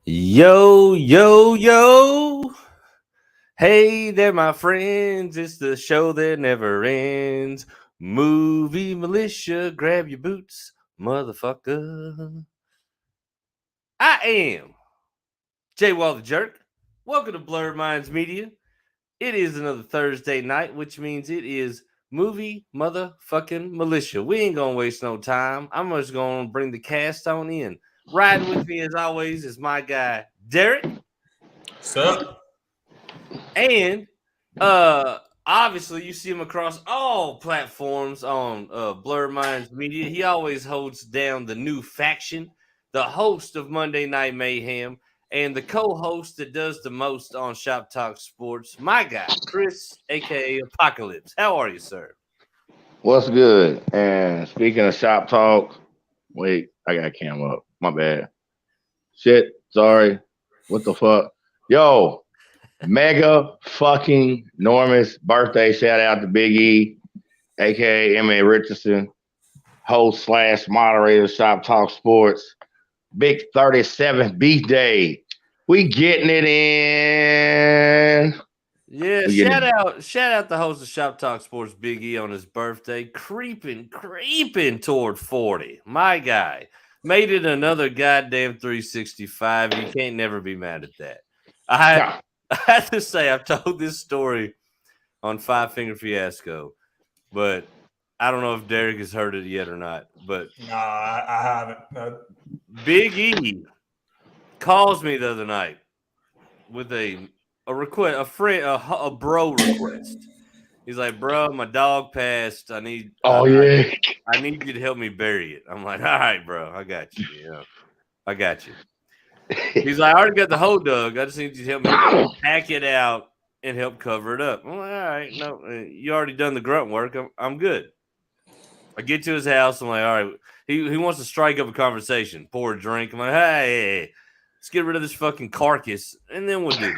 Yo, yo, yo. Hey there, my friends. It's the show that never ends. Movie Militia, grab your boots, motherfucker. I am Jay Wall the Jerk. Welcome to Blurred Minds Media. It is another Thursday night, which means it is movie motherfucking militia. We ain't gonna waste no time. I'm just gonna bring the cast on in. Riding with me as always is my guy Derek. What's up? And obviously you see him across all platforms on Blur Minds Media. He always holds down the new faction, the host of Monday Night Mayhem, and the co-host that does the most on Shop Talk Sports, my guy, Chris, aka Apocalypse. How are you, sir? What's good? And speaking of shop talk, wait, I got Cam up. My bad. Shit, sorry. What the fuck? Yo, mega fucking enormous birthday shout out to Big E, aka M.A. Richardson, host slash moderator Shop Talk Sports. Big 37th beat day. We getting it in. Yeah, shout out the host of Shop Talk Sports, Big E, on his birthday, creeping toward 40. My guy made it another goddamn 365. You can't never be mad at that. I have to say, I've told this story on Five Finger Fiasco, but I don't know if Derek has heard it yet or not. But Nah, I haven't. No. Big E calls me the other night with a request, a bro request. He's like, bro, my dog passed. I need you to help me bury it. I'm like, all right, bro, I got you. I got you. He's like, I already got the whole dog. I just need you to help me pack it out and help cover it up. I'm like, all right, no, you already done the grunt work. I'm good. I get to his house. I'm like, all right. He wants to strike up a conversation, pour a drink. I'm like, hey, let's get rid of this fucking carcass, and then we'll do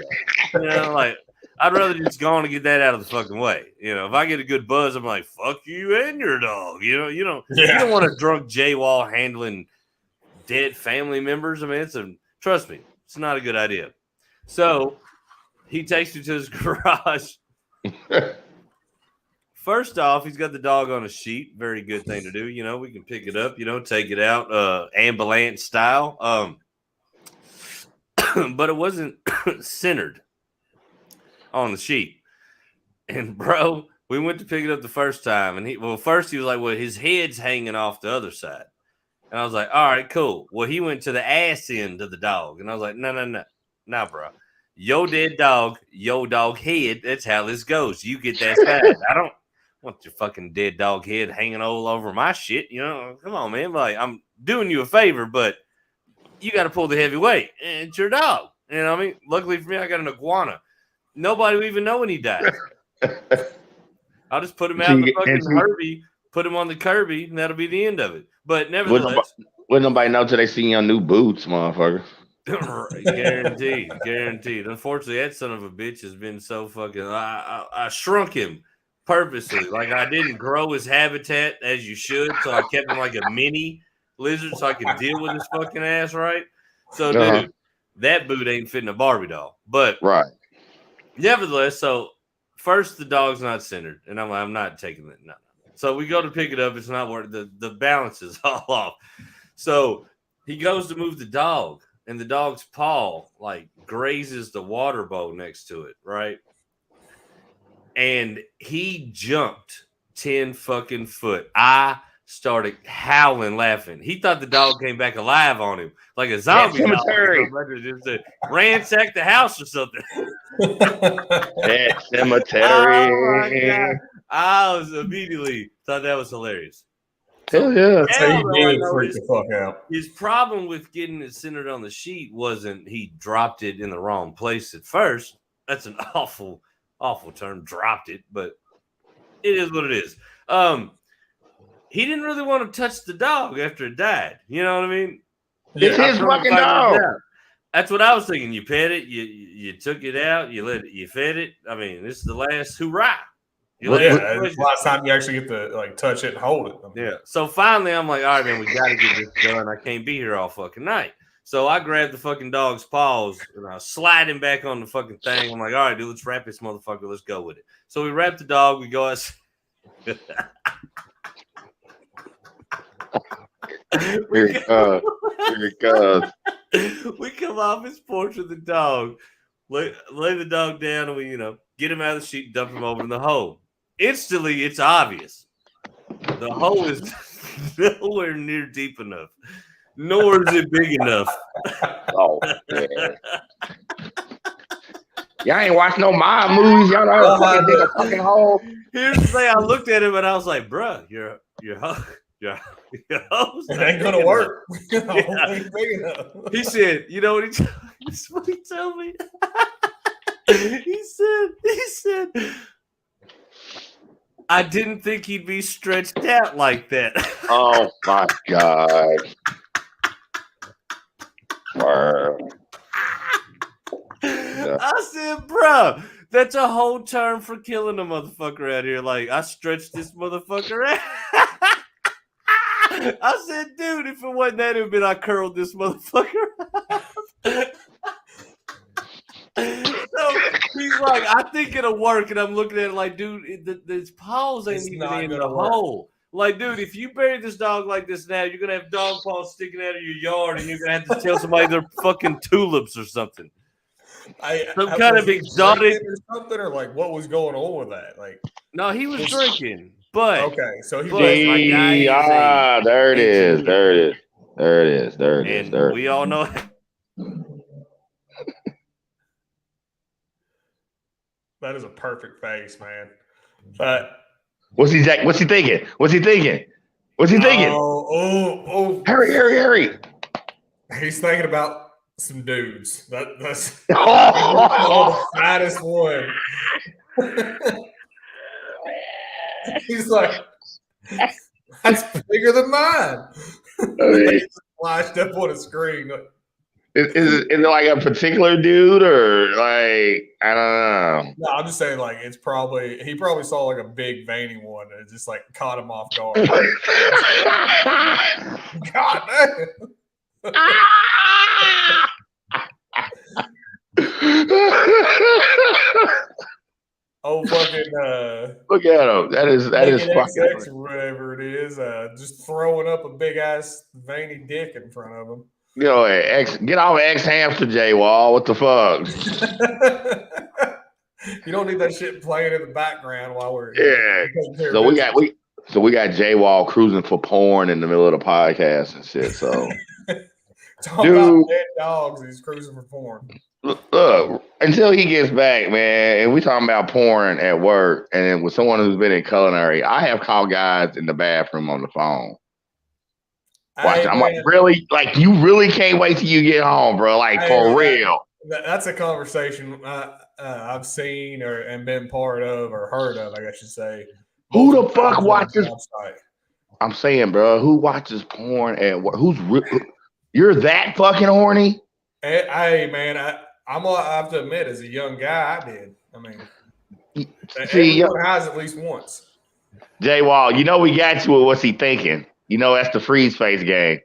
that. Like, I'd rather just go on and get that out of the fucking way. If I get a good buzz, I'm like, fuck you and your dog. You don't want a drunk Jay Wall handling dead family members. I mean, trust me, it's not a good idea. So he takes me to his garage. First off, he's got the dog on a sheet. Very good thing to do. We can pick it up, take it out, ambulance style. But it wasn't centered on the sheet. And bro, we went to pick it up the first time, and first he was like, well, his head's hanging off the other side. And I was like, all right, cool. Well, he went to the ass end of the dog. And I was like, no, bro. Yo dead dog, yo dog head. That's how this goes. You get that side. I don't want your fucking dead dog head hanging all over my shit. Come on, man. Like, I'm doing you a favor, but you got to pull the heavy weight. And it's your dog. I mean? Luckily for me, I got an iguana. Nobody will even know when he dies. I'll just put him out in the fucking Herbie, put him on the Kirby, and that'll be the end of it. But nevertheless. Wouldn't nobody know till they see your new boots, motherfucker. Guaranteed. Unfortunately, that son of a bitch has been so fucking. I shrunk him purposely. Like, I didn't grow his habitat as you should, so I kept him like a mini lizard so I could deal with his fucking ass, right? So, dude, that boot ain't fitting a Barbie doll. But right. Nevertheless, so first the dog's not centered, and I'm not taking it. No. So we go to pick it up. It's not working. The balance is all off. So he goes to move the dog, and the dog's paw like grazes the water bowl next to it, right? And he jumped 10 fucking foot. I started howling, laughing. He thought the dog came back alive on him, like a zombie dog. Just ransack the house or something. That cemetery. Oh my God. I was immediately thought that was hilarious. Hell yeah. That's how you did freak the fuck out. His problem with getting it centered on the sheet wasn't he dropped it in the wrong place at first. That's an awful term, dropped it, but it is what it is. He didn't really want to touch the dog after it died. You know what I mean? It's his fucking dog. That's what I was thinking. You pet it, you took it out, you fed it. I mean, this is the last hoorah. It's the last time you actually get to touch it and hold it. Yeah. So finally, I'm like, all right, man, we got to get this done. I can't be here all fucking night. So I grabbed the fucking dog's paws and I slide him back on the fucking thing. I'm like, all right, dude, let's wrap this motherfucker. Let's go with it. So we wrap the dog. We go outside. Here it comes. Here it comes. We come off his porch with the dog, lay the dog down, and we, get him out of the sheet, dump him over in the hole. Instantly, it's obvious. The hole is nowhere near deep enough, nor is it big enough. Oh, man. Y'all ain't watched no mob movies. Y'all know how to dig a fucking hole. Here's the thing. I looked at him and I was like, bruh, your hose it ain't gonna work. Yeah. He said, you know what he told me? He said, I didn't think he'd be stretched out like that. Oh my God. I said, bro, that's a whole term for killing a motherfucker out here. Like, I stretched this motherfucker out. I said, dude, if it wasn't that, it would have been I curled this motherfucker out. So he's like, I think it'll work. And I'm looking at it like, dude, his paws ain't even in the hole. Like, dude, if you bury this dog like this now, you're going to have dog paws sticking out of your yard and you're going to have to tell somebody they're fucking tulips or something. Some kind of exotic or something, or like what was going on with that? Like, no, he was drinking, but okay, so he but was my guy there it is. There it is. And we all know. That is a perfect face, man. But What's he thinking? Oh! Hurry! He's thinking about some dudes. That's the fattest one. He's like, that's bigger than mine. He just flashed up on the screen. Is it like a particular dude or like I don't know? No, I'm just saying like he probably saw like a big veiny one and it just like caught him off guard. God damn. Oh fucking look at him. That is fucking or whatever it is, just throwing up a big ass veiny dick in front of him. Yo, get off X hamster J Wall. What the fuck? You don't need that shit playing in the background while we're So we got J Wall cruising for porn in the middle of the podcast and shit. So talking about dead dogs, he's cruising for porn. Look, until he gets back, man, and we talking about porn at work, and then with someone who's been in culinary, I have called guys in the bathroom on the phone. I'm like, really? Like, you really can't wait till you get home, bro? Like, for real. That's a conversation I've seen and been part of or heard of, I guess you say. Who the fuck watches? I'm saying, bro, who watches porn at work? You're that fucking horny? Hey, man, I have to admit, as a young guy, I did. I mean, everyone has at least once. J Wall, we got you with what's he thinking? That's the freeze face game.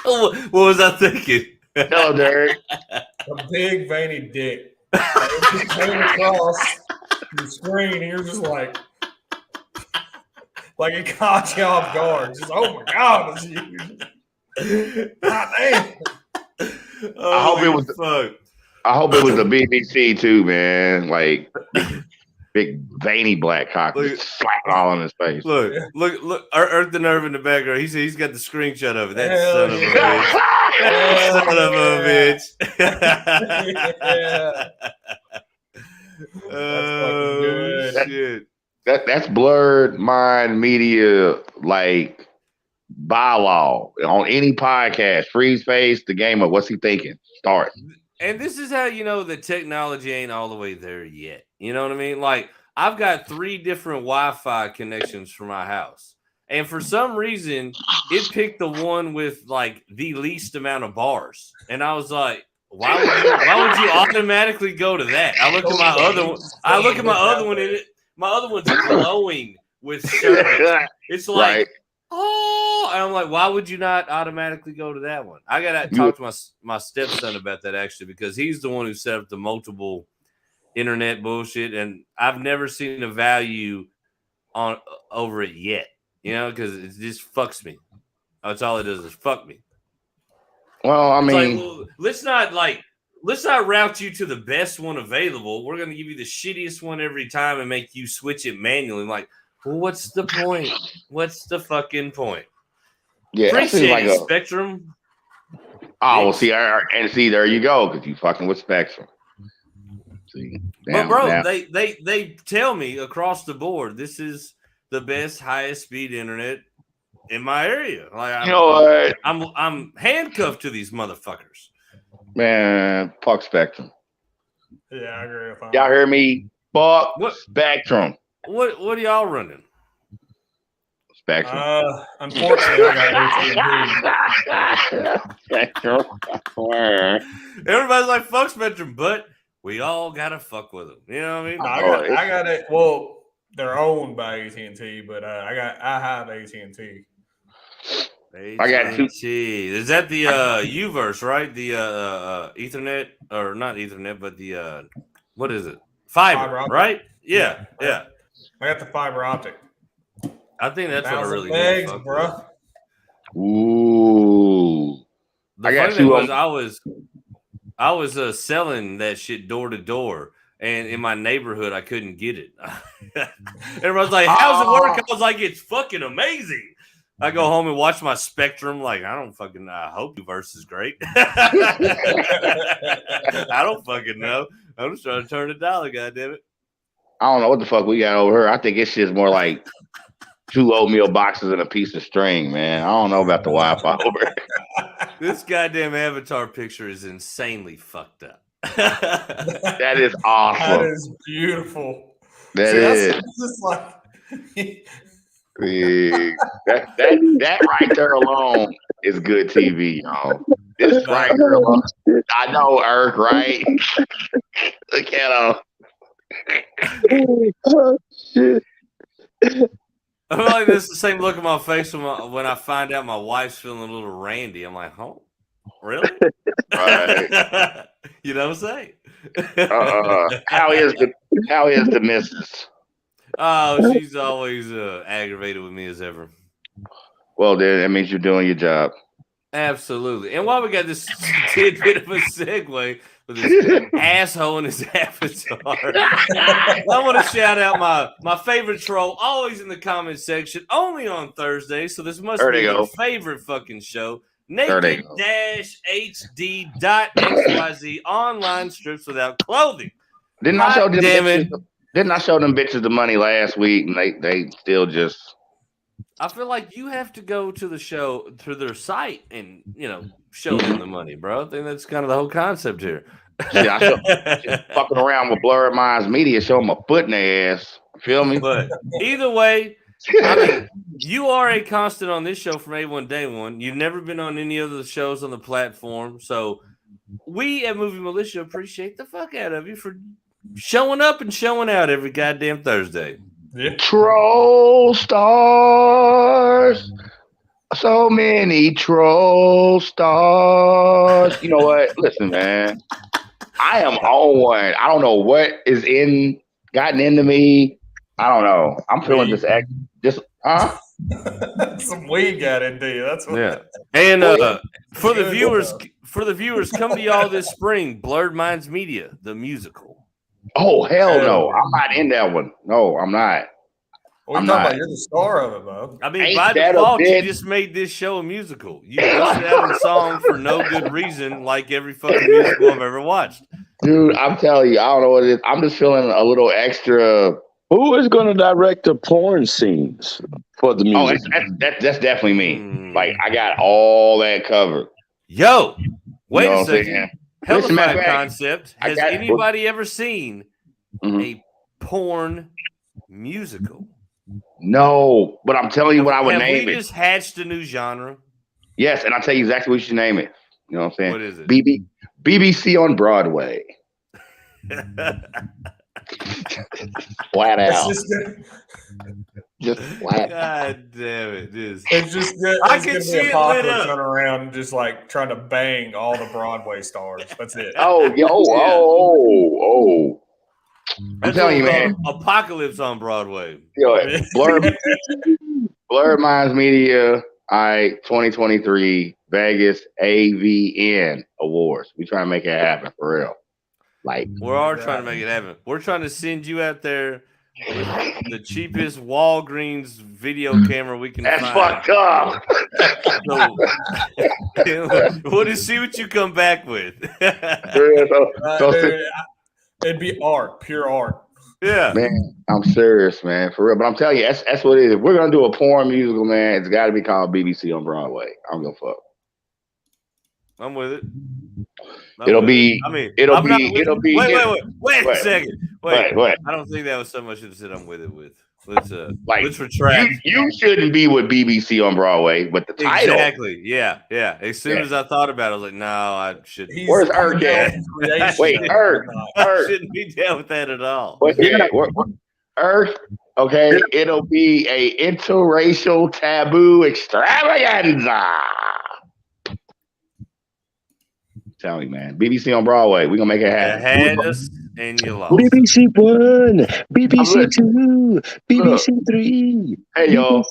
What was I thinking? Hello, Derek. A big veiny dick. It just came across the screen, and you're just like it caught you off guard. Just, oh my God, it's huge. God damn. I hope it was the BBC too, man. Like big veiny black cock slapping all in his face. Look! Earth the Nerve in the background. He's got the screenshot of it. That son of a bitch. That son of a bitch. Oh shit! That's Blurred Mind Media like bylaw on any podcast. Freeze face, the game of what's he thinking? Start. And this is how you know that technology ain't all the way there yet. You know what I mean? Like, I've got 3 different Wi-Fi connections for my house. And for some reason, it picked the one with, like, the least amount of bars. And I was like, why would you automatically go to that? I look at my other one, and my other one's glowing with service. It's like, oh, And I'm like, why would you not automatically go to that one? I got to talk to my stepson about that actually, because he's the one who set up the multiple internet bullshit, and I've never seen a value on over it yet. You know, because it just fucks me. That's all it does is fuck me. Well, I mean, like, well, let's not route you to the best one available. We're going to give you the shittiest one every time and make you switch it manually. Like, well, what's the point? What's the fucking point? Yeah, appreciate like it, Spectrum. Oh, well, see, and see, there you go, because you fucking with Spectrum. See, but bro, they tell me across the board this is the best, highest speed internet in my area. Like, I'm handcuffed to these motherfuckers. Man, fuck Spectrum. Yeah, I agree with that. Y'all hear me? Fuck Spectrum. What are y'all running? Spectrum. Unfortunately, I got AT&T. Spectrum. Everybody's like, fuck Spectrum, but we all gotta fuck with them. You know what I mean? I got it. Well, they're owned by AT&T, but I have AT&T. I got two. Is that the Uverse, right? The Ethernet, or not Ethernet, but the what is it? Fiber right? Yeah. I got the fiber optic. I think that's what I really need, bro. Ooh. The funny thing was I was selling that shit door to door, and in my neighborhood I couldn't get it. Everybody's like, "How's it work?" I was like, "It's fucking amazing." I go home and watch my Spectrum. Like, I hope Uverse is great. I don't fucking know. I'm just trying to turn the dollar, goddammit. I don't know what the fuck we got over here. I think this shit's more like 2 oatmeal boxes and a piece of string, man. I don't know about the Wi-Fi over here. This goddamn avatar picture is insanely fucked up. That is awesome. That is beautiful. That's just like... that right there alone is good TV, y'all. This right here alone. I know, Earth, right? Look at him. Oh, shit. I feel like this is the same look on my face when I find out my wife's feeling a little randy. I'm like, oh, really? Right. You know what I'm saying? How is the missus? Oh, she's always aggravated with me as ever. Well, then that means you're doing your job. Absolutely. And while we got this tidbit of a segue with this asshole and his avatar, I want to shout out my favorite troll, always in the comment section, only on Thursday. So this must be your favorite fucking show. Naked-HD.xyz online strips without clothing. Didn't I show them bitches the money last week, and they still just... I feel like you have to go to the show, to their site, and, show them the money, bro. I think that's kind of the whole concept here. Yeah, just fucking around with Blurred Minds Media, show them a foot in their ass. Feel me? But either way, I mean, you are a constant on this show from A1 Day One. You've never been on any other shows on the platform. So we at Movie Militia appreciate the fuck out of you for showing up and showing out every goddamn Thursday. Yeah. Troll stars. So many troll stars. You know what? Listen, man. I am on one. I don't know what is gotten into me. I don't know. I'm feeling some weed got into you. That's what. Yeah. And for the viewers, come to y'all this spring. Blurred Minds Media, the musical. Oh hell no! I'm not in that one. No, I'm not. What are you talking about? You're the star of it, bro. I mean, by default, you just made this show a musical. You busted out a song for no good reason, like every fucking musical I've ever watched. Dude, I'm telling you, I don't know what it is. I'm just feeling a little extra. Who is going to direct the porn scenes for the music? Oh, that's definitely me. Like, I got all that covered. Yo, wait a second. Hellified concept. Has anybody ever seen a porn musical? No, but I'm telling you what I would name it. We just hatched a new genre. Yes, and I'll tell you exactly what you should name it. You know what I'm saying? What is it? BBC on Broadway. Flat It's out. just, Just flat. God damn it! it's just I it's can gonna see be it Apocalypse lit up. running around and just like trying to bang all the Broadway stars. That's it. Oh, oh. I'm That's telling you, what we man. call Apocalypse on Broadway. Yo, Blurred Minds Media, all right, 2023 Vegas AVN Awards. We trying to make it happen for real. Like, We're all trying to make it happen. We're trying to send you out there with the cheapest Walgreens video camera we can that's find. fucked up. So, we'll just see what you come back with. It'd be art, pure art. Yeah, man, I'm serious, man, for real. But I'm telling you, that's what it is. If we're gonna do a porn musical, man, it's got to be called BBC on Broadway. I'm gonna fuck. I'm with it. It'll be. Wait a second. Wait. What? I don't think that was so much of the I'm with it with. Let's retract. You shouldn't be with BBC on Broadway, but the title. Exactly. Yeah. As soon as I thought about it, I was like, no, I shouldn't. Where's Urk at? Wait, Urk. I shouldn't be down with that at all. But yeah, Urk. Okay, it'll be a interracial taboo extravaganza. Tell me, man. BBC on Broadway. We're gonna make it happen. You had us and you lost. BBC 1, BBC 2, BBC 3. Hey, y'all.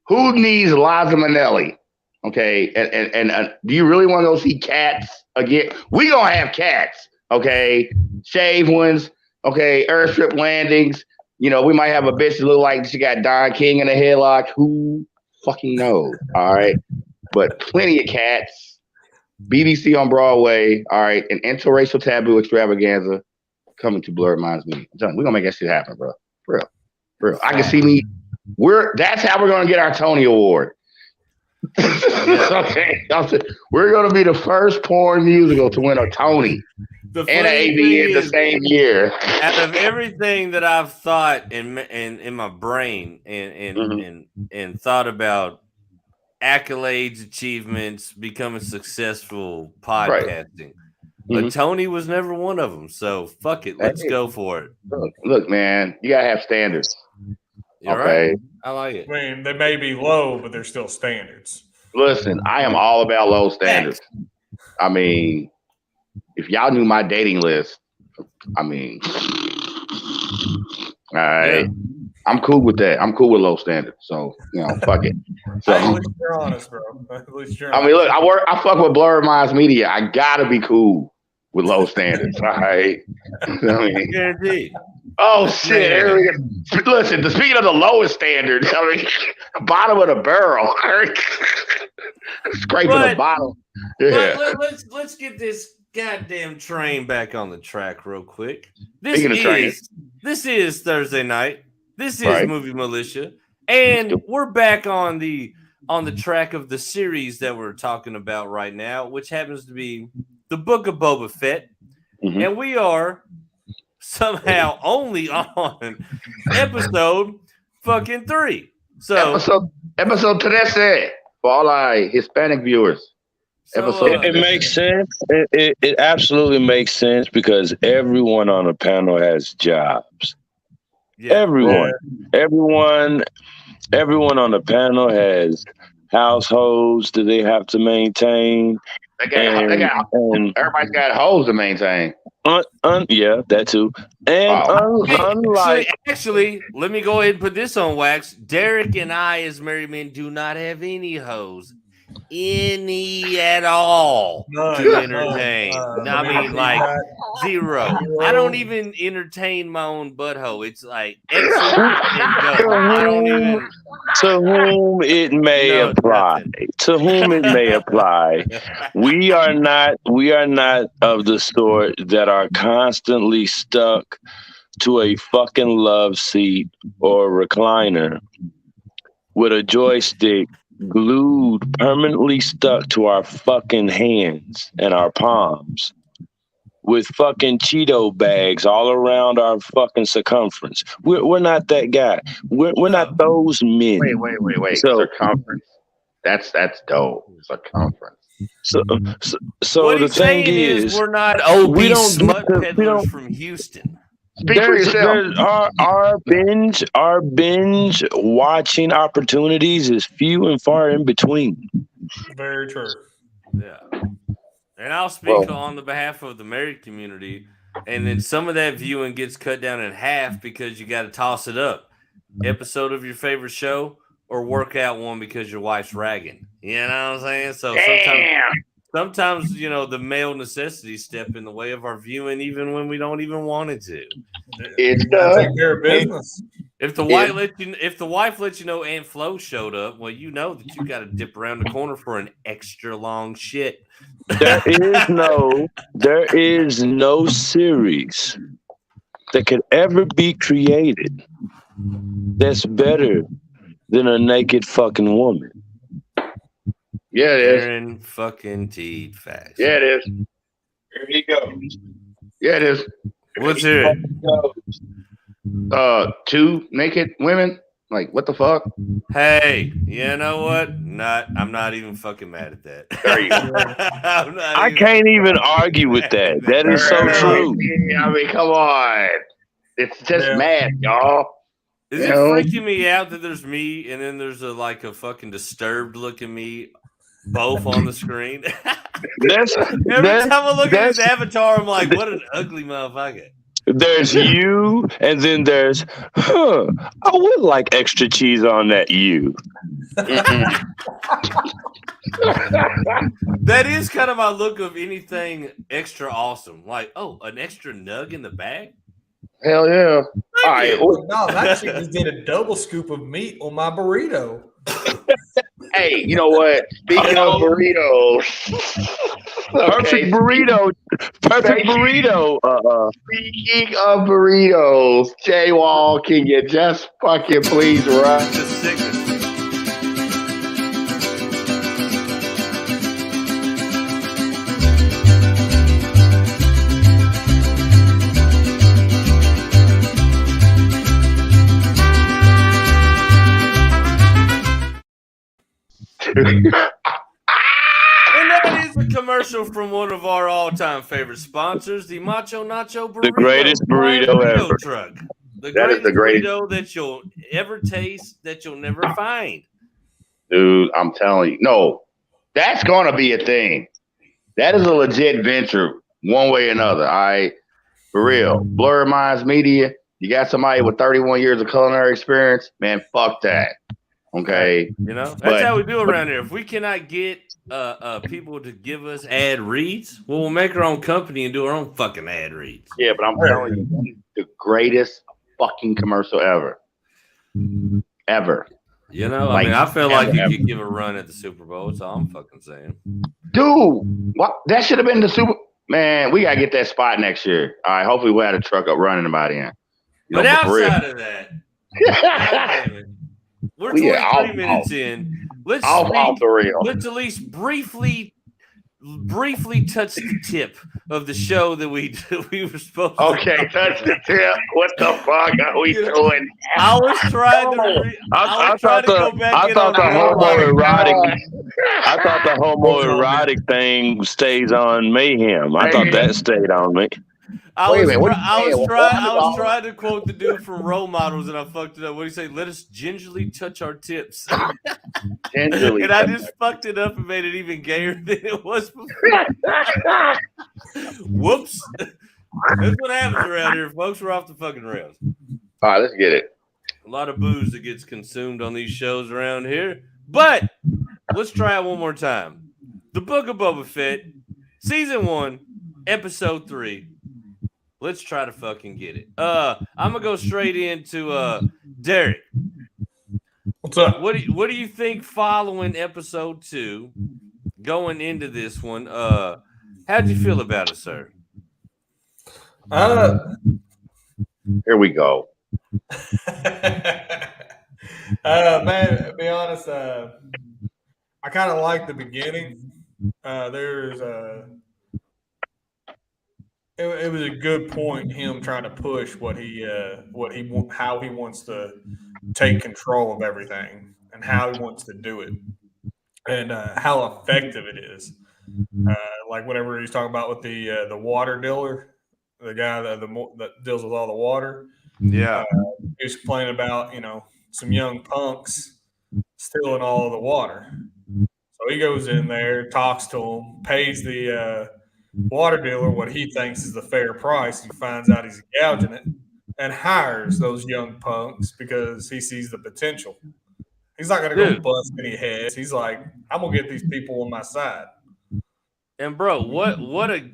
Who needs Liza Minnelli? Okay, and do you really want to go see Cats again? We gonna have Cats. Okay, shave ones. Okay, airstrip landings. You know, we might have a bitch that look like she got Don King in a headlock. Who fucking knows? All right, but plenty of Cats. BBC on Broadway, all right, an interracial taboo extravaganza coming to Blurred Minds Media. We're gonna make that shit happen, bro. For real. I can see me. That's how we're gonna get our Tony Award. Okay, we're gonna be the first porn musical to win a Tony and an AV in the same year. Out of everything that I've thought in my brain and thought about accolades, achievements, becoming successful podcasting. Right. But Tony was never one of them. So fuck it. Let's go for it. Look, man, you gotta have standards. You're right. I like it. I mean, they may be low, but they're still standards. Listen, I am all about low standards. I mean, if y'all knew my dating list, I mean, all right. Yeah. I'm cool with that. I'm cool with low standards. So, fuck it. So, at least you're honest, bro. At least you're honest. I mean, look, I fuck with Blurred Minds Media. I gotta be cool with low standards. All right. Guaranteed. Oh shit! Here we go. Listen, speaking of the lowest standard, I mean, bottom of the barrel, scraping the bottom. Yeah. Let's get this goddamn train back on the track real quick. This is Thursday night. This is Movie Militia, and we're back on the track of the series that we're talking about right now, which happens to be the Book of Boba Fett, and we are somehow only on episode fucking 3. So episode 13 for all our Hispanic viewers. It makes sense. It absolutely makes sense because everyone on the panel has jobs. Yeah. Everyone on the panel has households that they have to maintain. Everybody's got hoes to maintain. Yeah, that too. And actually, let me go ahead and put this on wax. Derek and I, as married men, do not have any hoes. Any at all to entertain. I mean, like zero. I don't even entertain my own butthole. It's like exit and go. I don't even. To whom it may apply. Nothing. To whom it may apply. We are not of the sort that are constantly stuck to a fucking love seat or a recliner with a joystick glued, permanently stuck to our fucking hands and our palms with fucking Cheeto bags all around our fucking circumference. We're not that guy. We're not those men. Wait. So, circumference. That's dope. Circumference. So what the thing is, we're not obese smut peddlers from Houston. Speak for yourself. Our binge watching opportunities is few and far in between. Very true. Yeah. And I'll speak on the behalf of the married community. And then some of that viewing gets cut down in half because you got to toss it up. Episode of your favorite show or work out one because your wife's ragging. You know what I'm saying? So sometimes, you know, the male necessities step in the way of our viewing even when we don't even want it to. It's take care of business. If the wife lets you know Aunt Flo showed up, well, you know that you got to dip around the corner for an extra long shit. There is no series that could ever be created that's better than a naked fucking woman. Yeah, it is. Aaron fucking T fast. Yeah, it is. Here he goes. Yeah, it is. Let's hear it. 2 naked women. Like, what the fuck? Hey, you know what? I'm not even fucking mad at that. There you go. I can't even argue with that. That is so true. I mean, come on. It's just mad, y'all. Is it freaking me out that there's me and then there's a fucking disturbed looking me both on the screen? Every time I look at his avatar, I'm like, what an ugly motherfucker. There's you, and then there's, I would like extra cheese on that you. That is kind of my look of anything extra awesome. Like, oh, an extra nug in the bag? Hell yeah. All right. No, that shit just did a double scoop of meat on my burrito. Hey, you know what? Speaking of burritos. Perfect burrito. Speaking of burritos, Jay Wall, can you just fucking please run? It's a sickness. And that is a commercial from one of our all-time favorite sponsors, the Macho Nacho Burrito. The greatest burrito ever. Truck. The greatest burrito that you'll ever taste, that you'll never find. Dude, I'm telling you. No, that's going to be a thing. That is a legit venture one way or another. All right? For real. Blur Minds Media, you got somebody with 31 years of culinary experience, man, fuck that. Okay? You know, that's how we do around here. If we cannot get people to give us ad reads, well, we'll make our own company and do our own fucking ad reads. Yeah, but I'm telling you, the greatest fucking commercial ever. Ever. You know, I mean, I feel like you could give a run at the Super Bowl. That's all I'm fucking saying. Dude, what? That should have been the Super. Man, we gotta get that spot next year. All right, hopefully we'll have a truck up running about in. But outside of that, we're 23 minutes in. Let's at least briefly touch the tip of the show that we were supposed to. Okay, touch the tip. What the fuck are we doing? I was trying to. I thought the homoerotic thing stays on Mayhem. I thought that stayed on me. I was trying to quote the dude from Role Models, and I fucked it up. What do you say? Let us gingerly touch our tips. Gingerly. And I just fucked it up and made it even gayer than it was before. Whoops. That's what happens around here, folks. We're off the fucking rails. All right, let's get it. A lot of booze that gets consumed on these shows around here. But let's try it one more time. The Book of Boba Fett, Season 1, Episode 3. Let's try to fucking get it. I'm gonna go straight into Derek. What's up? What do you think following Episode 2, going into this one? How'd you feel about it, sir? Here we go. Man, to be honest, I kind of like the beginning. It was a good point, him trying to push how he wants to take control of everything and how he wants to do it and how effective it is. Like whatever he's talking about with the water dealer, the guy that deals with all the water. Yeah. He was complaining about some young punks stealing all of the water. So he goes in there, talks to him, pays the water dealer what he thinks is the fair price. He finds out he's gouging it, and hires those young punks because he sees the potential. He's not going to go bust any heads. He's like, I'm going to get these people on my side. And bro, what a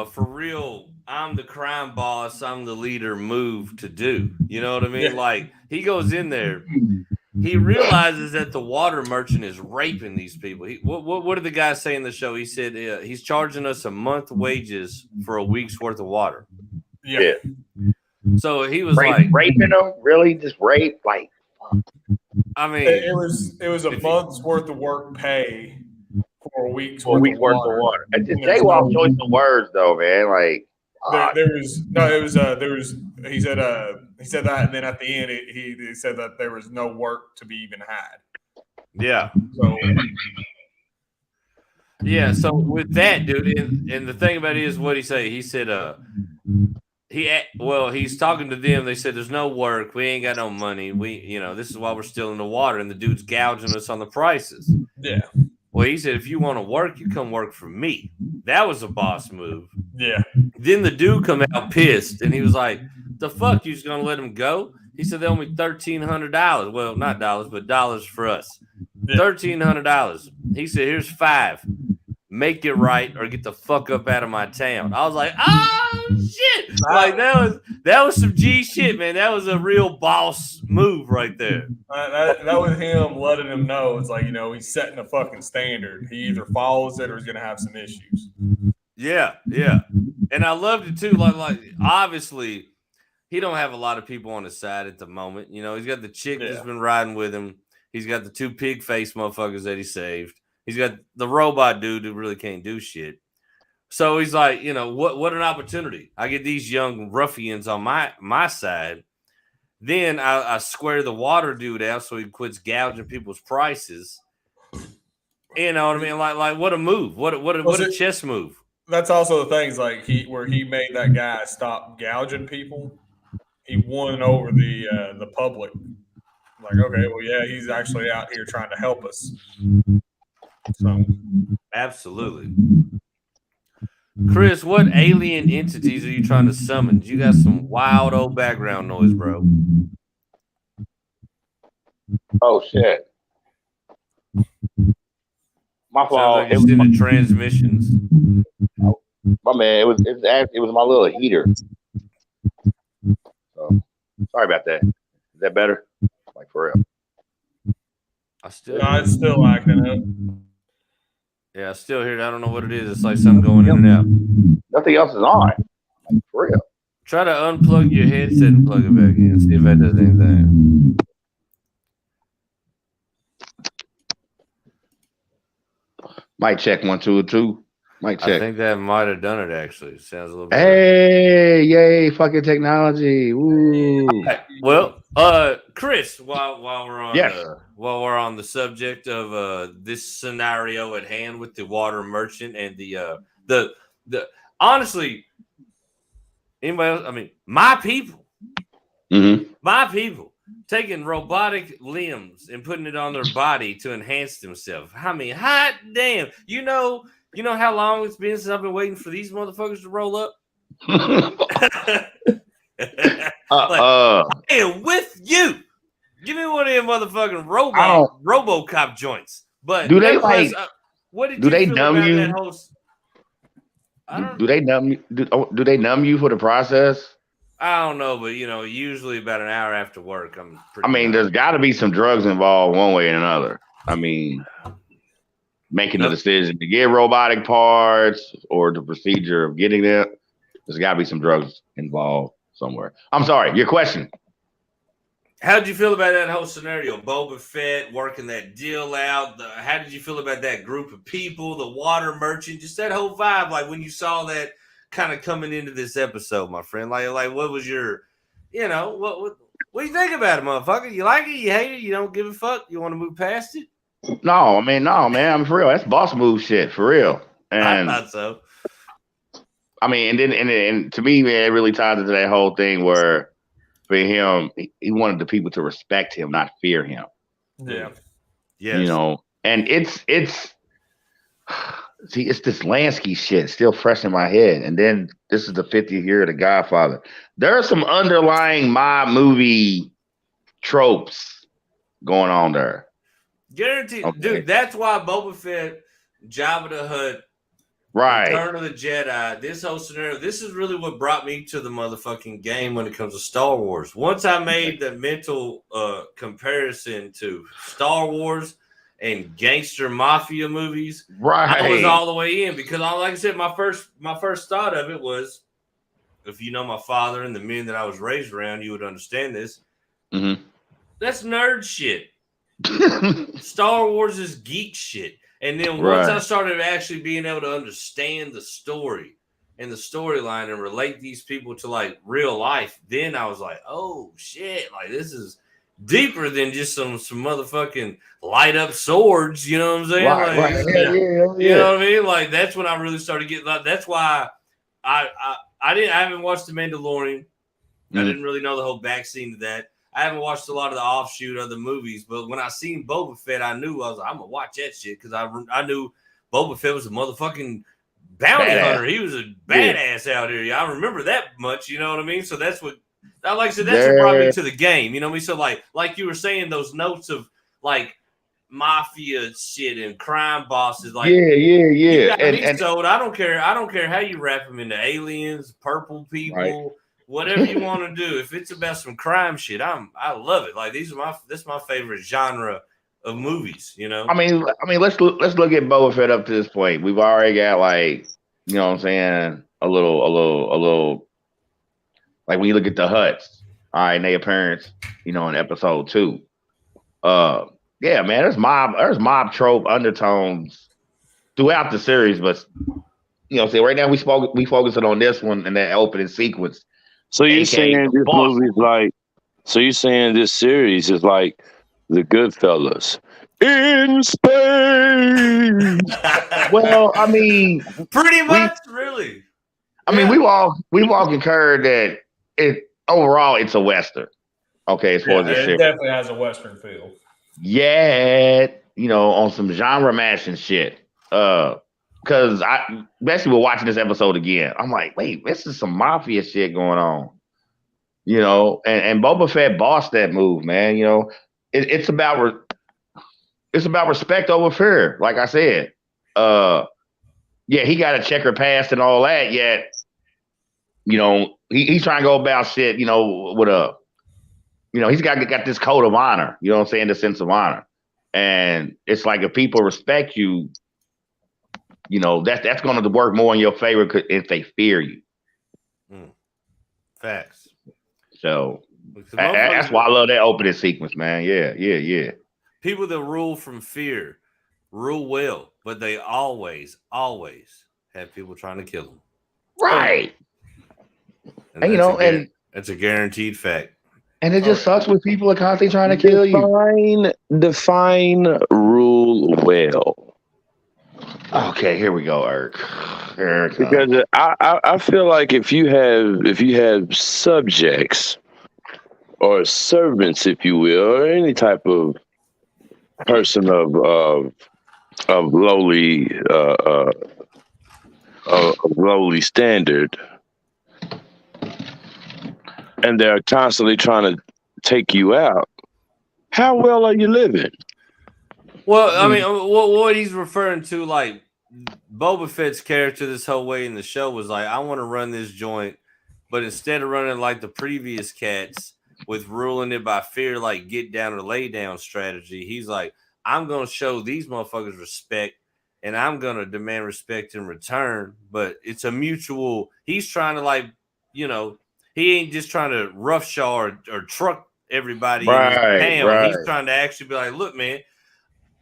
for real, I'm the crime boss, I'm the leader move to do. You know what I mean? Yeah. Like, he goes in there, he realizes that the water merchant is raping these people. What did the guy say in the show? He said he's charging us a month wages for a week's worth of water. Yeah. So he was like raping them, really? Just rape? Like, I mean, it was a month's worth of work pay for a week's worth of water. And just jaywalk choice of words, though, man. Like, he said that, and then at the end he said that there was no work to be even had. Yeah. So yeah. So with that, dude, and the thing about it is what he say. He said, he's talking to them. They said, "There's no work. We ain't got no money. This is why we're stealing the water." And the dude's gouging us on the prices. Yeah. Well, he said, if you want to work, you come work for me. That was a boss move. Yeah. Then the dude come out pissed, and he was like, the fuck, you just going to let him go? He said, they owe me $1,300. Well, not dollars, but dollars for us. Yeah. $1,300. He said, here's $5. Make it right or get the fuck up out of my town. I was like, oh, shit. Like, that was some G shit, man. That was a real boss move right there. That was him letting him know. It's like, he's setting a fucking standard. He either follows it or he's going to have some issues. Yeah, yeah. And I loved it, too. Like obviously, he don't have a lot of people on his side at the moment. He's got the chick that's been riding with him. He's got the 2 pig-faced motherfuckers that he saved. He's got the robot dude who really can't do shit. So he's like, what an opportunity. I get these young ruffians on my side. Then I square the water dude out so he quits gouging people's prices. You know what I mean? Like what a move. What a chess move. That's also the things like where he made that guy stop gouging people. He won over the public. Like, okay, well, yeah, he's actually out here trying to help us. So, absolutely. Chris, what alien entities are you trying to summon? You got some wild old background noise, bro. Oh shit. My fault. Like it was in the transmissions. My man, it was my little heater. So sorry about that. Is that better? Like for real. It's still acting up. Yeah, I still hear it. I don't know what it is. It's like something going in and out. Nothing else is on. Like, for real. Try to unplug your headset and plug it back in. See if that does anything. Mic check 1 2 2. Mic check. I think that might have done it. Actually, it sounds a little bit. Hey, yay! Fucking technology. Woo. Right. Well, Chris, while we're on the subject of this scenario at hand with the water merchant and the honestly, anybody else? I mean, my people, my people taking robotic limbs and putting it on their body to enhance themselves. I mean, hot damn! You know how long it's been since I've been waiting for these motherfuckers to roll up. And with you, give me one of them motherfucking RoboCop joints. But do they like? What did do you they feel numb about you? That whole, do they numb you? Do they numb you for the process? I don't know, but usually about an hour after work, I'm pretty. I mean, there's got to be some drugs involved one way or another. I mean, making the decision to get robotic parts or the procedure of getting them, there's got to be some drugs involved somewhere. I'm sorry, your question. How did you feel about that whole scenario? Boba Fett working that deal out. How did you feel about that group of people, the water merchant, just that whole vibe? Like when you saw that kind of coming into this episode, my friend. Like what was your, what do you think about it, motherfucker? You like it? You hate it? You don't give a fuck? You want to move past it? No, man. I'm for real. That's boss move shit, for real. And I thought so. I mean, and to me, man, it really ties into that whole thing where for him, he wanted the people to respect him, not fear him. Yeah. Yes. You know, and it's see, it's this Lansky shit still fresh in my head. And then this is the 50th year of The Godfather. There are some underlying mob movie tropes going on there. Guaranteed, Okay. dude. That's why Boba Fett, Jabba the Hutt, Right. Return of the Jedi, this whole scenario, this is really what brought me to the motherfucking game when it comes to Star Wars. Once I made the mental comparison to Star Wars and gangster mafia movies, Right. I was all the way in because, like I said, my first thought of it was, if you know my father and the men that I was raised around, you would understand this. Mm-hmm. That's nerd shit. Star Wars is geek shit. And then once I started actually being able to understand the story and the storyline and relate these people to like real life, then I was like, oh shit, like this is deeper than just some motherfucking light up swords, you know what I'm saying? Right. Yeah. You know what I mean? Like that's when I really started getting like that's why I haven't watched The Mandalorian. I didn't really know the whole back scene to that. I haven't watched a lot of the offshoot of the movies, but when I seen Boba Fett, I knew I was like, I'm gonna watch that shit because I knew Boba Fett was a motherfucking bounty hunter. He was a badass out here. I remember that much, you know what I mean? So that's what, like I said, that's what brought me to the game. You know what I mean? So like you were saying, those notes of like mafia shit and crime bosses, like you got me sold. I don't care how you wrap them into aliens, purple people. Right. Whatever you want to do, if it's about some crime shit, I love it. Like this is my favorite genre of movies. You know. I mean, let's look at Boba Fett up to this point. We've already got like, you know what I'm saying, a little. Like when you look at the Hutts, all right, and their appearance, you know, in episode 2. Yeah, man, there's mob trope undertones throughout the series, but you know, right now we focusing on this one and that opening sequence. So you're saying this movie is like? So you're saying this series is like the Goodfellas in space? Well, I mean, pretty much, really. I mean, we've all concurred that overall it's a Western. Okay, as far as this it definitely has a Western feel. Yeah, you know, on some genre mashing shit. Because I basically we're watching this episode again. I'm like, wait, this is some mafia shit going on. You know, and Boba Fett bossed that move, man. You know, it's about respect over fear. Like I said, yeah, he got a checker past and all that. Yet, you know, he's trying to go about shit. You know, with you know, he's got this code of honor. You know what I'm saying? The sense of honor, and it's like if people respect you. You know, that's going to work more in your favor if they fear you. Facts. So that's why I love that opening sequence, man. Yeah. People that rule from fear rule well, but they always have people trying to kill them. Right. And you know, and that's a guaranteed fact. And it just sucks when people are constantly trying to kill you. Define rule well. Okay, here we go, Eric. Because I feel like if you have subjects or servants, if you will, or any type of person of lowly standard, and they're constantly trying to take you out, how well are you living? Well, I mean, what he's referring to, like Boba Fett's character this whole way in the show was like, I want to run this joint, but instead of running like the previous cats with ruling it by fear, like get down or lay down strategy, he's like, I'm going to show these motherfuckers respect and I'm going to demand respect in return. But it's a mutual, he's trying to like, you know, he ain't just trying to roughshod or truck everybody in his town. Right. He's trying to actually be like, look, man,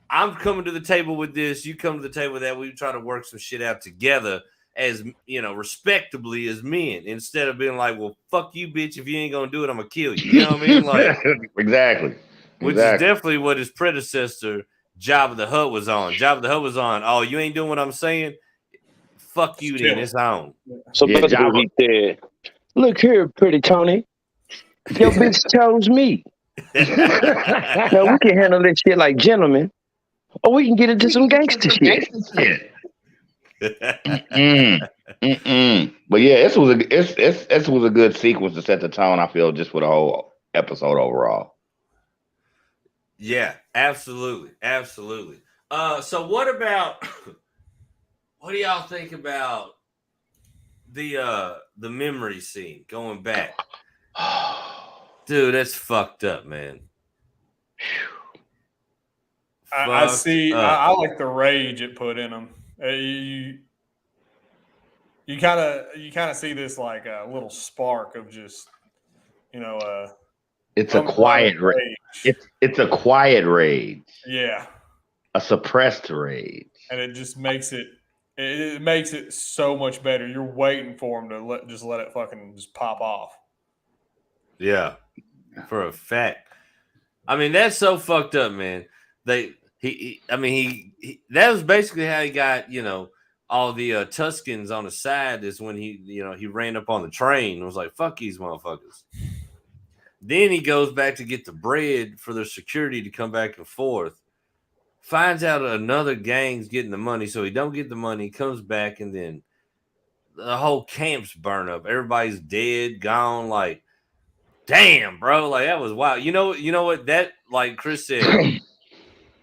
I'm coming to the table with this. You come to the table with that. We try to work some shit out together as, you know, respectably as men, instead of being like, well, fuck you, bitch. If you ain't going to do it, I'm going to kill you. You know what I mean? Like, exactly. Which is definitely what his predecessor, Jabba the Hutt, was on. Jabba the Hutt was on, oh, you ain't doing what I'm saying? fuck you then. It's on. So basically he said, look here, pretty Tony. Your bitch chose me. Now we can handle this shit like gentlemen, or we can get into some gangster shit. But yeah, this was a good sequence to set the tone, I feel, just for the whole episode overall. Yeah, absolutely. So what do y'all think about the memory scene going back? Dude, that's fucked up, man. I see. I like the rage it put in him. You kind of see this like a little spark of just, it's a quiet rage. It's a quiet rage. Yeah, a suppressed rage, and it just makes it makes it so much better. You're waiting for him to let it fucking just pop off. Yeah, for a fact. I mean, that's so fucked up, man. That was basically how he got, all the Tuscans on the side. Is when he ran up on the train and was like, fuck these motherfuckers. Then he goes back to get the bread for their security to come back and forth. Finds out another gang's getting the money, so he don't get the money. Comes back, and then the whole camp's burn up. Everybody's dead, gone. Like, damn, bro. Like, that was wild. You know what? That, like Chris said,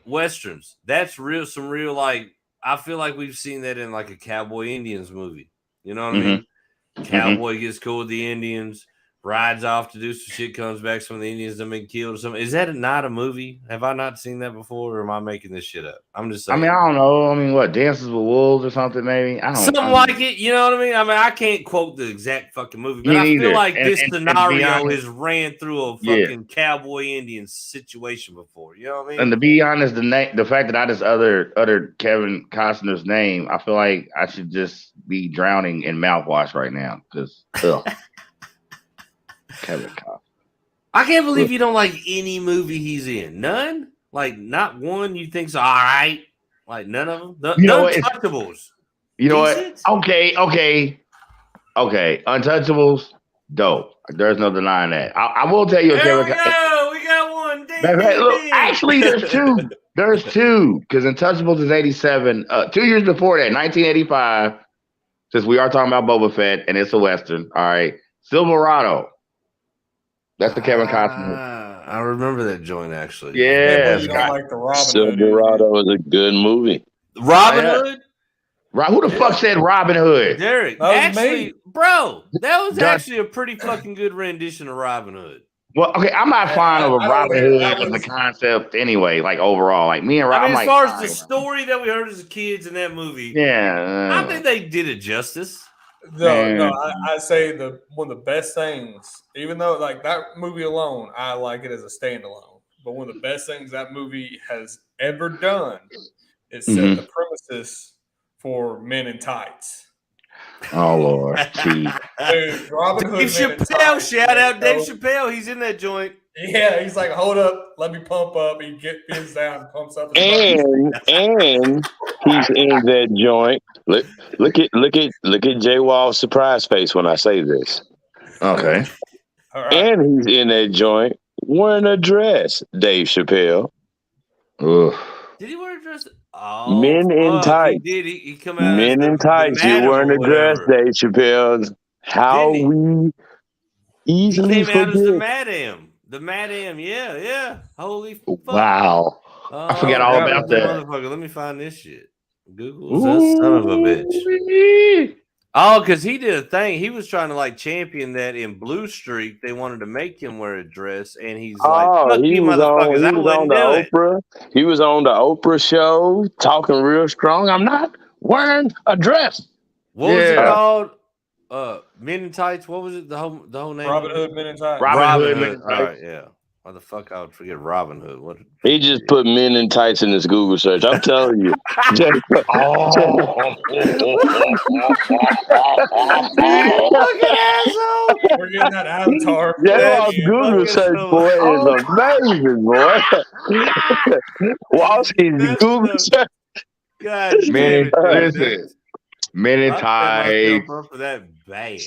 Westerns. That's some real, like, I feel like we've seen that in, like, a Cowboy Indians movie. You know what I mean? Cowboy gets cool with the Indians, rides off to do some shit, comes back, some of the Indians have been killed or something. Is that not a movie? Have I not seen that before, or am I making this shit up? I'm just saying. I mean, I don't know. I mean, what, Dances with Wolves or something, maybe? Like it, you know what I mean? I mean, I can't quote the exact fucking movie, but I feel like this scenario is ran through a fucking Cowboy Indian situation before. You know what I mean? And to be honest, the fact that I just uttered Kevin Costner's name, I feel like I should just be drowning in mouthwash right now, because Kevin Costner. I can't believe you don't like any movie he's in. None? Like, not one you think's all right? Like, none of them? Untouchables. You know what? Okay. Untouchables, dope. There's no denying that. I will tell you. There we go. We got one. Look, actually, there's two. There's two. Because Untouchables is 87. 2 years before that, 1985. Since we are talking about Boba Fett, and it's a Western. All right. Silverado. That's the Kevin Costner. I remember that joint, actually. Yeah. You don't like the Robin Silverado is a good movie. Robin Hood? Who the fuck said Robin Hood? Derek. Actually, bro, that was actually a pretty fucking good rendition of Robin Hood. Well, okay, I'm not fond of a Robin Hood as a concept anyway, like overall. Like me and Robin. I mean, as far as the story that we heard as kids in that movie, I think they did it justice. No, I say one of the best things, even though like that movie alone, I like it as a standalone. But one of the best things that movie has ever done is set the premises for Men in Tights. Oh Lord, dude, Robin Hood. Dave Chappelle, shout out Dave Chappelle. He's in that joint. Yeah, he's like, hold up, let me pump up. He bends down, pumps up, and he's in that joint. Look at Jay Wall's surprise face when I say this. Okay. All right. And he's in that joint wearing a dress. Dave Chappelle. Ugh. Did he wear a dress? Oh, Men in Tights. He did. He come out. Men in Tights. You wearing a dress, Dave Chappelle. How we easily he came out as the forget. Madam. The Madam, yeah. Holy fuck. Wow. I forgot all about that. Motherfucker, let me find this shit. Google's a son of a bitch. Oh, because he did a thing. He was trying to like champion that in Blue Streak. They wanted to make him wear a dress, and he's like, "Fuck you, motherfuckers! I wouldn't do it." Oprah. He was on the Oprah show talking real strong. I'm not wearing a dress. What was it called? Men in Tights. What was it? The whole name? Robin Hood Men in Tights. Robin Hood. All right, yeah. Why the fuck I would forget Robin Hood? What? He just put Men in Tights in his Google search. I'm telling you. We're getting that Avatar. Google search, boy, is amazing, boy. Walski's Google search. God, Man, listen. Men in Tights, for that bad.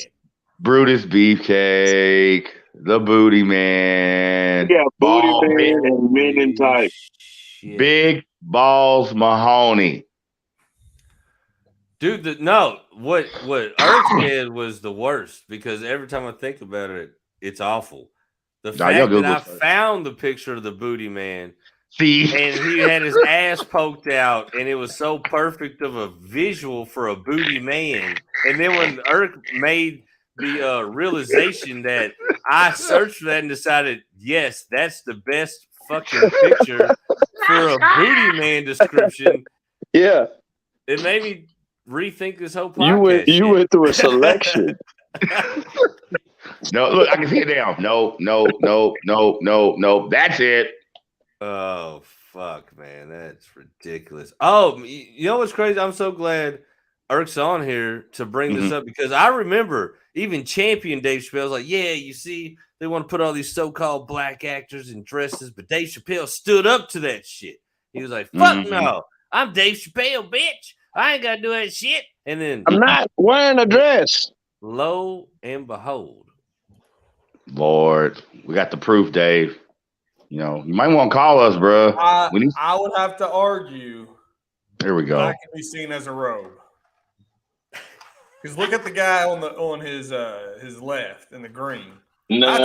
Brutus Beefcake, the Booty Man. Yeah, Booty Ball, Man and Men in Tights. Big Balls Mahoney. Dude, what Earth said was the worst because every time I think about it, it's awful. The fact that I found the picture of the Booty Man, and he had his ass poked out, and it was so perfect of a visual for a booty man. And then when Earth made the realization that I searched for that and decided, yes, that's the best fucking picture for a booty man description. Yeah, it made me rethink this whole podcast. You went through a selection. No, look, I can see it now. No. That's it. Oh, fuck, man. That's ridiculous. Oh, you know what's crazy? I'm so glad Irk's on here to bring this up because I remember even champion Dave Chappelle was like, yeah, you see, they want to put all these so-called black actors in dresses, but Dave Chappelle stood up to that shit. He was like, fuck no. I'm Dave Chappelle, bitch. I ain't got to do that shit. And then I'm not wearing a dress. Lo and behold. Lord, we got the proof, Dave. You know, you might want to call us, bro. I would have to argue. There we go. That can be seen as a robe. Because look at the guy on his left in the green. No.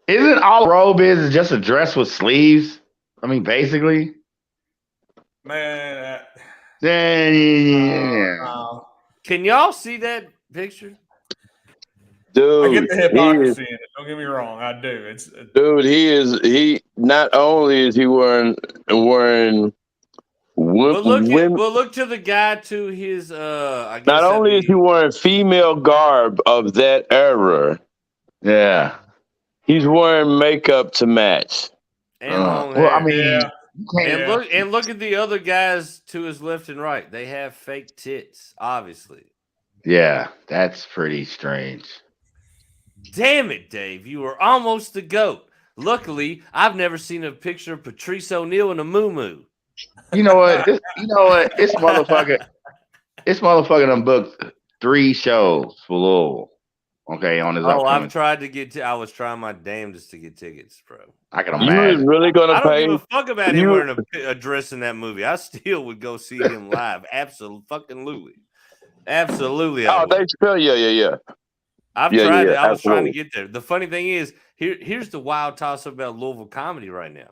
Isn't all robe is just a dress with sleeves? I mean, basically. Man. Yeah. Can y'all see that picture? Dude, I get the hypocrisy in it. Don't get me wrong, I do. Dude, he not only is he wearing Well, look to the guy to his I guess not only is he wearing female garb of that era. Yeah. He's wearing makeup to match. And long hair. Well, I mean, and look at the other guys to his left and right. They have fake tits, obviously. Yeah, that's pretty strange. Damn it, Dave. You were almost the GOAT. Luckily, I've never seen a picture of Patrice O'Neal in a muumuu. You know what? This motherfucker done booked 3 shows for Louisville. Okay, on his upcoming. I've tried to get I was trying my damnedest to get tickets, bro. I can imagine. You really gonna pay? I don't give a fuck about him wearing a dress in that movie. I still would go see him live. Absolutely. Oh, they spell yeah. I've tried it. I was trying to get there. The funny thing is, here's the wild toss about Louisville comedy right now.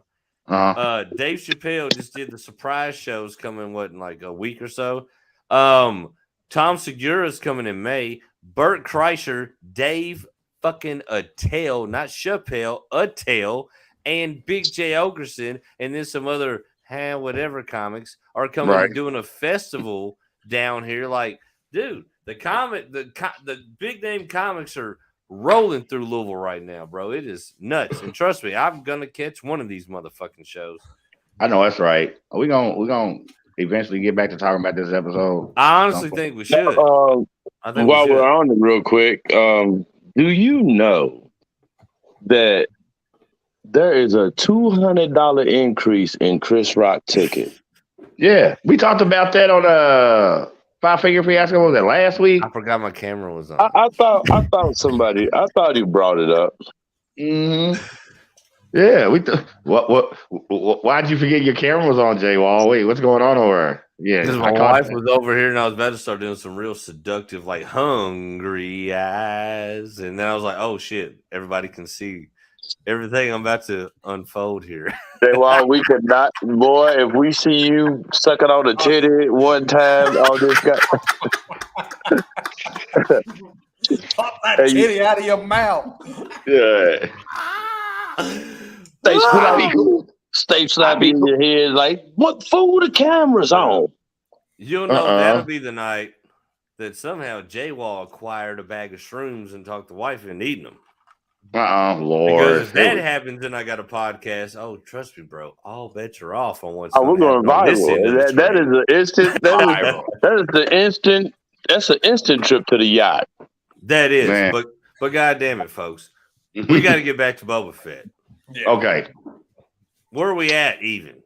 Dave Chappelle just did the surprise shows coming in like a week or so. Tom Segura's coming in May. Bert Kreischer, Dave fucking Attell, not Chappelle, Attell, and Big J Ogerson, and then some other whatever comics are coming and doing a festival down here. Like, dude, the big name comics are rolling through Louisville right now, bro. It is nuts. And trust me, I'm gonna catch one of these motherfucking shows. I know that's right. We're gonna eventually get back to talking about this episode. I honestly think we should. While we're on it real quick, do you know that there is a $200 increase in Chris Rock ticket? Yeah, we talked about that on 5 Figure Fiasco. What was that last week? I forgot my camera was on. I thought he brought it up. Yeah, why'd you forget your camera was on, Jay Wall? Wait, what's going on over? Yeah, because my wife was over here and I was about to start doing some real seductive, like hungry eyes, and then I was like, "Oh shit!" Everybody can see everything I'm about to unfold here. Jay Wall, we could not, boy. If we see you sucking on a titty one time, on this guy, pop that titty out of your mouth. Yeah. Stay slapping in your head like, what fool the camera's on? You'll know that'll be the night that somehow J-Wall acquired a bag of shrooms and talked the wife into eating them. Lord. Because if that happens and I got a podcast, trust me, bro, all bets are off on what's we're going viral. That is an instant. That's an instant trip to the yacht. That is, man. But God damn it, folks. We got to get back to Boba Fett. Yeah. Okay. Where are we at even?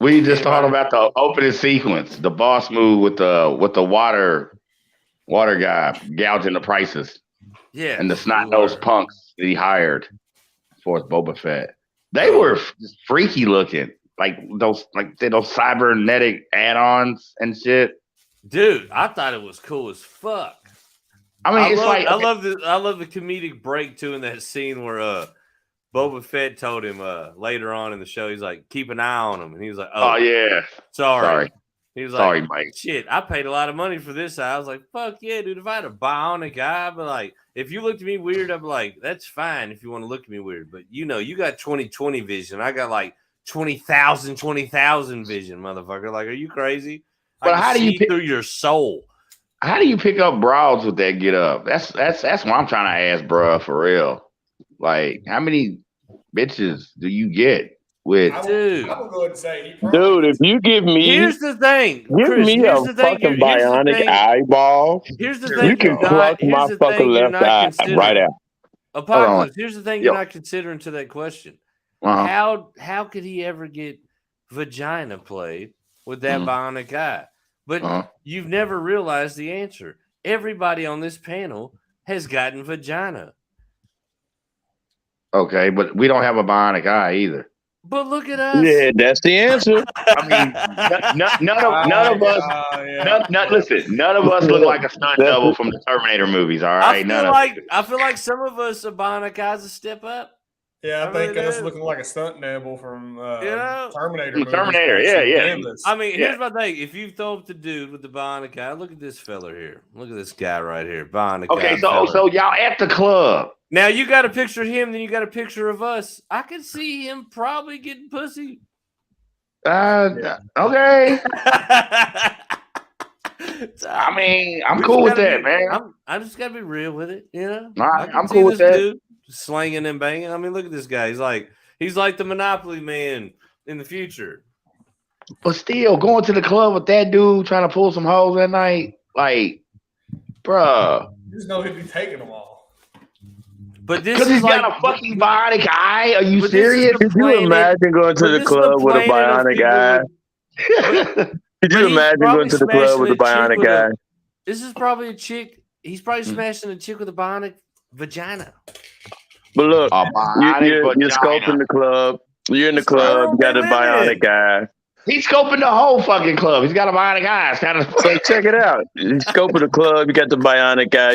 We just talked about the opening sequence, the boss move with the water guy gouging the prices. Yeah, and the snot-nosed punks that he hired for Boba Fett. They were freaky looking, like those cybernetic add-ons and shit. Dude, I thought it was cool as fuck. I mean, I love the comedic break too in that scene where Boba Fett told him later on in the show, he's like, keep an eye on him, and he was like, oh yeah, sorry. He was sorry, like, Mike. Shit, I paid a lot of money for this. I was like, fuck yeah, dude. If I had a bionic eye, I'd be like, if you looked at me weird, I'd be like, that's fine if you want to look at me weird. But you got 20/20 vision. I got like 20,000 vision, motherfucker. Like, are you crazy? But how do you see through your soul? How do you pick up broads with that get up? That's what I'm trying to ask, bro, for real. Like, how many bitches do you get with? Dude, I would go ahead and say, dude, if you give me, here's the thing, give Chris, me a fucking bionic eyeball. Here's the thing, you can pluck my fucking left eye right out. Apocalypse. Here's the thing you're not considering to that question. How could he ever get vagina played with that bionic eye? But you've never realized the answer. Everybody on this panel has gotten vagina. Okay, but we don't have a bionic eye either. But look at us. Yeah, that's the answer. I mean, none of us. Listen, none of us look like a stunt double from the Terminator movies. All right, I feel like some of us a bionic eye's a step up. Yeah, I think us looking like a stunt double from Terminator. Movies. Terminator, yeah. I mean, here's my thing. If you throw up the dude with the bionic eye, look at this fella here. Look at this guy right here, bionic eye. Okay, so y'all at the club. Now you got a picture of him, then you got a picture of us. I can see him probably getting pussy. Okay. I mean, I'm cool with that, man. I just gotta be real with it, you know. I'm cool with that. Dude slanging and banging. I mean, look at this guy. He's like the Monopoly man in the future. But still, going to the club with that dude trying to pull some hoes that night, like, bruh. You just know he'd be taking them all. But this because he's got a fucking bionic eye. Are you serious? Could you imagine going to the club with a bionic eye? Could you imagine going to the club with a bionic eye? This is probably a chick. He's probably smashing a chick with a bionic vagina. But look, you're scoping the club. You're in the club. You got a bionic eye. He's scoping the whole fucking club. He's got a bionic eye. So check it out. You're scoping the club. You got the bionic eye.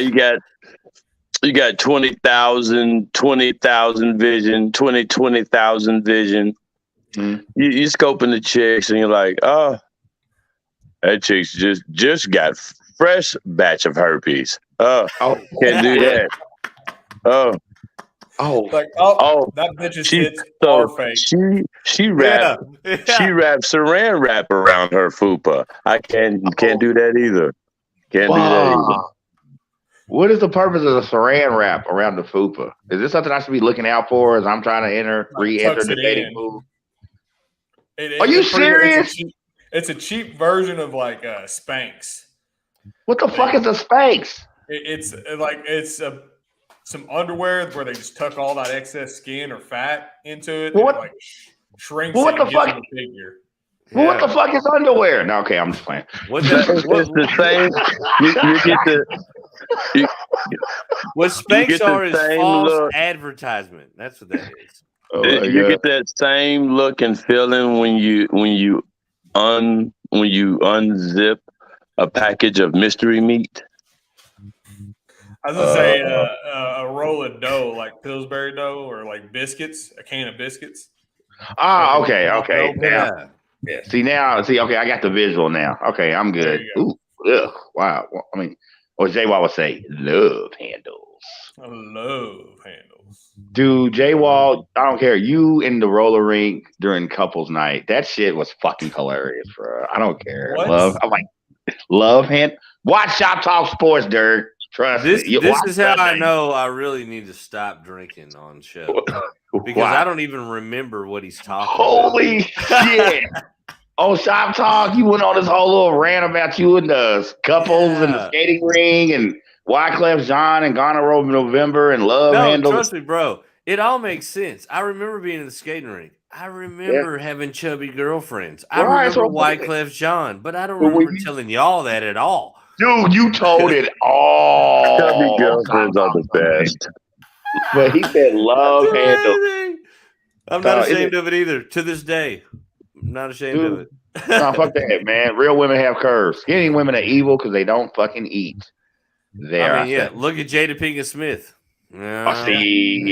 You got 20,000 vision, 20,000 vision. You're scoping the chicks, and you're like, oh, that chick's just got fresh batch of herpes. Oh, can't do that. That bitch is she wrapped saran wrap around her fupa. I can't do that either. Can't do that either. What is the purpose of the saran wrap around the fupa? Is this something I should be looking out for as I'm trying to re-enter the dating pool? Are you serious? It's a cheap version of like Spanx. What the fuck is a Spanx? It's some underwear where they just tuck all that excess skin or fat into it. What? And shrinks what it the fuck? Figure. Well, what the fuck is underwear? No, okay, I'm just playing. It's the same. You get the. What Spanx are is false advertisement. That's what that is. You get that same look and feeling when you unzip a package of mystery meat. I was gonna say a roll of dough, like Pillsbury dough, or like biscuits, a can of biscuits. Ah, okay. Now, okay, I got the visual now. Okay, I'm good. Ooh, ugh, wow. I mean, or J-Wall would say, love handles. I love handles. Dude, J-Wall, I don't care. You in the roller rink during couples night, that shit was fucking hilarious, bro. I don't care. What? I'm like, love hand. Watch Shop Talk Sports, Dirk. Trust me. This is how I thing. know I really need to stop drinking on show. Because I don't even remember what he's talking about. Holy shit. Oh, Shop Talk, you went on this whole little rant about you and the couples and the skating ring and Wyclef Jean and Ghana Road November and love handles. Trust me, bro. It all makes sense. I remember being in the skating rink. I remember having chubby girlfriends. I Right, remember so- Wyclef John, but I don't But when remember you- telling y'all that at all. Dude, you told it Chubby all. girlfriends are the best. But he said love That's handle. amazing. I'm No, not is ashamed of it either. To this day, I'm not ashamed of it. No, fuck that, man. Real women have curves. Skinny women are evil because they don't fucking eat. There, I mean, yeah. say. Look at Jada Pinkett Smith. See,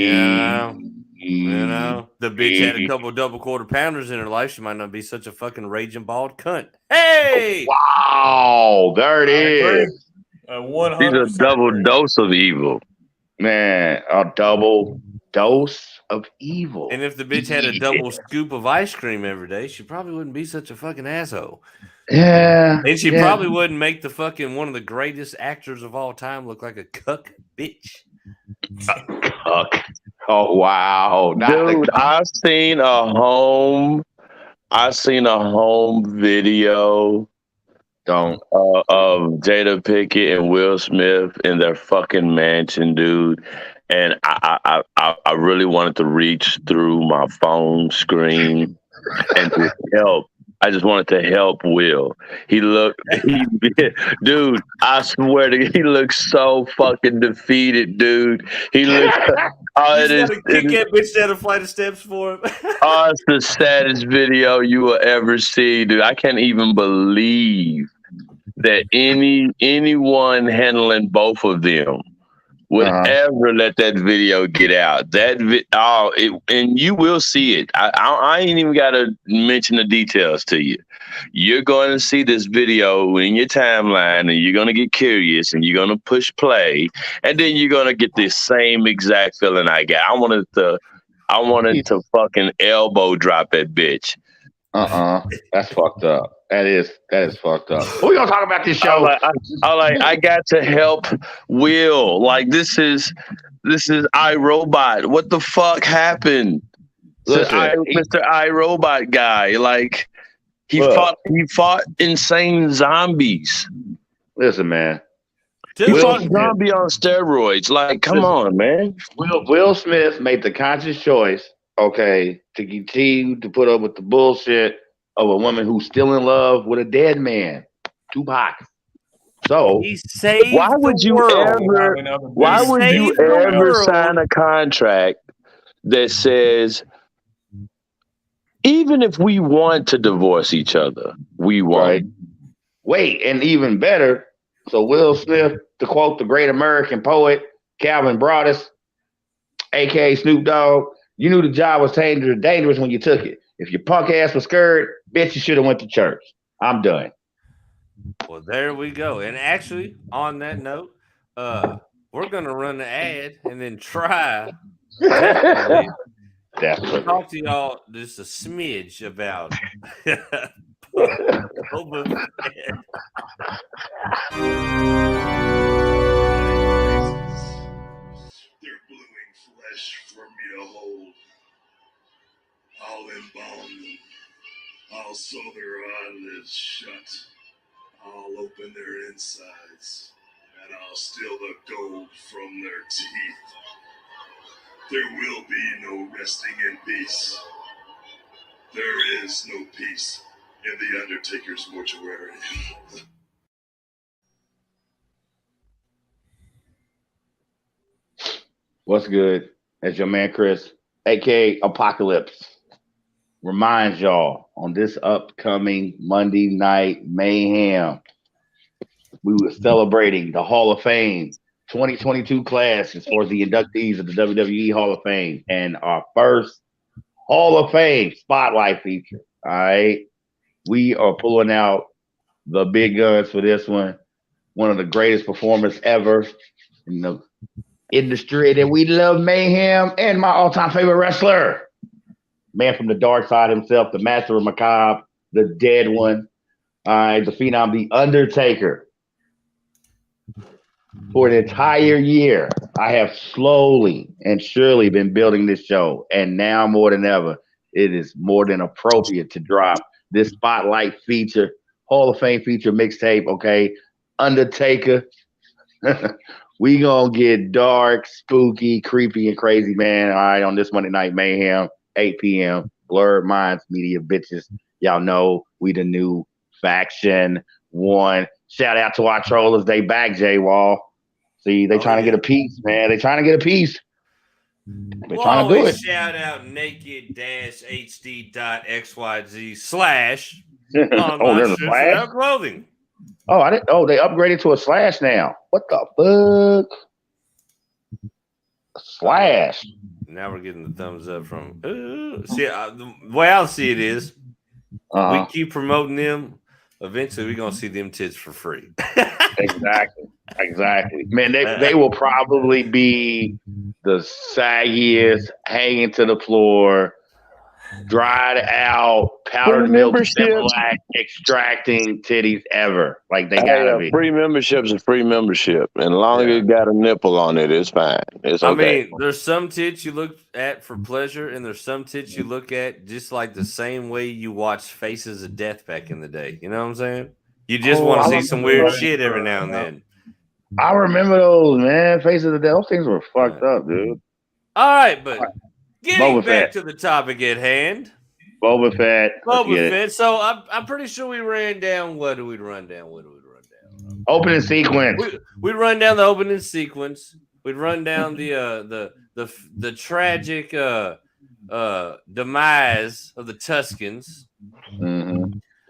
The bitch had a couple double quarter pounders in her life. She might not be such a fucking raging bald cunt. Hey, wow, there it is, 100%. She's a double dose of evil. man. A double dose of evil. and if the bitch had a double scoop of ice cream every day, she probably wouldn't be such a fucking asshole. Yeah, And she yeah. probably wouldn't make the fucking one of the greatest actors of all time look like a cuck bitch. Cuck. Oh wow, not Dude, the I seen a home video don't. of Jada Pinkett and Will Smith in their fucking mansion, dude. And I really wanted to reach through my phone screen and to help. I just wanted to help Will. Dude, I swear to he looks so fucking defeated, dude. He looks Kick that bitch down a flight of steps for him. it's the saddest video you will ever see, dude. I can't even believe that anyone handling both of them would ever let that video get out. And you will see it. I ain't even got to mention the details to you. You're going to see this video in your timeline, and you're going to get curious, and you're going to push play, and then you're going to get the same exact feeling I got. I wanted to fucking elbow drop that bitch. That's fucked up. That is fucked up. Who we gonna talk about this show? I got to help Will. Like this is iRobot. What the fuck happened? Listen, Mr. iRobot guy. Like he fought insane zombies. Listen, man. He fought zombie on steroids. Like, come on, man. Will Smith made the conscious choice, okay, to continue to put up with the bullshit of a woman who's still in love with a dead man, Tupac. So he saved why would you ever sign a contract that says even if we want to divorce each other, we won't? Right. Wait, and even better, so Will Smith, to quote the great American poet Calvin Broadus, aka Snoop Dogg, you knew the job was dangerous when you took it. If your punk ass was scared, bitch, you should have went to church. I'm done. Well, there we go. And actually, on that note, we're gonna run the ad and then try to talk to y'all just a smidge about Boba Fett. They're gluing flesh for me to hold. I'll embalm them. I'll sew their eyelids shut. I'll open their insides. And I'll steal the gold from their teeth. There will be no resting in peace. There is no peace in the Undertaker's mortuary. What's good? That's your man Chris, aka Apocalypse, reminds y'all on this upcoming Monday Night Mayhem, we were celebrating the Hall of Fame 2022 class as for the inductees of the WWE Hall of Fame, and our first Hall of Fame spotlight feature. All right, we are pulling out the big guns for this one. One of the greatest performers ever in the industry that we love, Mayhem, and my all-time favorite wrestler, man from the dark side himself, the master of macabre, the dead one, the phenom, the Undertaker. For an entire year, I have slowly and surely been building this show, and now more than ever, it is more than appropriate to drop this spotlight feature, Hall of Fame feature mixtape, okay? Undertaker. We gonna get dark, spooky, creepy, and crazy, man. All right, on this Monday Night Mayhem, 8 p.m. Blurred Minds Media bitches. Y'all know we the new faction one. Shout out to our trollers. They back, J Wall. See, they trying to get a piece, man. They trying to get a piece. They're trying to do it. Shout out naked-hd.xyz/ There's online a strips slash. without clothing. Oh, I didn't. Oh, they upgraded to a slash now. What the fuck? A slash. Now we're getting the thumbs up from. See, the way I see it is, we keep promoting them. Eventually, we're gonna see them tits for free. Exactly. Man, they will probably be the saggiest, hanging to the floor, dried out, powdered milk, black, extracting titties ever. Like they gotta be. Free membership's a free membership, and long as it got a nipple on it, it's fine. It's okay. I mean, there's some tits you look at for pleasure, and there's some tits you look at just like the same way you watch Faces of Death back in the day. You know what I'm saying? You just want to see some weird shit every now and then. I remember those, man. Faces of Death. Those things were fucked up, dude. All right, but getting Boba back Fett. to the topic at hand. Boba Fett. Boba Fett. So I'm pretty sure we ran down. What do we run down? Opening sequence. We run down the opening sequence. We'd run down the tragic demise of the Tuscans. Mm-hmm.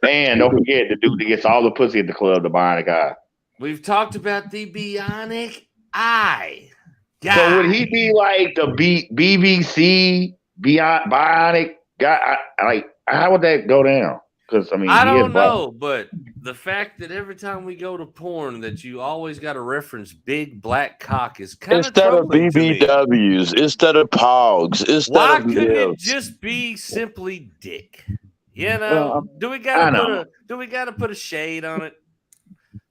And don't forget the dude that gets all the pussy at the club, the bionic guy. We've talked about the bionic eye. God. So would he be like the BBC bionic guy? How would that go down? Because I mean, I don't know, but the fact that every time we go to porn, that you always got to reference big black cock is kind of instead of BBWs, instead of pogs, instead why of couldn't nibs. it just be simply dick? You know, do we gotta put a shade on it?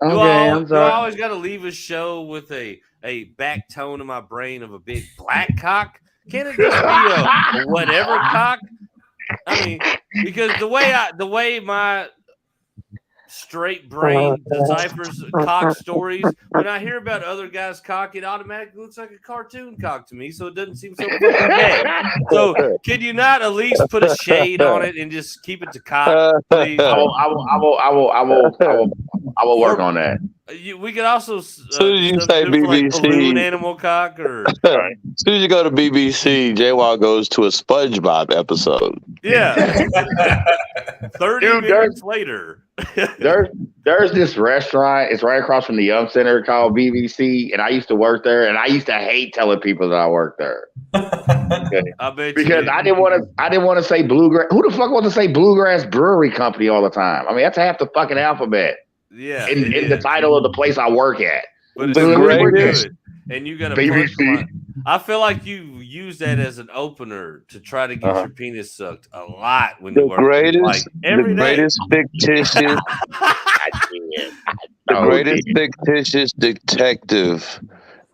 Do I always got to leave a show with a back tone in my brain of a big black cock? Can it just be a whatever cock? I mean, because the way my straight brain deciphers cock stories, when I hear about other guys' cock, it automatically looks like a cartoon cock to me, so it doesn't seem so fucking bad. So, can you not at least put a shade on it and just keep it to cock, please? I will work on that. We could also soon as you say BBC, balloon animal cock, or as soon as you go to BBC, J-Wall goes to a SpongeBob episode. Yeah, 30 minutes later. There's this restaurant. It's right across from the Yum Center called BBC, and I used to work there, and I used to hate telling people that I worked there. Okay. I bet because I didn't want to say bluegrass. Who the fuck wants to say Bluegrass Brewery Company all the time? I mean, that's half the fucking alphabet. Yeah, in the title of the place I work at. But it's good. And you got to punchline. I feel like you use that as an opener to try to get your penis sucked a lot when you work. The greatest fictitious detective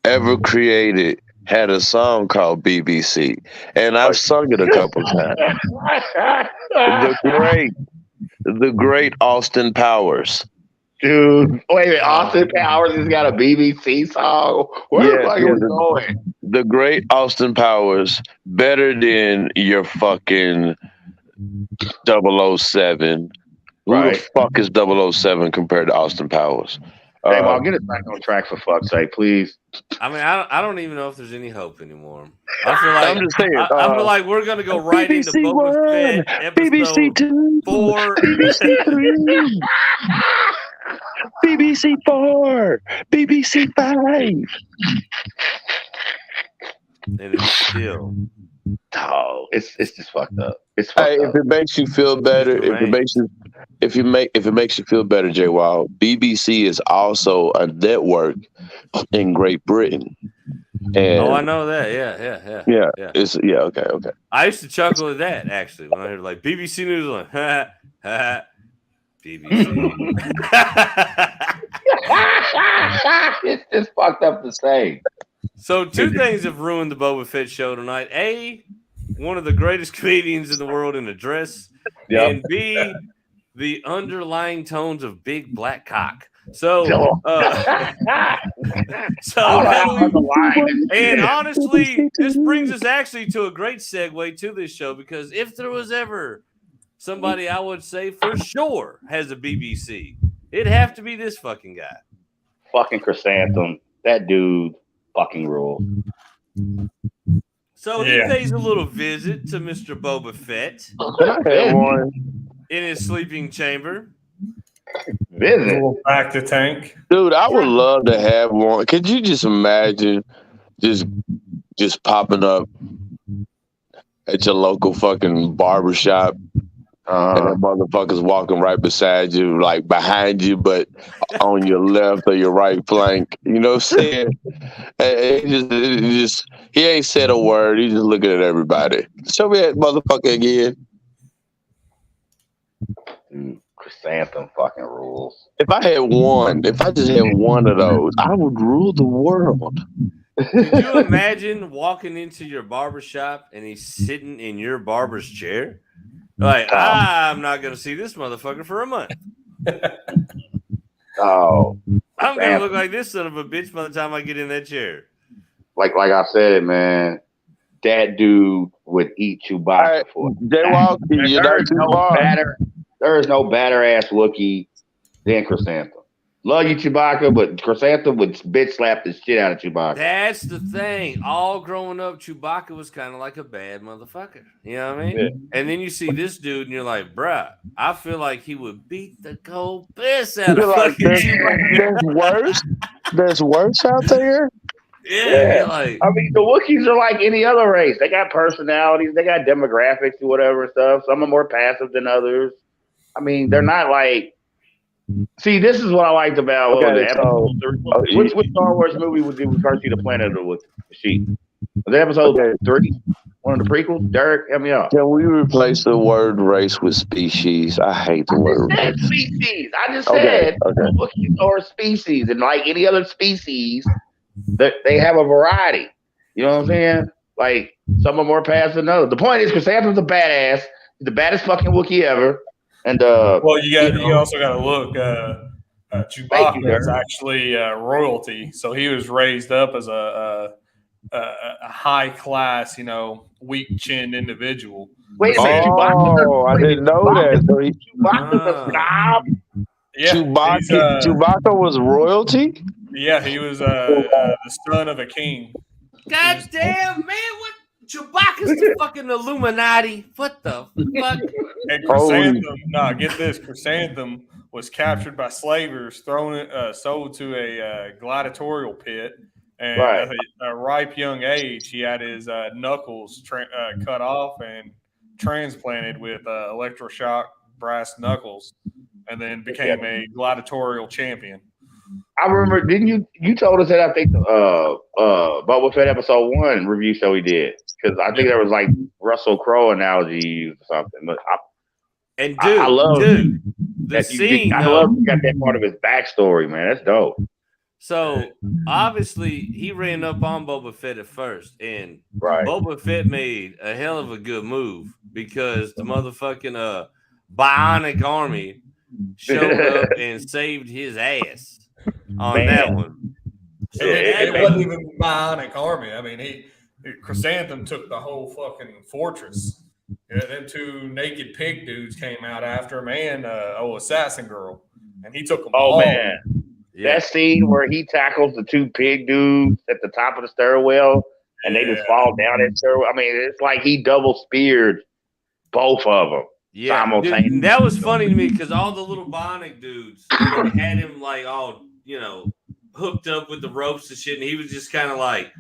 ever created had a song called BBC, and I've sung it a couple times. The great Austin Powers. Dude, wait a minute. Austin Powers has got a BBC song. Where the fuck are we going? The great Austin Powers, better than your fucking 007. Who the fuck is 007 compared to Austin Powers? Hey, I'll get it back on track for fuck's sake, please. I mean, I don't even know if there's any hope anymore. I feel like I'm just saying. I feel like we're gonna go right BBC into Boba Fett episode BBC 2, 4, BBC 3, BBC 4, BBC 5. And it's still. Oh, it's just fucked up. It's fucked up. If it makes you feel better, if it makes you feel better, J Wild, BBC is also a network in Great Britain. And I know that. Yeah. It's okay. I used to chuckle at that actually when I heard like BBC News, like BBC. It's just fucked up to say. So 2 things have ruined the Boba Fett show tonight. A, one of the greatest comedians in the world in a dress. Yep. And B, the underlying tones of big black cock. So, and honestly, this brings us actually to a great segue to this show, because if there was ever somebody I would say for sure has a BBC, it'd have to be this fucking guy. Fucking Chrysanthemum. That dude fucking rules. So he pays a little visit to Mr. Boba Fett in his sleeping chamber. Visit. Back to tank. Dude, I would love to have one. Could you just imagine just popping up at your local fucking barbershop and the motherfuckers walking right beside you, like behind you, but on your left or your right flank? You know what I'm saying? And he ain't said a word. He's just looking at everybody. Show me that motherfucker again. Chrysanthemum fucking rules. If I just had one of those, I would rule the world. Could you imagine walking into your barbershop and he's sitting in your barber's chair? Like, I'm not going to see this motherfucker for a month. Oh. I'm going to look like this son of a bitch by the time I get in that chair. Like I said, man, that dude would eat Chewbacca for Jaywalk, you're not too far. There is no badder ass Wookiee than Chrysanthemum. Love you, Chewbacca, but Chrysanthemum would bitch slap the shit out of Chewbacca. That's the thing. All growing up, Chewbacca was kind of like a bad motherfucker. You know what I mean? Yeah. And then you see this dude, and you're like, bruh, I feel like he would beat the cold piss out of fucking Chewbacca. There's worse out there? Yeah. Like, I mean, the Wookiees are like any other race. They got personalities. They got demographics or whatever stuff. Some are more passive than others. I mean, they're not like... See, this is what I liked about episode 3. Which Star Wars movie did we first see the planet of the sheep? Was it episode 3? One of the prequels? Derek, help me out. Can we replace the word race with species? I hate the word race. Species. I just said Wookiees are a species, and like any other species, they have a variety. You know what I'm saying? Like, some are more passive than others. The point is, Chrysanthemum's a badass. He's the baddest fucking Wookiee ever. And you also got to look. Chewbacca is actually royalty, so he was raised up as a high class, weak-chinned individual. Wait a minute, I didn't know that. Chewbacca's a snob. Yeah, Chewbacca was royalty. Yeah, he was the son of a king. God damn, man! What? Chewbacca's the fucking Illuminati. What the fuck? And Chrysanthemum, get this. Chrysanthemum was captured by slavers, sold to a gladiatorial pit. And at a ripe young age, he had his knuckles cut off and transplanted with electroshock brass knuckles, and then became a gladiatorial champion. I remember, didn't you told us that, I think, Boba Fett episode 1 review show he did. Because I think there was like Russell Crowe analogy used or something. But I love the scene. I love you got that part of his backstory, man. That's dope. So obviously he ran up on Boba Fett at first, and Boba Fett made a hell of a good move, because the motherfucking bionic army showed up and saved his ass on that one. So it wasn't even bionic army. I mean, Chrysanthemum took the whole fucking fortress. Them 2 naked pig dudes came out after him, and assassin girl, and he took them all. Man, that scene where he tackles the 2 pig dudes at the top of the stairwell, and they just fall down that stairwell. I mean, it's like he double speared both of them. Yeah, dude, that was funny to me, because all the little bionic dudes had him like all hooked up with the ropes and shit, and he was just kind of like,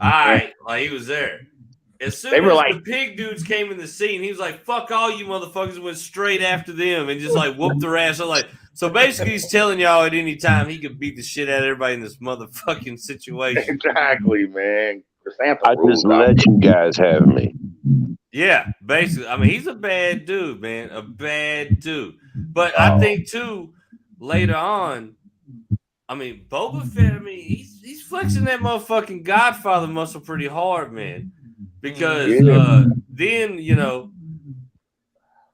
all right, like he was there. As soon as the pig dudes came in the scene, he was like, fuck all you motherfuckers, went straight after them and just like whooped their ass. So basically he's telling y'all at any time he could beat the shit out of everybody in this motherfucking situation. Exactly, man. I just let you guys have me. Yeah, basically. I mean, he's a bad dude, man. A bad dude. But I think too, later on, I mean, Boba Fett, I mean, he's flexing that motherfucking Godfather muscle pretty hard, man. Because then,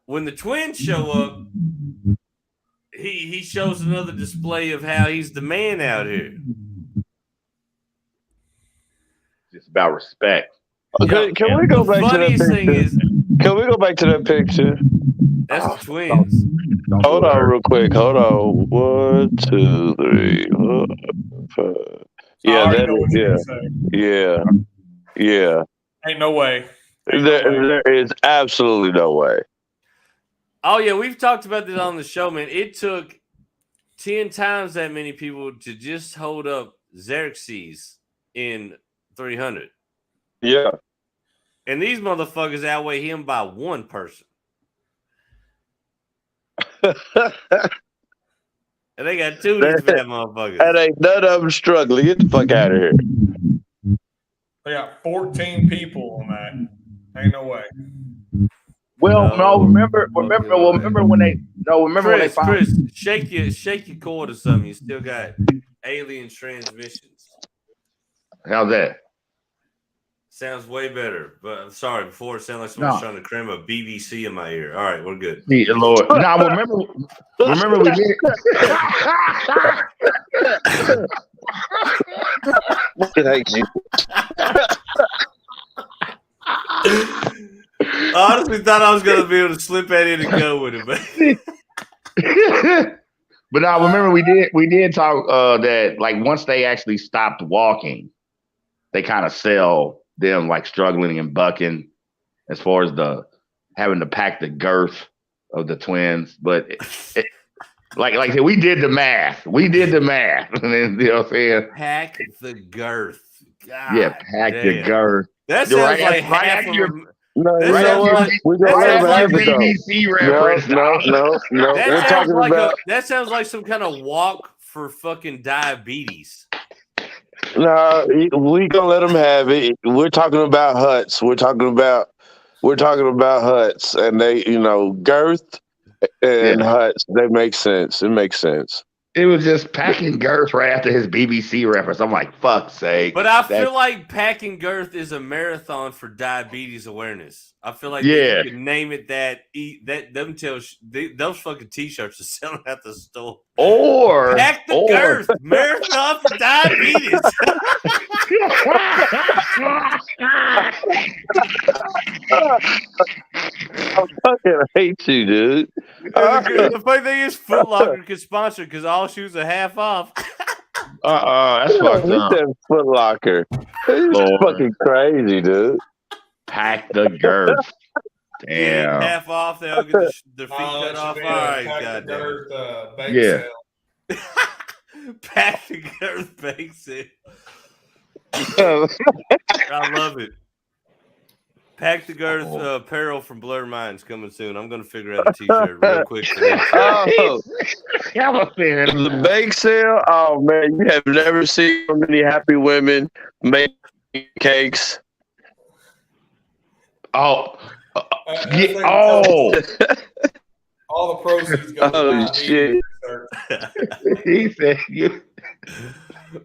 when the twins show up, he shows another display of how he's the man out here. It's about respect. Okay, can we go back to that funniest thing picture? is Can we go back to that picture? that's the twins. Don't Hold do it, on, Eric. real quick. Hold on. 1, 2, 3, 4, 5. I Yeah, already that know what is. you're Yeah, gonna say. yeah. Ain't no way. Ain't no way. There is absolutely no way. Oh yeah, we've talked about this on the show, man. It took 10 times that many people to just hold up Xerxes in 300. Yeah. And these motherfuckers outweigh him by one person. And they got two of these fat motherfuckers. That ain't none of them struggling. Get the fuck out of here. They got 14 people on that. Ain't no way. Well, no, remember when they Chris, found Chris, shake your cord or something. You still got alien transmissions. how's that? Sounds way better. But I'm sorry, before it sounded like someone's trying to cram a BBC in my ear. All right, we're good. Yeah, Lord. Now remember we did. I hate you. I honestly thought I was gonna be able to slip that in and go with it, but But now remember we did talk that like once they actually stopped walking, they kind of sell them like struggling and bucking as far as the having to pack the girth of the twins. But like I said, we did the math. And then, you know what I'm saying? pack the girth. God, Yeah, pack the girth. That You're sounds right, like right half after of your- them. No, you That know sounds what? like- We're that gonna sounds let like him have it though. BBC reference. No. That We're sounds talking like about that sounds like some kind of walk for fucking diabetes. no. We gonna let him have it. We're talking about huts. We're talking about huts, and they, girth and huts. They make sense. It makes sense. It was just packing girth right after his BBC reference. I'm like, fuck's sake. But I feel like packing girth is a marathon for diabetes awareness. I feel like you could name it that. Those fucking t-shirts are selling at the store. Or Pack the girth, marathon for diabetes. I fucking hate you, dude. The funny thing is, Foot Locker could sponsor because all shoes are half off. that's fucked He up. said Foot Locker. He's Lord. fucking crazy, dude. Pack the girth. Yeah, Damn. half off. They'll get their feet cut That off. should All be a right, pack the goddamn. girth, bake Yeah. sale. Pack the girth bakes it. I love it. Pack the girth apparel from Blur Minds coming soon. I'm gonna figure out a t-shirt real quick. For this. Oh, Elephant. the bake sale. Oh man, you have never seen so many happy women make cakes. Oh. That's like all the proceeds go to Oh diabetes shit! research. He said, "You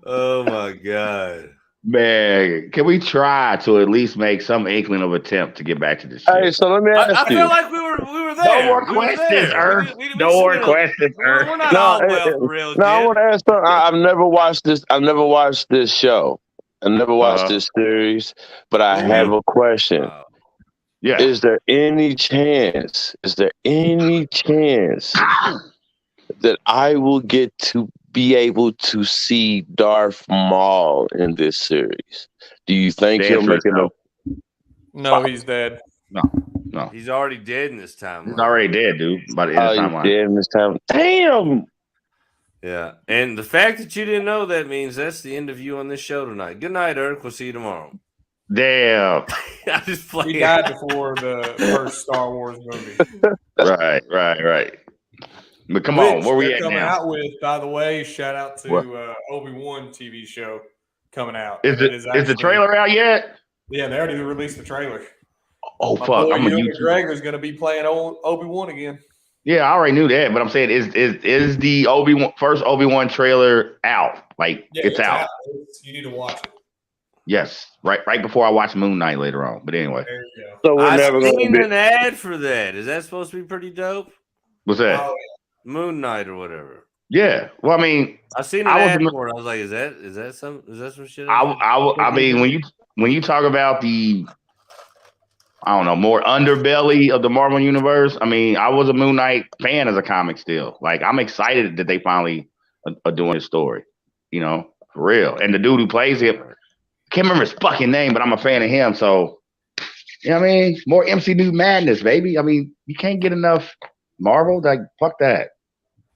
Oh my god. man, can we try to at least make some inkling of attempt to get back to this Hey, shit?" so let me I ask feel you. like we were there. No more We were questions, there. Earth. We No more still- questions, Earth. We're not all way off the rails No, I yet. want to ask something. I've never watched this. I've never watched this show. I never watched this series, but I have a question. Wow. Yeah. Is there any chance? That I will get to be able to see Darth Maul in this series? Do you think he'll make it? No, he's dead. No. He's already dead in this time. He's already dead, dude. By the end of the He's timeline. dead in this time. Damn. Yeah. And the fact that you didn't know that means that's the end of you on this show tonight. Good night, Eric. We'll see you tomorrow. Damn. I just played. He died before the first Star Wars movie. Right. But come on, where we they're at coming now? out with, by the way, shout out to What? Obi-Wan TV show coming out. Is And the trailer out yet? Yeah, they already released the trailer. Oh My fuck! boy I'm a Ewan YouTube. McGregor's going to be playing Obi-Wan again. Yeah, I already knew that, but I'm saying is the first Obi-Wan trailer out? Like Yeah, it's out. You need to watch it. Yes, right before I watch Moon Knight later on. But anyway, There you go. So we're I never going seen to be. an ad for that. Is that supposed to be pretty dope? what's that? Oh, Moon Knight or whatever. Yeah. Well, I mean, I seen an ad for it. I was like, is that some shit? I mean, when you talk about the, I don't know, more underbelly of the Marvel universe, I mean, I was a Moon Knight fan as a comic still. Like, I'm excited that they finally are doing his story, you know, for real. And the dude who plays it, can't remember his fucking name, but I'm a fan of him. So, you know what I mean? More MCU madness, baby. I mean, you can't get enough Marvel. Like, fuck that.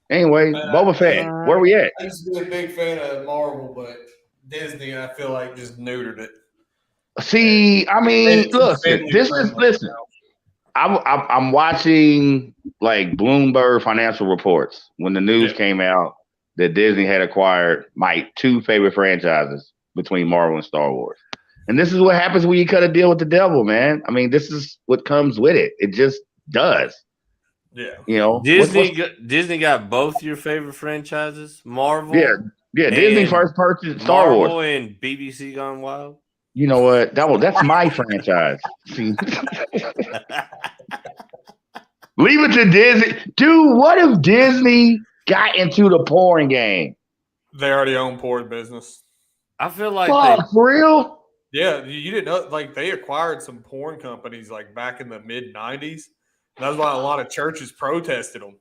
Anyway, Boba Fett, where we at? I used to be a big fan of Marvel, but Disney, I feel like, just neutered it. See, I mean, listen. I'm watching like Bloomberg financial reports when the news came out that Disney had acquired my two favorite franchises between Marvel and Star Wars. And this is what happens when you cut a deal with the devil, man. I mean, this is what comes with it. It just does. Yeah. You know, Disney got both your favorite franchises, Marvel. Yeah. Disney first purchased Star Marvel Wars and BBC Gone Wild. You know what? That's my franchise. See? Leave it to Disney. Dude, what if Disney got into the porn game? They already own porn business. I feel like for real? Yeah, you didn't know, like, they acquired some porn companies like back in the mid-90s. That's why a lot of churches protested them.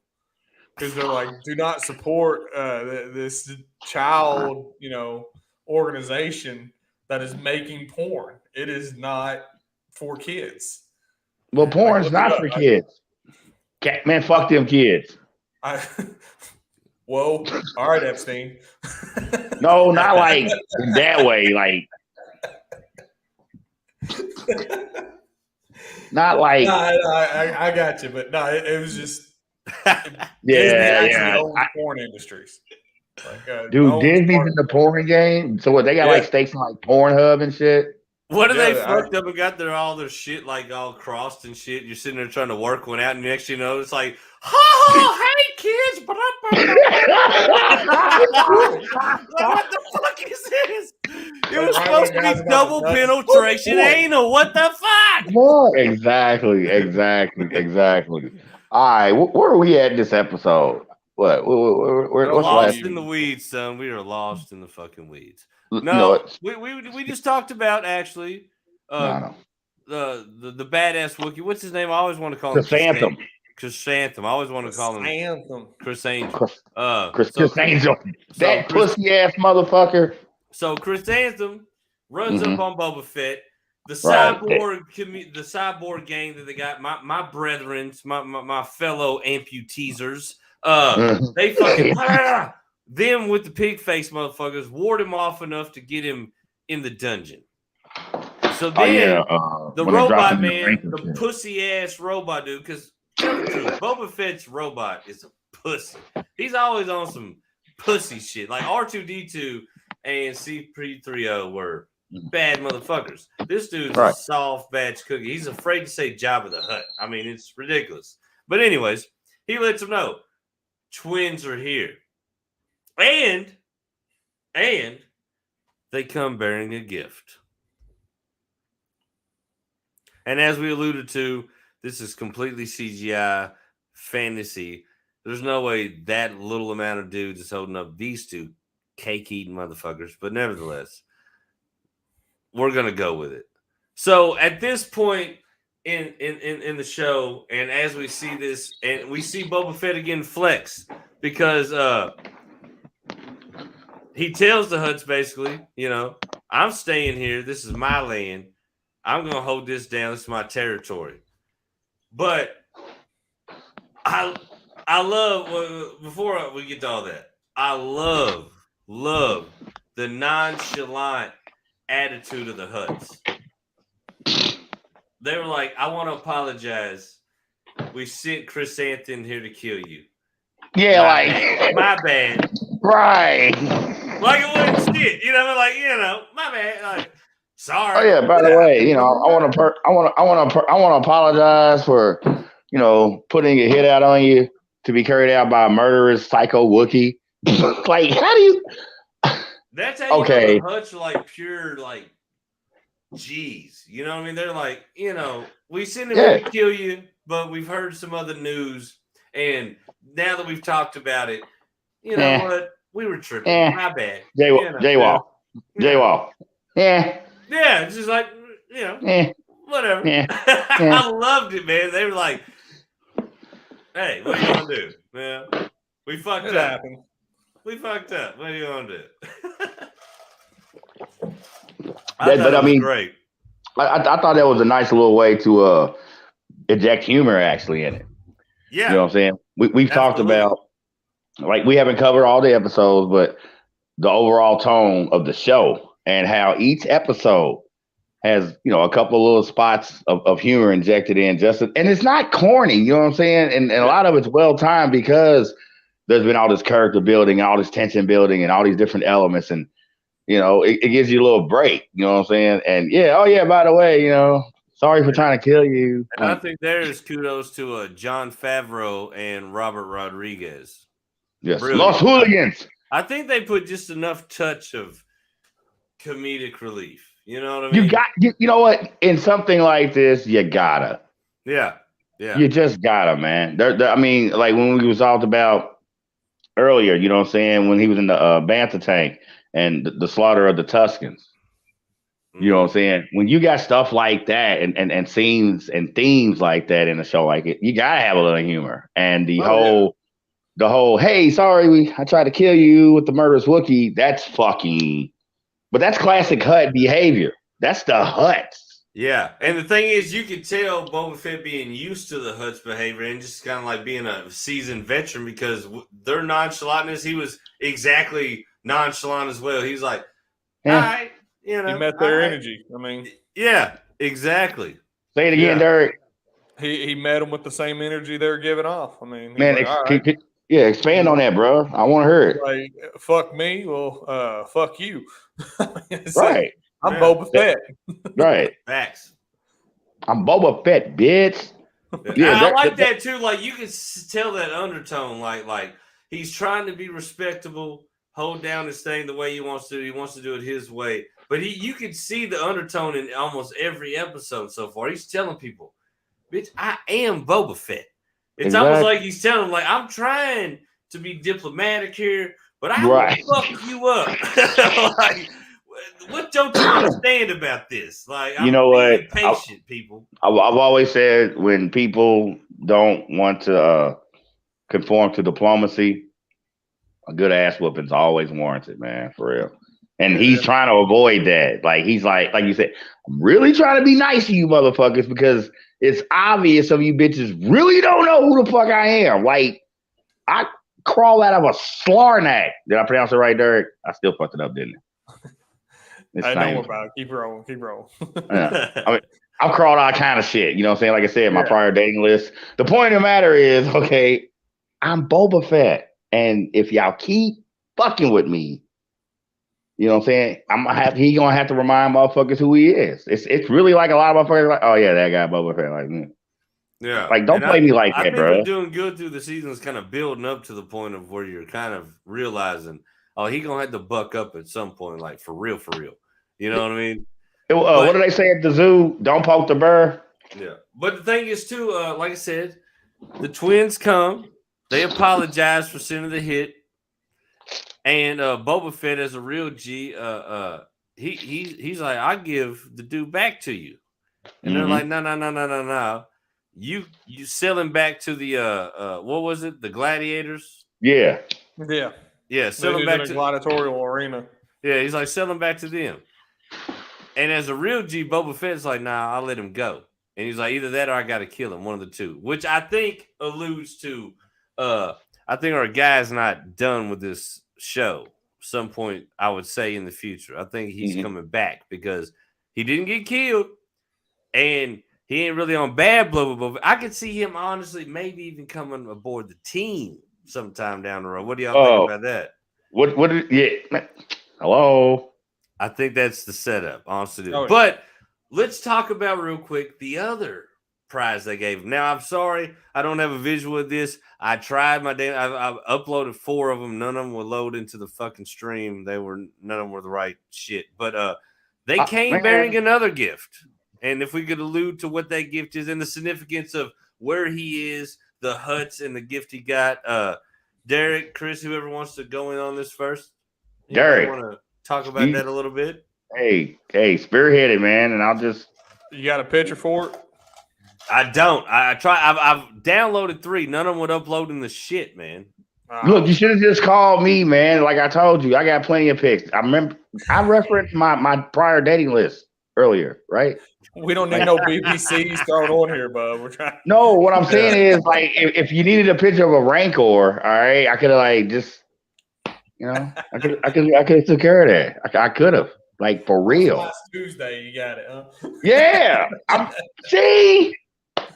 Because they're like, do not support this child, organization that is making porn. It is not for kids. Well, porn's not for kids. Man, fuck them kids. Whoa. All right, Epstein. No, not like in that way. Like, not like. No, I got you, but no, it was just. Yeah. Porn industries. Like, dude, Disney's in the porn game. So what? They got like stakes in like Pornhub and shit. What if they fucked up and got all their shit like all crossed and shit? You're sitting there trying to work one out, and next you know it's like, hey kids, what the fuck is this? It was supposed to be double penetration anal. What the fuck? Well, exactly. All right, where are we at in this episode? What? We're lost in the weeds, son. We are lost in the fucking weeds. No, we just talked about actually the badass Wookiee. What's his name? I always want to call him Chrysanthemum. I always want to call him Chris Angel. Chris Angel. That pussy ass motherfucker. So Chrysanthemum runs up on Boba Fett. The cyborg gang that they got, my brethren, my fellow amputeasers, they fucking them with the pig face motherfuckers ward him off enough to get him in the dungeon. So then the robot man, the pussy ass robot dude, because Boba Fett's robot is a pussy. He's always on some pussy shit. Like R2D2 and C3PO were bad motherfuckers. This dude's a soft batch cookie. He's afraid to say Jabba the Hutt. I mean, it's ridiculous. But anyways, he lets them know twins are here. And they come bearing a gift. And as we alluded to, this is completely CGI fantasy. There's no way that little amount of dudes is holding up these two cake-eating motherfuckers. But nevertheless, we're going to go with it. So at this point in the show, and as we see this, and we see Boba Fett again flex, because he tells the Hutts basically, I'm staying here. This is my land. I'm going to hold this down. This is my territory. But I love, before we get to all that, I love the nonchalant attitude of the Hutts. They were like, I want to apologize. We sent Chrysanthemum here to kill you. Yeah, my bad. Right. Like it wasn't shit. My bad. Like, sorry. Oh yeah, by the way, I want to apologize for, putting a hit out on you to be carried out by a murderous psycho Wookiee. Like, how do you That's how you know the Hutts are like pure, like, G's. You know what I mean? They're like, we sent him here to kill you, but we've heard some other news. And now that we've talked about it, you know what? We were tripping. My bad. Jaywalk. Jaywalk. Yeah. Yeah, it's just like, whatever. Yeah. I loved it, man. They were like, hey, what are you going to do? Man, we fucked up. Happened. We fucked up. What are you going to do? I mean, great. I thought that was a nice little way to inject humor actually in it. Yeah. You know what I'm saying? We've talked about, like, we haven't covered all the episodes, but the overall tone of the show and how each episode has, a couple of little spots of humor injected in and it's not corny, you know what I'm saying? And a lot of it's well timed because there's been all this character building, all this tension building, and all these different elements. And, it gives you a little break, you know what I'm saying? And by the way, sorry for trying to kill you. And I think there's kudos to John Favreau and Robert Rodriguez. Yes, Brilliant. Los Hooligans. I think they put just enough touch of comedic relief. You know what I mean? You know what? In something like this, you gotta. Yeah. You just gotta, man. I mean, like when we was talked about earlier, you know what I'm saying? When he was in the Bantha tank and the slaughter of the Tuscans. You know what I'm saying? When you got stuff like that and scenes and themes like that in a show like it, you gotta have a little humor. And the whole, hey, sorry, I tried to kill you with the murderous Wookiee. That's fucking, but that's classic Hutt behavior. That's the Hutts. Yeah, and the thing is, you could tell Boba Fett being used to the Hutt's behavior and just kind of like being a seasoned veteran because their nonchalantness, he was exactly nonchalant as well. He's like, all right. He met their energy. I mean, yeah, exactly. Say it again, Derek. He met them with the same energy they're giving off. I mean, man, expand on that, bro. I want to hear it. Like, fuck me, well, fuck you. Right. Like, I'm Boba Fett. Right. Facts. I'm Boba Fett, bitch. Yeah, I like that too. Like you can tell that undertone. Like he's trying to be respectable, hold down his thing the way he wants to. He wants to do it his way. But you can see the undertone in almost every episode so far. He's telling people, bitch, I am Boba Fett. It's almost like he's telling them, like, I'm trying to be diplomatic here, but I will fuck you up. Like, what don't you understand about this? Like, I'm being patient, people. I've always said when people don't want to conform to diplomacy, a good ass whooping's always warranted, man, for real. And he's trying to avoid that. Like, he's like you said, I'm really trying to be nice to you motherfuckers because it's obvious some of you bitches really don't know who the fuck I am. Like, I crawl out of a Slarnak. Did I pronounce it right, Derek? I still fucked it up, didn't I? I know about it. Keep rolling. Yeah. I mean, I've crawled all kind of shit. You know what I'm saying? Like I said, my prior dating list. The point of the matter is, okay, I'm Boba Fett. And if y'all keep fucking with me, you know what I'm saying? He gonna have to remind motherfuckers who he is. It's really like a lot of motherfuckers like, oh yeah, that guy Boba Fett. Like, yeah, like don't play me like that, bro. I think we're doing good through the season. It's kind of building up to the point of where you're kind of realizing, oh, he gonna have to buck up at some point, like for real. You know what I mean? What do they say at the zoo? Don't poke the bear. Yeah, but the thing is too, like I said, the twins come. They apologize for sending the hit. And Boba Fett as a real G, he's like, I give the dude back to you. And they're like, no. You sell him back to the what was it? The gladiators? Yeah. Sell him back to the gladiatorial arena. Yeah, he's like, sell him back to them. And as a real G, Boba Fett's like, nah, I'll let him go. And he's like, either that or I got to kill him, one of the two. Which I think alludes to, I think our guy's not done with this show. Some point, I would say in the future. I think he's coming back because he didn't get killed, and he ain't really on bad blood. But I could see him honestly, maybe even coming aboard the team sometime down the road. What do y'all think about that? Hello. I think that's the setup, honestly. Oh, yeah. But let's talk about real quick the other prize they gave him. Now, I'm sorry, I don't have a visual of this. I tried my damn. I've uploaded 4 of them. None of them would load into the fucking stream. None of them were the right shit. But they came bearing another gift. And if we could allude to what that gift is and the significance of where he is, the huts and the gift he got. Derek, Chris, whoever wants to go in on this first. Derek, want to talk about that a little bit? Hey, spearheaded, man, and I'll just. You got a picture for it? I don't. I've downloaded 3. None of them would upload in the shit, man. Look, you should have just called me, man. Like I told you, I got plenty of pics. I referenced my prior dating list earlier, right? We don't need no BBCs thrown on here, bud. We're trying. No, what I'm saying is, like, if you needed a picture of a Rancor, all right, I could have like just, I could have took care of that. I could have, like, for real. Last Tuesday, you got it, huh? Yeah,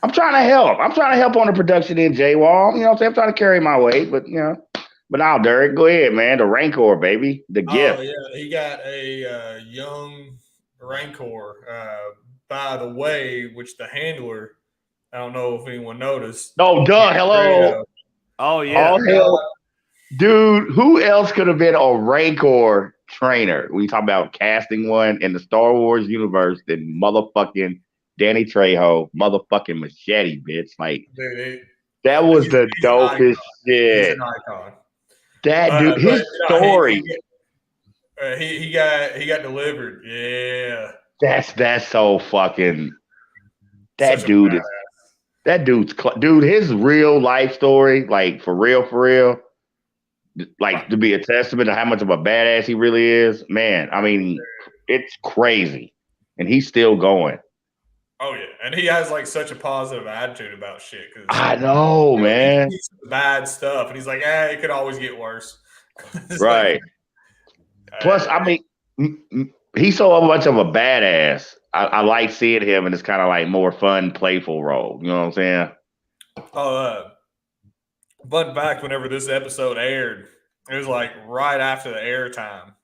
I'm trying to help. I'm trying to help on the production in J-Wall. You know what I'm saying? I'm trying to carry my weight, but But now, Derek, go ahead, man. The Rancor, baby. The gift. Oh, yeah. He got a young Rancor. By the way, which the handler, I don't know if anyone noticed. Oh, duh. Hello. Oh, yeah. Oh, hell. Dude, who else could have been a Rancor trainer? We talk about casting one in the Star Wars universe than motherfucking Danny Trejo, motherfucking Machete, bitch. Like, dude, that was the dopest shit. He's an icon. That dude, his story. He got delivered. Yeah. That's so fucking. That Such dude is. That dude's dude. His real life story, like for real, like to be a testament to how much of a badass he really is. Man, I mean, it's crazy, and he's still going. Oh yeah, and he has like such a positive attitude about shit. I know, man. He sees bad stuff, and he's like, it could always get worse. Right. Like, Plus, I mean, he's so much of a badass. I like seeing him in this kind of like more fun, playful role. You know what I'm saying? Fun fact: whenever this episode aired, it was like right after the air time.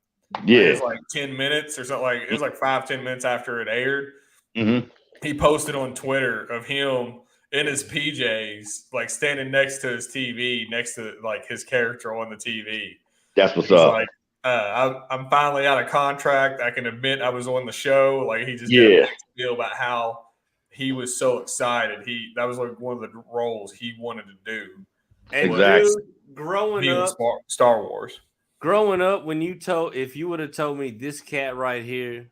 Yeah, it was like 10 minutes or something. Like it was like 5-10 minutes after it aired. Mm-hmm. He posted on Twitter of him in his PJs, like standing next to his TV, next to like his character on the TV. That's what's up. Like, I'm finally out of contract. I can admit I was on the show. Like he just did a big deal about how he was so excited. That was like one of the roles he wanted to do. And exactly. Dude, growing up, Star Wars. Growing up, if you would have told me this cat right here,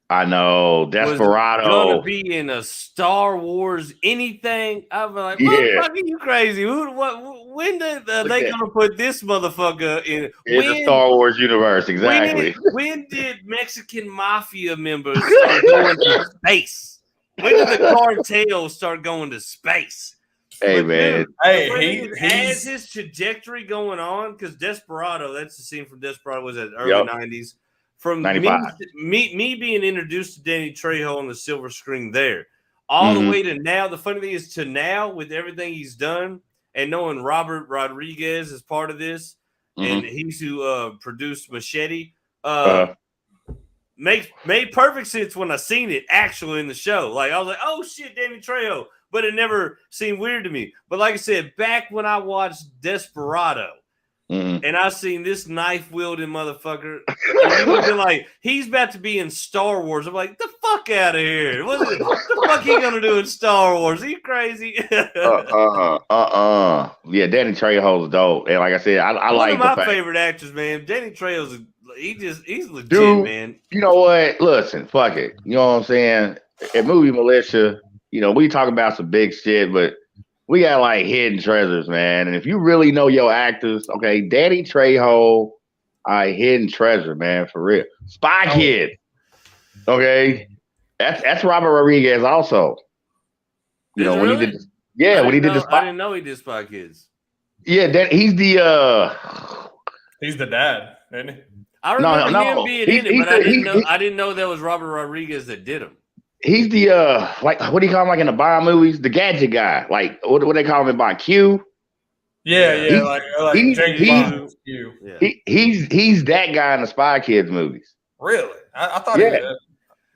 I know Desperado was gonna be in a Star Wars anything, I'd be like, "Motherfucker, you crazy? When are they gonna put this motherfucker in the Star Wars universe?" Exactly. When did Mexican mafia members start going to space? When did the cartel start going to space? Hey, but man. Dude, has his trajectory going on, because Desperado, that's the scene from Desperado, was at early 90s. From 95. me being introduced to Danny Trejo on the silver screen there, all the way to now. The funny thing is, to now, with everything he's done, and knowing Robert Rodriguez is part of this, and he's who produced Machete, made perfect sense when I seen it actually in the show. Like I was like, oh shit, Danny Trejo, but it never seemed weird to me. But like I said, back when I watched Desperado, and I seen this knife wielding motherfucker, and he would be like, he's about to be in Star Wars. I'm like, the fuck out of here! What the fuck he gonna do in Star Wars? Are you crazy? Yeah, Danny Trejo's dope, and like I said, I like one of my favorite actors, man. Danny Trejo's he's legit, dude, man. You know what? Listen, fuck it. You know what I'm saying? At movie Militia, we talk about some big shit, but we got like hidden treasures, man. And if you really know your actors, okay, Danny Trejo, hidden treasure, man, for real. Spy Kid, okay, that's Robert Rodriguez also. When he did, when he did the Spy. I didn't know he did Spy Kids. Yeah, he's the he's the dad, isn't he? I remember him being in it, but I didn't know that was Robert Rodriguez that did him. He's the like, what do you call him, like in the Bond movies? The gadget guy. Like what they call him in Bond? Q? Yeah, like James Bond. Q. Yeah. He's that guy in the Spy Kids movies. Really? I thought he was.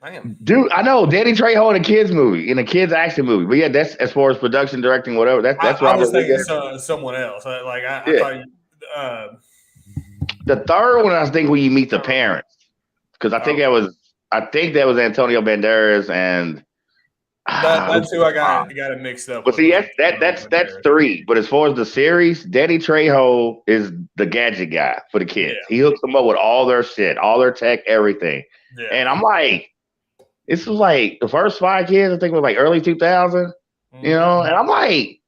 Damn. Dude, I know Danny Trejo in a kids movie, in a kids action movie. But yeah, that's as far as production, directing, whatever. That's I was thinking someone else. I thought the third one, I think, when you meet the parents, because I think that was Antonio Banderas, and That's who I got it mixed up. But see, that's 3. But as far as the series, Danny Trejo is the gadget guy for the kids. Yeah. He hooks them up with all their shit, all their tech, everything. Yeah. And I'm like, this was like the first Spy Kids, I think was like early 2000, you know? And I'm like,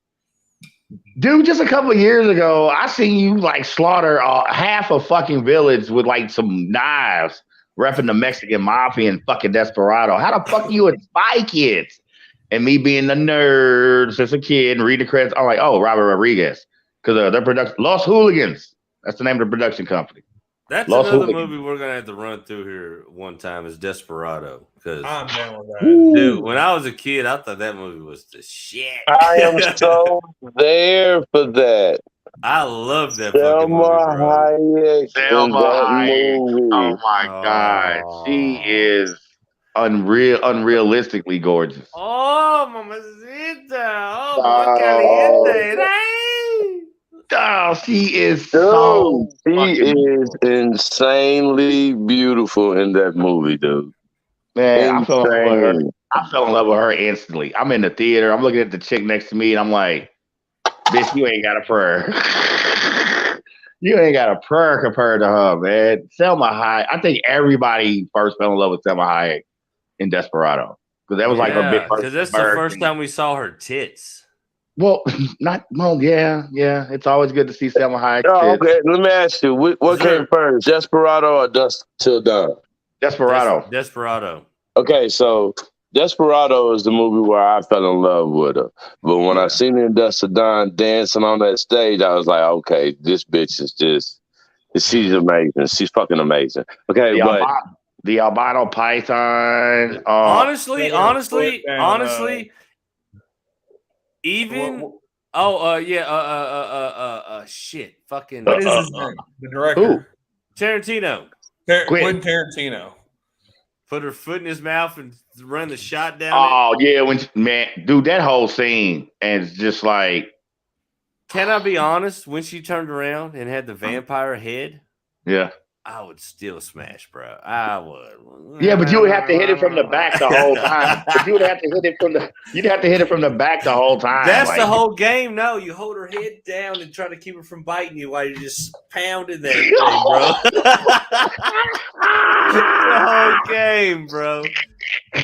dude, just a couple of years ago, I seen you like slaughter half a fucking village with like some knives, repping the Mexican mafia and fucking Desperado. How the fuck are you in Spy Kids? And me being the nerd since a kid and reading the credits, I'm like, oh, Robert Rodriguez. Because their production, Los Hooligans. That's the name of the production company. That's Los another Hooligans. movie we're going to have to run through here one time is Desperado. Because, I'm down with that. Dude, when I was a kid, I thought that movie was the shit. I am so there for that. I love that fucking movie, Hayek. Selma Hayek. Oh, my God. She is unrealistically gorgeous. Oh, mamacita. Oh, caliente. Oh, she is she is insanely beautiful in that movie, dude. Man, I fell in love with her instantly. I'm in the theater. I'm looking at the chick next to me, and I'm like, bitch, you ain't got a prayer. You ain't got a prayer compared to her, man. Selma Hayek. I think everybody first fell in love with Selma Hayek in Desperado. Because that was like her big first. Because that's the first time we saw her tits. Well, yeah. It's always good to see Selma Hayek. Oh, okay, let me ask you, what came first, Desperado or Dusk Till Dawn? Desperado. Desperado. Okay, so Desperado is the movie where I fell in love with her. But when I seen her in Dusk Till Dawn dancing on that stage, I was like, okay, this bitch is she's amazing. She's fucking amazing. Okay, the albino python. Honestly, even shit, fucking. What is his name? The director. Who? Tarantino. Quentin Tarantino. Put her foot in his mouth and run the shot down. Oh yeah, dude, that whole scene, and it's just like. Can I be honest? When she turned around and had the vampire head, yeah, I would still smash, bro. I would. Yeah, but you would have to hit it from the back the whole time. But you would have to hit it from the. You'd have to hit it from the back the whole time. That's the whole game. No, you hold her head down and try to keep her from biting you while you're just pounding that thing, bro. The whole game, bro.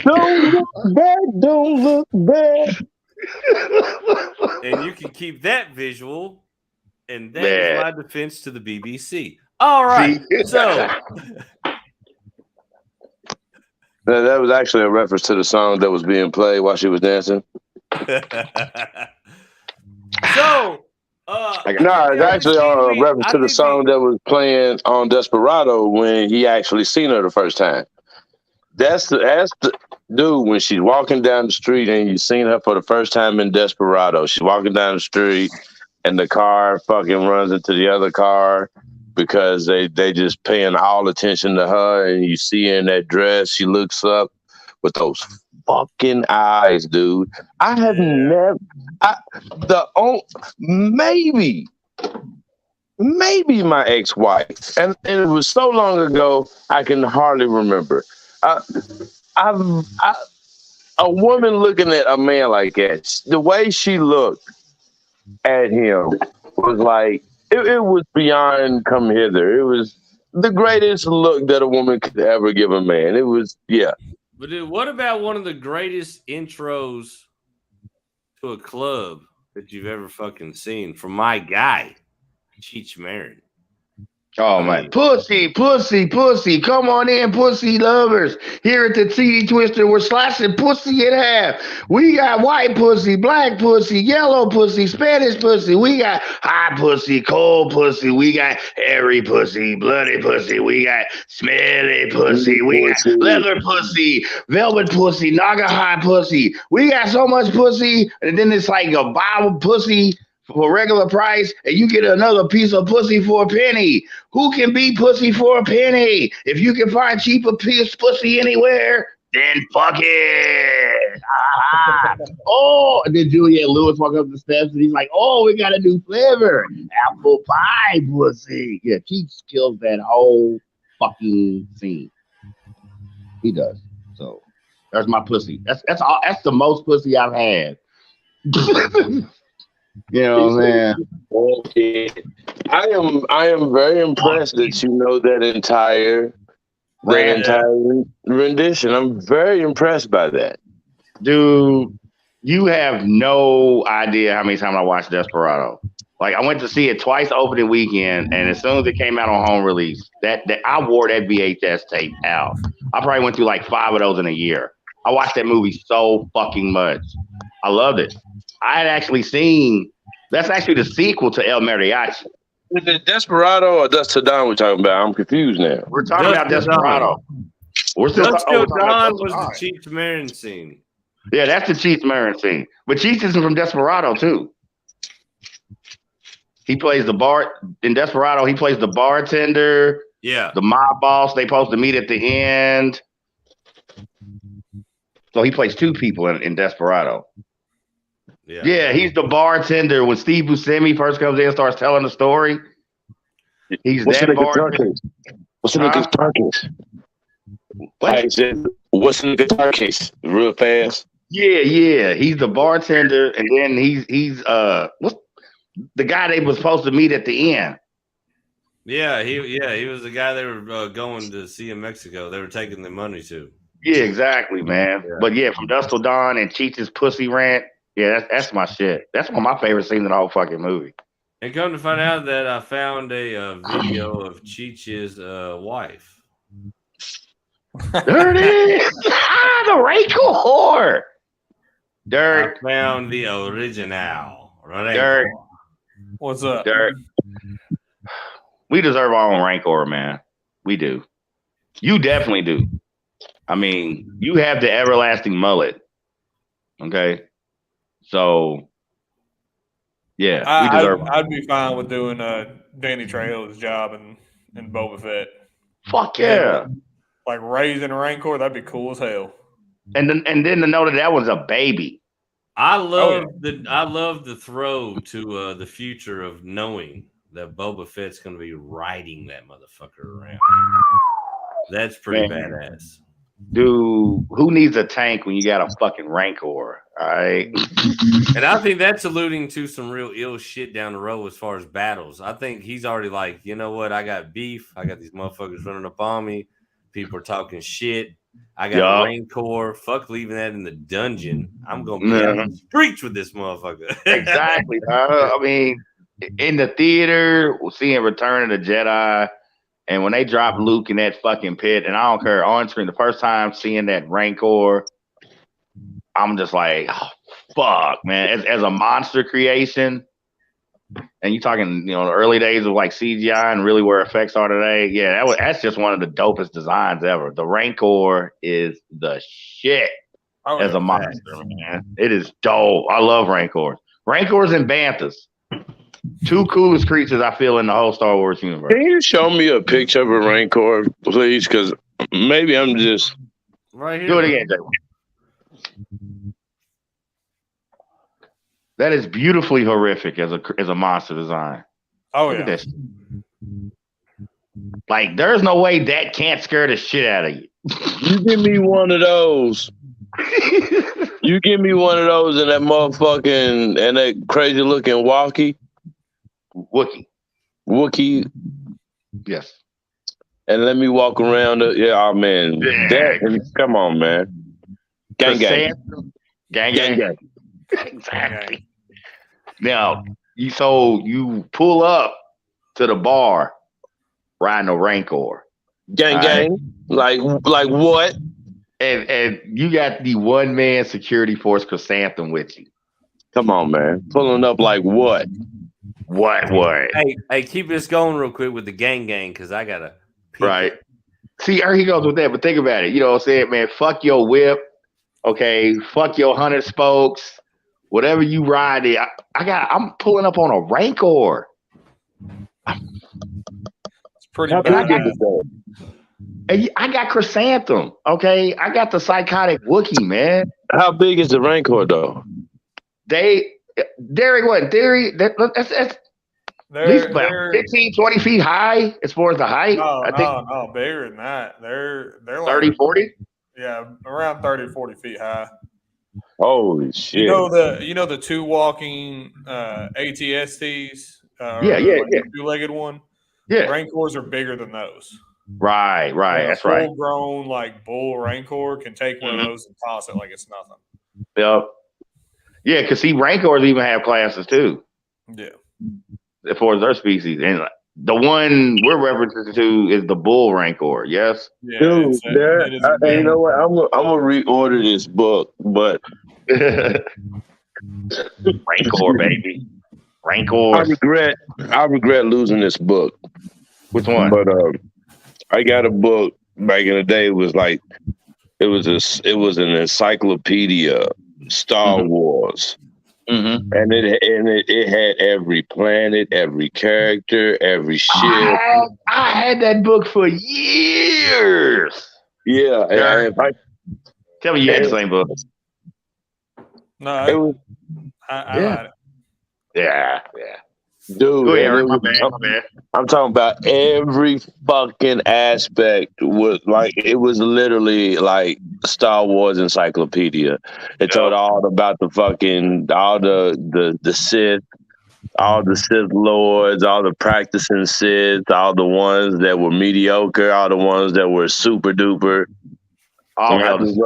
Don't look bad. Don't look bad. And you can keep that visual, and that is my defense to the BBC. All right, so that was actually a reference to the song that was being played while she was dancing. So, it's actually a reference to the song that was playing on Desperado when he actually seen her the first time. That's the dude when she's walking down the street and you seen her for the first time in Desperado. She's walking down the street and the car fucking runs into the other car because they just paying all attention to her, and you see her in that dress. She looks up with those fucking eyes, dude. I have never. Maybe my ex-wife, and it was so long ago I can hardly remember. A woman looking at a man like that, the way she looked at him was like, it was beyond come hither. It was the greatest look that a woman could ever give a man. It was, But dude, what about one of the greatest intros to a club that you've ever fucking seen from my guy, Cheech Marin? Oh man, pussy. Come on in, pussy lovers. Here at the TD Twister, we're slashing pussy in half. We got white pussy, black pussy, yellow pussy, Spanish pussy. We got hot pussy, cold pussy. We got hairy pussy, bloody pussy. We got smelly pussy. We got leather pussy, velvet pussy, naga hot pussy. We got so much pussy, and then it's like a bottle pussy for regular price, and you get another piece of pussy for a penny. Who can beat pussy for a penny? If you can find cheaper piece pussy anywhere, then fuck it. Oh, and then Juliette Lewis walk up the steps, and he's like, "Oh, we got a new flavor, apple pie pussy." Yeah, Cheech kills that whole fucking scene. He does. So That's my pussy. That's all. That's the most pussy I've had. You know what I'm saying? Okay. I am very impressed that you know that entire rendition. I'm very impressed by that. Dude, you have no idea how many times I watched Desperado. Like I went to see it twice opening weekend, and as soon as it came out on home release, that I wore that VHS tape out. I probably went through like 5 of those in a year. I watched that movie so fucking much. I loved it. I had actually seen. That's actually the sequel to El Mariachi. Is it Desperado or Dust to Dawn we're talking about? I'm confused now. We're talking about Desperado. We're still Dust talking Till Dawn about was the Cheech Marin scene. Yeah, that's the Cheech Marin scene. But Cheech isn't from Desperado too. He plays the bar in Desperado. He plays the bartender. Yeah. The mob boss. They supposed to meet at the end. So he plays 2 people in Desperado. Yeah, he's the bartender when Steve Buscemi first comes in and starts telling the story. He's What's that in the bartender. guitar case? What's in the guitar case? What? I said, what's in the guitar case? Real fast. Yeah. He's the bartender, and then he's what's the guy they was supposed to meet at the end? Yeah, he was the guy they were going to see in Mexico. They were taking the money to. Yeah, exactly, man. Yeah. But yeah, from Dust Till Dawn and Cheech's pussy rant. Yeah, that's my shit. That's one of my favorite scenes in the whole fucking movie. And come to find out that I found a video of Cheech's wife. There it is. The Rachel whore. Dirk. I found the original. Dirk. What's up? Dirk. We deserve our own Rancor, man. We do. You definitely do. I mean, you have the everlasting mullet. Okay. So, yeah, we deserve. I'd be fine with doing Danny Trejo's job in Boba Fett. Fuck yeah! Like raising a Rancor, that'd be cool as hell. And then to know that one's a baby. I love the throw to the future of knowing that Boba Fett's going to be riding that motherfucker around. That's pretty badass. Dude, who needs a tank when you got a fucking Rancor? All right. And I think that's alluding to some real ill shit down the road as far as battles. I think he's already like, you know what? I got beef. I got these motherfuckers running up on me. People are talking shit. I got a Rancor. Fuck leaving that in the dungeon. I'm going to be out the streets with this motherfucker. Exactly. I mean, in the theater, seeing Return of the Jedi, and when they drop Luke in that fucking pit, and I don't care, on screen, the first time seeing that Rancor, I'm just like, oh, fuck, man. As a monster creation, and you're talking, the early days of like CGI and really where effects are today, yeah, that's just one of the dopest designs ever. The Rancor is the shit as a monster, man. It is dope. I love Rancors. Rancors and Banthas. 2 coolest creatures I feel in the whole Star Wars universe. Can you show me a picture of a Rancor, please? Because maybe I'm just right here. Do it again, Jay. That is beautifully horrific as a monster design. Oh Look at this. Like, there's no way that can't scare the shit out of you. You give me one of those. You give me one of those and that motherfucking and that crazy looking Wookiee. Yes. And let me walk around. Man. Yeah. Come on, man. Gang. Exactly. Now, you pull up to the bar riding a Rancor. Gang. Like what? And you got the one-man security force Chrysanthemum with you. Come on, man. Pulling up like what? What? Hey, keep this going real quick with the gang, because I got to. Right. See, here he goes with that, but think about it. You know what I'm saying, man? Fuck your whip. Okay. Fuck your 100 spokes. Whatever you ride it. I'm pulling up on a Rancor. It's pretty bad. And I got Chrysanthemum. Okay. I got the psychotic Wookiee, man. How big is the Rancor, though? That's at least about 15, 20 feet high as far as the height. No, bigger than that. They're 30, like, 40? Yeah, around 30, 40 feet high. Holy shit! You know the two walking ATSTs. Yeah. The two-legged one. Yeah. Rancors are bigger than those. Right. Like That's a right. full-grown like bull Rancor can take one of those and toss it like it's nothing. Yep. Yeah, because Rancors even have classes too. Yeah. As far as their species, and the one we're referencing to is the bull Rancor. Yes. Yeah, Dude, it is a you know what? I'm gonna reorder this book, but Rancor, baby. Rancor. I regret losing this book. Which one? But I got a book back in the day. It was an encyclopedia, Star Wars, Mm-hmm. and it had every planet, every character, every ship. I had that book for years. Yeah, Tell me you had the same book. No, I had it. Yeah. Dude, Go ahead, my bad. I'm talking about every fucking aspect it was literally like Star Wars encyclopedia. It told all about all the Sith, all the Sith lords, all the practicing Sith, all the ones that were mediocre, all the ones that were super duper. All hell to Sith.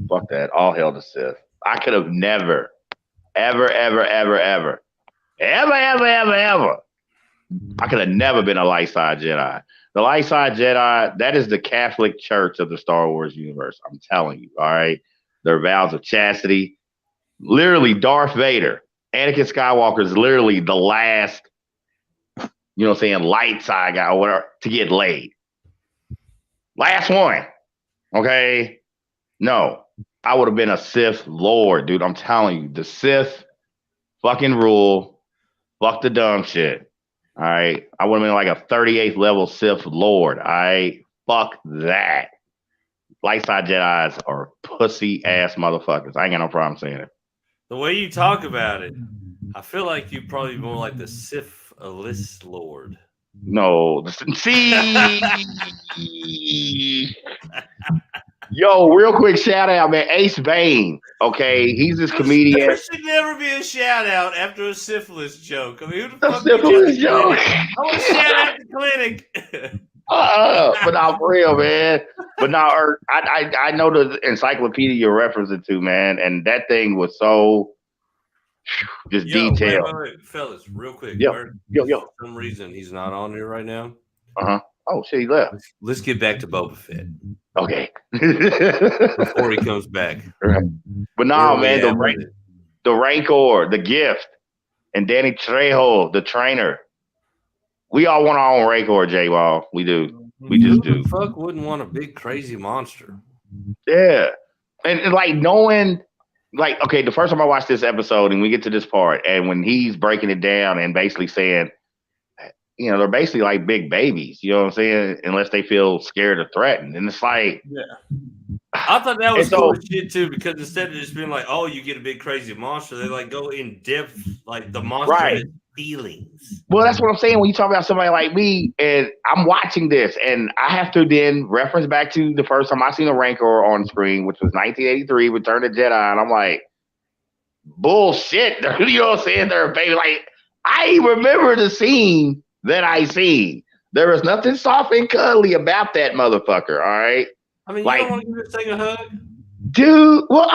Fuck that. All hell to Sith. I could have never, ever. I could have never been a light side Jedi. The light side Jedi, that is the Catholic Church of the Star Wars universe. I'm telling you, all right? Their vows of chastity. Literally, Darth Vader, Anakin Skywalker is literally the last, light side guy or whatever to get laid. Last one. Okay? No. I would have been a Sith Lord, dude. I'm telling you, the Sith fucking rule. Fuck the dumb shit. All right. I would have been like a 38th level Sith Lord. All right. Fuck that. Light side Jedis are pussy ass motherfuckers. I ain't got no problem saying it. The way you talk about it, I feel like you probably more like the Sith Lord. No. See. Yo, real quick shout out, man. Ace Bane. Okay, he's this comedian. There should never be a shout out after a syphilis joke. I mean, who the fuck syphilis joke? I want to shout out the clinic. But not for real, man. But now, I know the encyclopedia you're referencing to, man, and that thing was so just detailed. Wait, fellas, real quick. Yo. For some reason, he's not on here right now. Oh shit, he left. Let's get back to Boba Fett. Okay. Before he comes back. Right. But no, man, the Rancor, the gift, and Danny Trejo, the trainer. We all want our own Rancor, J-Wall. We do. We just do. Who the fuck wouldn't want a big crazy monster? Yeah. And like knowing, like, okay, the first time I watched this episode and we get to this part, and when he's breaking it down and basically saying, they're basically like big babies, you know what I'm saying? Unless they feel scared or threatened. And it's like, I thought that was cool shit too, because instead of just being like, oh, you get a big crazy monster, they like go in depth, like the monster has feelings. Well, that's what I'm saying when you talk about somebody like me, and I'm watching this, and I have to then reference back to the first time I seen a Rancor on screen, which was 1983, Return of the Jedi, and I'm like, bullshit. You know what I'm saying? They're a baby. Like, I remember the scene that I see. There was nothing soft and cuddly about that motherfucker, all right? I mean, you don't want to give this thing a hug? Dude, well,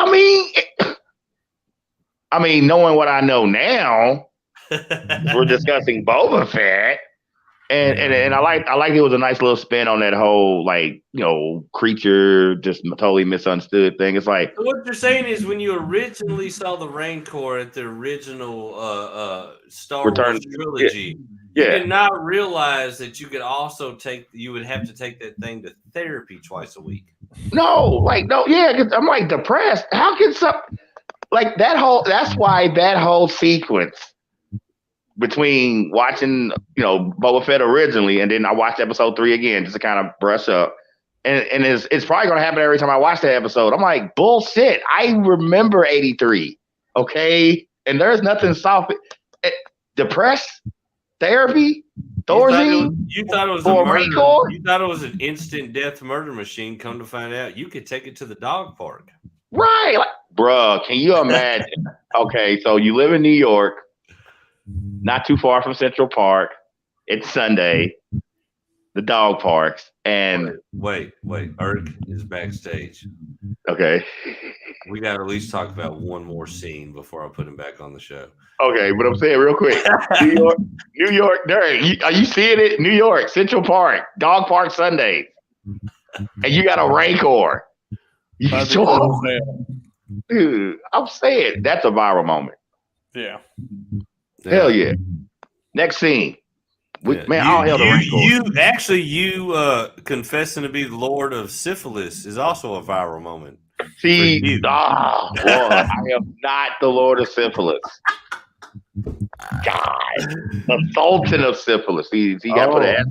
I mean, knowing what I know now, we're discussing Boba Fett. And I like it was a nice little spin on that whole, like, creature just totally misunderstood thing. It's like, so what you're saying is when you originally saw the Rancor at the original Star Wars trilogy, you did not realize that you would have to take that thing to therapy twice a week. No, because I'm like depressed. How can that's why that whole sequence between watching, Boba Fett originally, and then I watched episode 3 again just to kind of brush up. And it's probably going to happen every time I watch that episode. I'm like, bullshit. I remember 83. Okay. And there's nothing soft. Depressed? Therapy? Thorzy? You thought it was For a a murder. Rancor? You thought it was an instant death murder machine. Come to find out, you could take it to the dog park. Right. Like, bruh, can you imagine? Okay, so you live in New York, not too far from Central Park. It's Sunday, the dog parks, and Wait. Erk is backstage. okay. We got to at least talk about one more scene before I put him back on the show. Okay, but I'm saying real quick, New York, Derek, are you seeing it? New York, Central Park, dog park Sundays, and you got a Rancor. You sure? Dude, I'm saying that's a viral moment. Yeah. Hell yeah. Next scene. Man, all hell the Rancor. You confessing to be the Lord of Syphilis is also a viral moment. See, boy, I am not the Lord of Syphilis. God, the Sultan of Syphilis. He got to put that.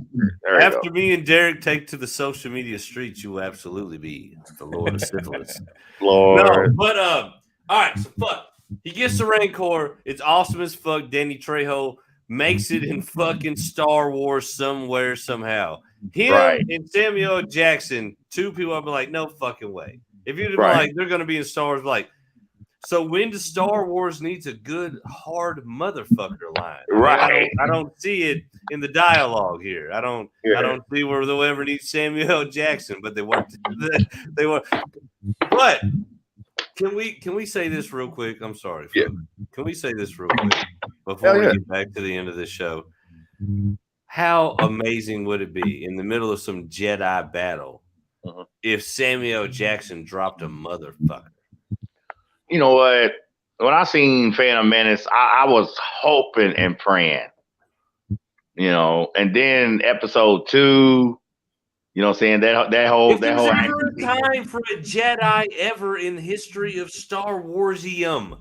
After me and Derek take to the social media streets, you will absolutely be the Lord of Syphilis. Lord. No, but all right, so fuck. He gets the Rancor. It's awesome as fuck. Danny Trejo makes it in fucking Star Wars somewhere, somehow. Him and Samuel Jackson, two people I'd be like, no fucking way. If you'd have been like, they're going to be in Star Wars, like, so when does Star Wars needs a good, hard motherfucker line? Right. I don't see it in the dialogue here. I don't see where they'll ever need Samuel Jackson, but they want they want. But can we say this real quick? I'm sorry. Yeah. Can we say this real quick before we get back to the end of this show? How amazing would it be in the middle of some Jedi battle if Samuel Jackson dropped a motherfucker? You know what? When I seen Phantom Menace, I was hoping and praying. You know, and then episode 2, you know what I'm saying? That whole if there's ever a time for a Jedi ever in the history of Star Warsium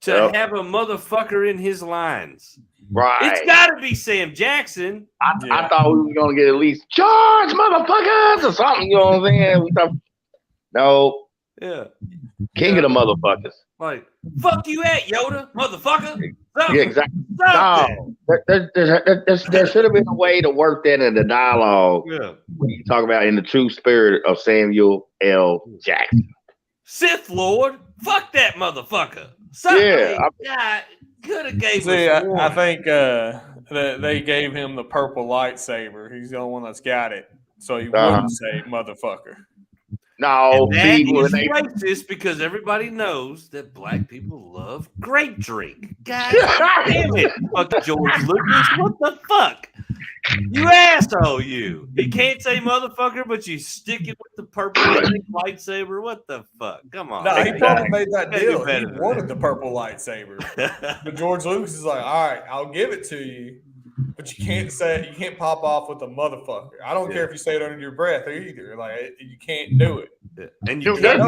to have a motherfucker in his lines. Right. It's gotta be Sam Jackson. I thought we were gonna get at least charge motherfuckers or something, you know what I'm saying? No. Yeah. King of the motherfuckers. Like, fuck you at, Yoda, motherfucker. Yeah, exactly. No, there should have been a way to work that in the dialogue. Yeah. When you talk about in the true spirit of Samuel L. Jackson. Sith Lord, fuck that motherfucker. Could have gave us one. I think they gave him the purple lightsaber. He's the only one that's got it, so he wouldn't say motherfucker. No, that is racist because everybody knows that black people love grape drink. God damn it, fuck George Lucas! What the fuck? You asshole! You. He can't say motherfucker, but you stick it with the purple lightsaber. What the fuck? Come on. No, he probably made that deal. He wanted the purple lightsaber, but George Lucas is like, all right, I'll give it to you. But you can't say it. You can't pop off with a motherfucker. I don't care if you say it under your breath either. Like you can't do it. Yeah. And you can't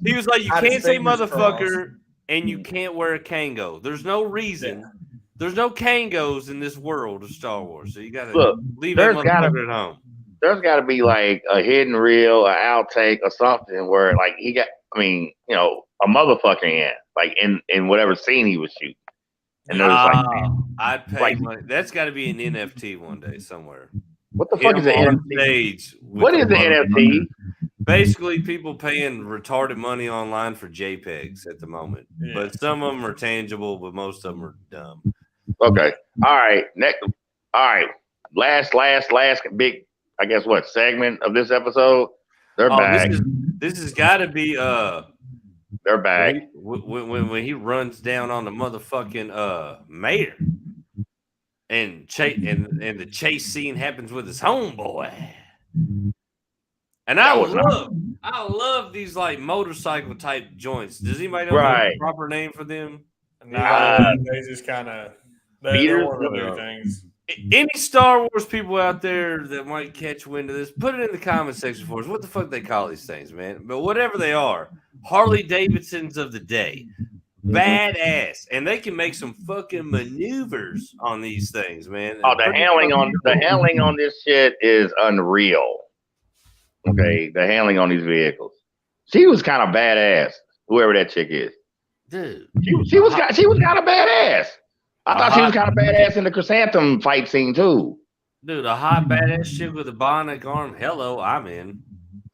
he was like, you can't say motherfucker, and you can't wear a Kango. There's no reason. Yeah. There's no Kangos in this world of Star Wars, so you gotta leave that motherfucker at home. There's got to be like a hidden reel, an outtake, or something where like he got. I mean, you know, a motherfucker in like in whatever scene he was shooting. And there's I'd pay money. That's got to be an NFT one day somewhere. What the fuck is an NFT? What is an NFT? Basically, people paying retarded money online for JPEGs at the moment. Yeah. But some of them are tangible, but most of them are dumb. Okay. All right. Next. All right. Last big, I guess, segment of this episode? They're back. This has got to be they're back. When he runs down on the motherfucking mayor, and the chase scene happens with his homeboy, and I love these like motorcycle type joints. Does anybody know the proper name for them? They just kind of they don't want to do things. Any Star Wars people out there that might catch wind of this, put it in the comment section for us. What the fuck they call these things, man? But whatever they are, Harley Davidsons of the day, badass, and they can make some fucking maneuvers on these things, man. Oh, the handling on this shit is unreal. Okay, the handling on these vehicles. She was kind of badass. Whoever that chick is, dude. She was kind of badass. I thought she was kind of badass in the chrysanthemum fight scene too. Dude, a hot badass chick with a bionic arm. Hello, I'm in.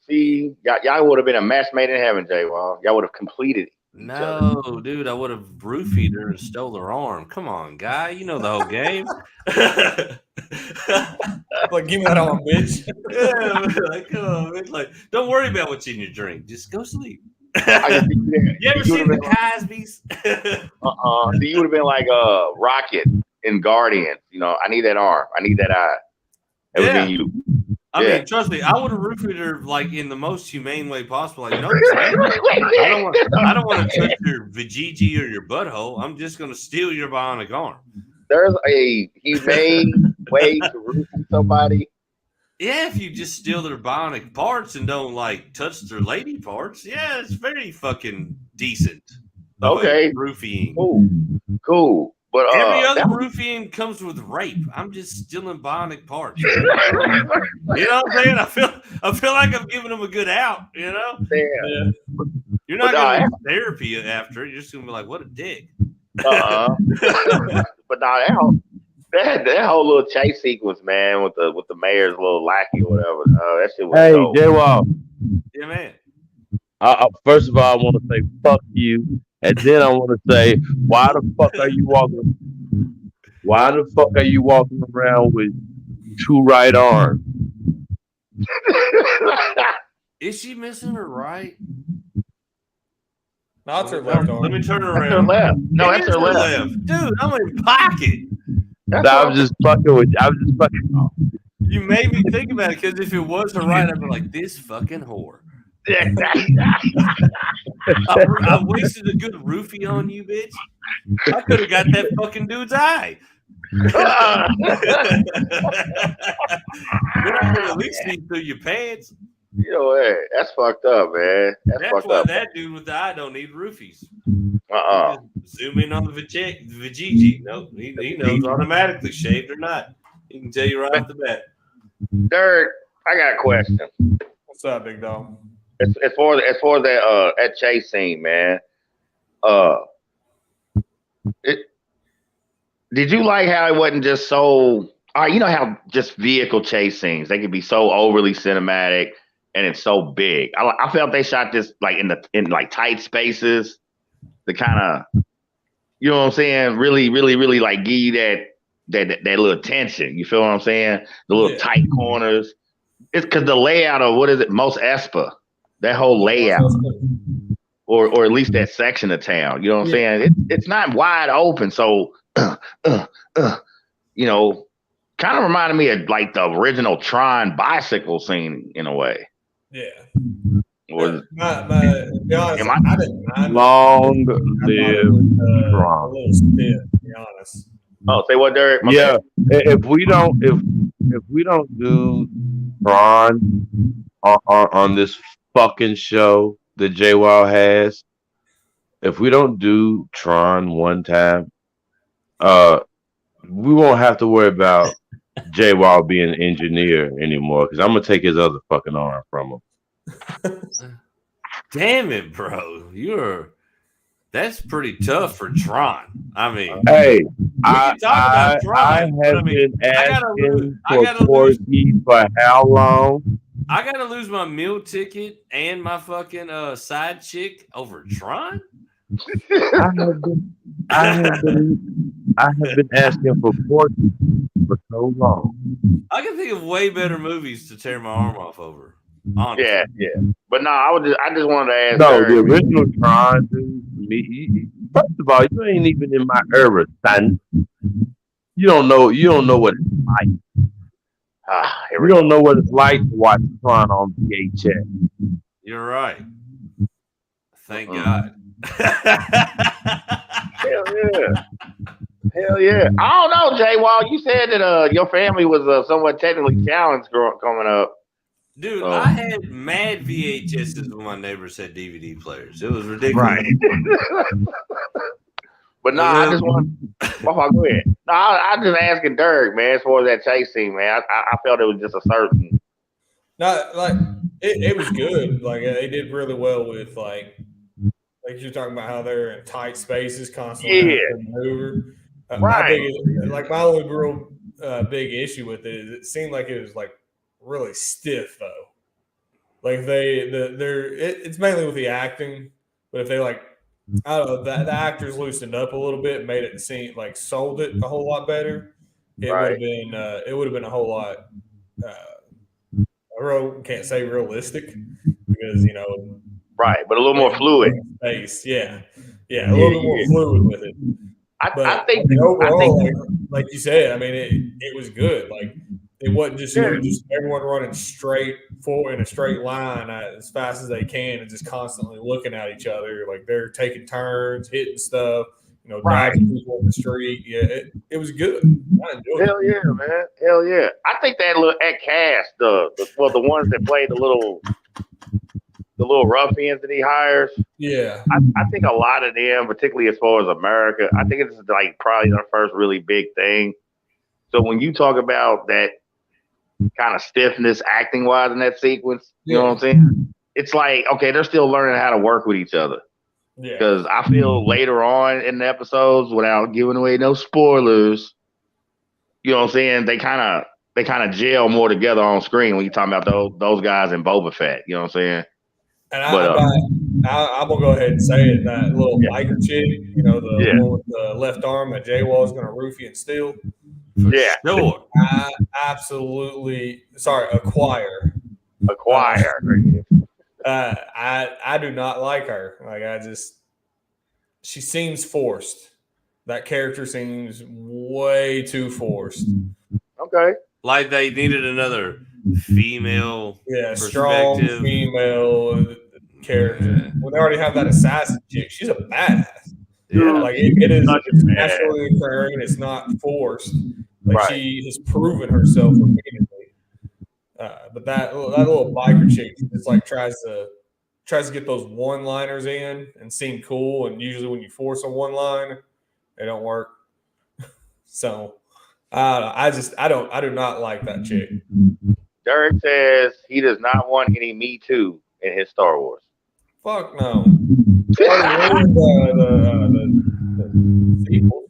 See, y'all would have been a match made in heaven, Jay Wall. Y'all would have completed. No, dude, I would have roofied her and stole her arm. Come on, guy. You know the whole game. Like, give me that arm, bitch. Yeah, like, come on, man. Like, don't worry about what's in your drink. Just go sleep. You ever seen the Cosby's? So you would have been like Rocket in Guardians. You know, I need that arm. I need that eye. It would be you. I mean, trust me, I would have roofied her like in the most humane way possible. Like, no, I don't want to touch your vajiji or your butthole. I'm just going to steal your bionic arm. There's a humane way to roofie somebody. Yeah, if you just steal their bionic parts and don't like touch their lady parts, yeah, it's very fucking decent. Okay, roofing. Cool. But every other roofing comes with rape. I'm just stealing bionic parts. You know what I'm saying? I feel like I'm giving them a good out. You know? Yeah. You're not going to therapy after it. You're just going to be like, what a dick. But that whole little chase sequence, man, with the mayor's little lackey or whatever. That shit was dope. J Wall. Yeah, man. First of all, I want to say fuck you. And then I want to say, why the fuck are you walking? Why the fuck are you walking around with 2 right arms? Is she missing her right? No, it's her left arm. Let me turn her That's around. her left. No, that's her left. Dude, I'm in pocket. I was just fucking with you. I was just fucking. You made me think about it because if it was her right, I'd be like, this fucking whore. I wasted a good roofie on you, bitch. I could have got that fucking dude's eye. Then I could at least see through your pants. You know what? That's fucked up, man. That's fucked why up. That dude with the eye don't need roofies. Zoom in on the vajiji. Nope, he knows automatically, shaved or not. He can tell you right off the bat. Dirk, I got a question. What's up, big dog? As for that chase scene, man. Did you like how it wasn't just so? You know how just vehicle chase scenes, they can be so overly cinematic and it's so big. I felt they shot this like in like tight spaces, the kind of, you know what I'm saying, really, really, really like give you that little tension. You feel what I'm saying? The little tight corners. It's because the layout of what is it, Most Espa. That whole layout, or at least that section of town, you know what I'm saying? It's not wide open, so you know, kind of reminded me of like the original Tron bicycle scene in a way. Yeah. Or to be honest, I didn't mind. Long live Tron. A little stiff, to be honest. Oh, say what, Derek? Yeah, if we don't do Tron on this fucking show that J-Wall has, if we don't do Tron one time, we won't have to worry about J-Wall being an engineer anymore because I'm gonna take his other fucking arm from him. Damn it, bro! That's pretty tough for Tron. I mean, hey, I have been asking for Porky for how long? I gotta lose my meal ticket and my fucking side chick over Tron. I have been asking for Porky for so long. I can think of way better movies to tear my arm off over. Honestly. Yeah. But no, I just wanted to ask. No, the original Tron, dude. First of all, you ain't even in my era, son. You don't know what it's like. You don't know what it's like to watch Tron on VHS. You're right. Thank God. Hell yeah. I don't know, Jay Wall. You said that your family was somewhat technically challenged coming up. Dude, I had mad VHSs when my neighbors had DVD players. It was ridiculous. Right. But no, I just want. Go ahead. No, I just asking Dirk, man, as far as that chase scene, man. I felt it was just a certain. No, like it was good. Like they did really well with like you're talking about how they're in tight spaces, constantly maneuver. My only real big issue with it is it seemed like it was like really stiff though. Like it's mainly with the acting, but if they like, I don't know, the actors loosened up a little bit, made it seem like sold it a whole lot better. It would have been a whole lot. I can't say realistic because right, but a little more fluid. Space, yeah, a little bit more fluid with it. I think overall, like you said, I mean, it was good. Like it wasn't just just everyone running straight forward in a straight line as fast as they can and just constantly looking at each other. Like they're taking turns, hitting stuff, dodging people in the street. Yeah, it was good. I enjoyed it. Hell yeah, man. Hell yeah. I think that cast, the ones that played the little ruffians that he hires. Yeah. I think a lot of them, particularly as far as America, I think it's like probably their first really big thing. So when you talk about that kind of stiffness acting wise in that sequence, you know what I'm saying? It's like, okay, they're still learning how to work with each other. Yeah. Because I feel later on in the episodes, without giving away no spoilers, you know what I'm saying? They kind of gel more together on screen when you're talking about those guys in Boba Fett. You know what I'm saying? And I'm gonna go ahead and say it. That little biker chick, the one with the left arm that J-Wall is gonna roofie and steal. Sure. I absolutely acquire. I do not like her. Like she seems forced. That character seems way too forced. Okay. Like they needed another female strong female character. When they already have that assassin chick, she's a badass. Yeah. Like it is naturally occurring. It's not forced. Like she has proven herself repeatedly. But that little biker chick just like tries to get those one-liners in and seem cool. And usually when you force a one-line, they don't work. So I do not like that chick. Derek says he does not want any Me Too in his Star Wars. Fuck no. The sequel.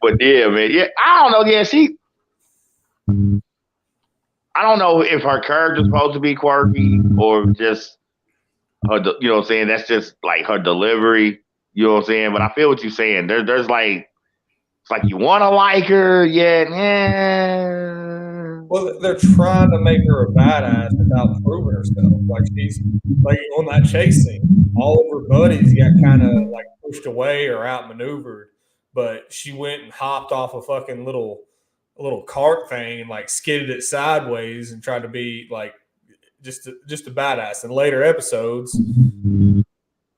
But yeah, man. Yeah, I don't know. Yeah, I don't know if her character's supposed to be quirky or just her, you know what I'm saying? That's just like her delivery, you know what I'm saying? But I feel what you're saying. There's like, it's like you want to like her, yet, Well, they're trying to make her a badass without proving herself. Like she's like on that chase scene, all of her buddies got kind of like pushed away or outmaneuvered, but she went and hopped off a fucking little cart thing and like skidded it sideways and tried to be like just a badass. In later episodes,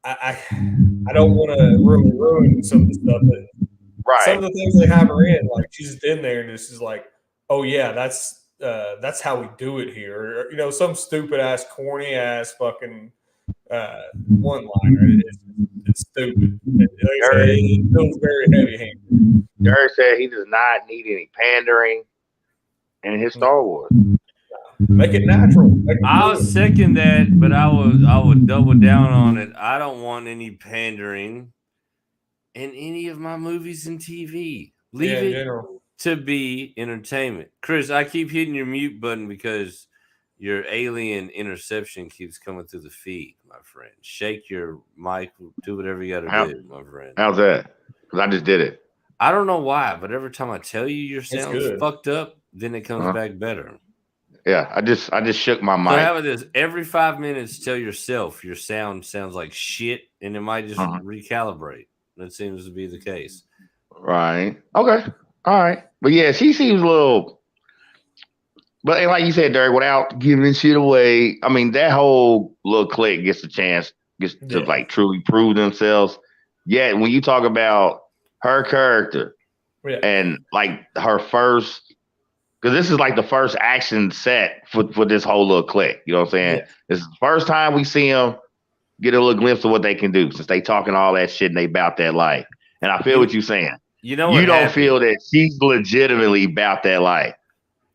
I don't want to really ruin some of the stuff, but some of the things they have her in, like she's just in there and this is like, oh yeah, that's how we do it here. Or, some stupid ass, corny ass fucking one liner. It's stupid. It feels very heavy handed. Derek said he does not need any pandering in his Star Wars. Make it natural. I'll second that, but I would double down on it. I don't want any pandering in any of my movies and TV. Leave it to be entertainment. Chris, I keep hitting your mute button because your alien interception keeps coming through the feed, my friend. Shake your mic, do whatever you got to do, my friend. How's that? Because I just did it. I don't know why, but every time I tell you your sound's fucked up, then it comes back better. Yeah, I just shook my mic. So how about this? Every 5 minutes, tell yourself your sound sounds like shit, and it might just recalibrate. That seems to be the case. Right. Okay. All right. But yeah, she seems a little. But like you said, Derek, without giving shit away, I mean, that whole little clique gets to like truly prove themselves. Yet when you talk about her character and like her first, because this is like the first action set for this whole little clique. You know what I'm saying? This is the first time we see them get a little glimpse of what they can do since they talking all that shit and they about that life. And I feel what you're saying. You don't feel that she's legitimately about that life.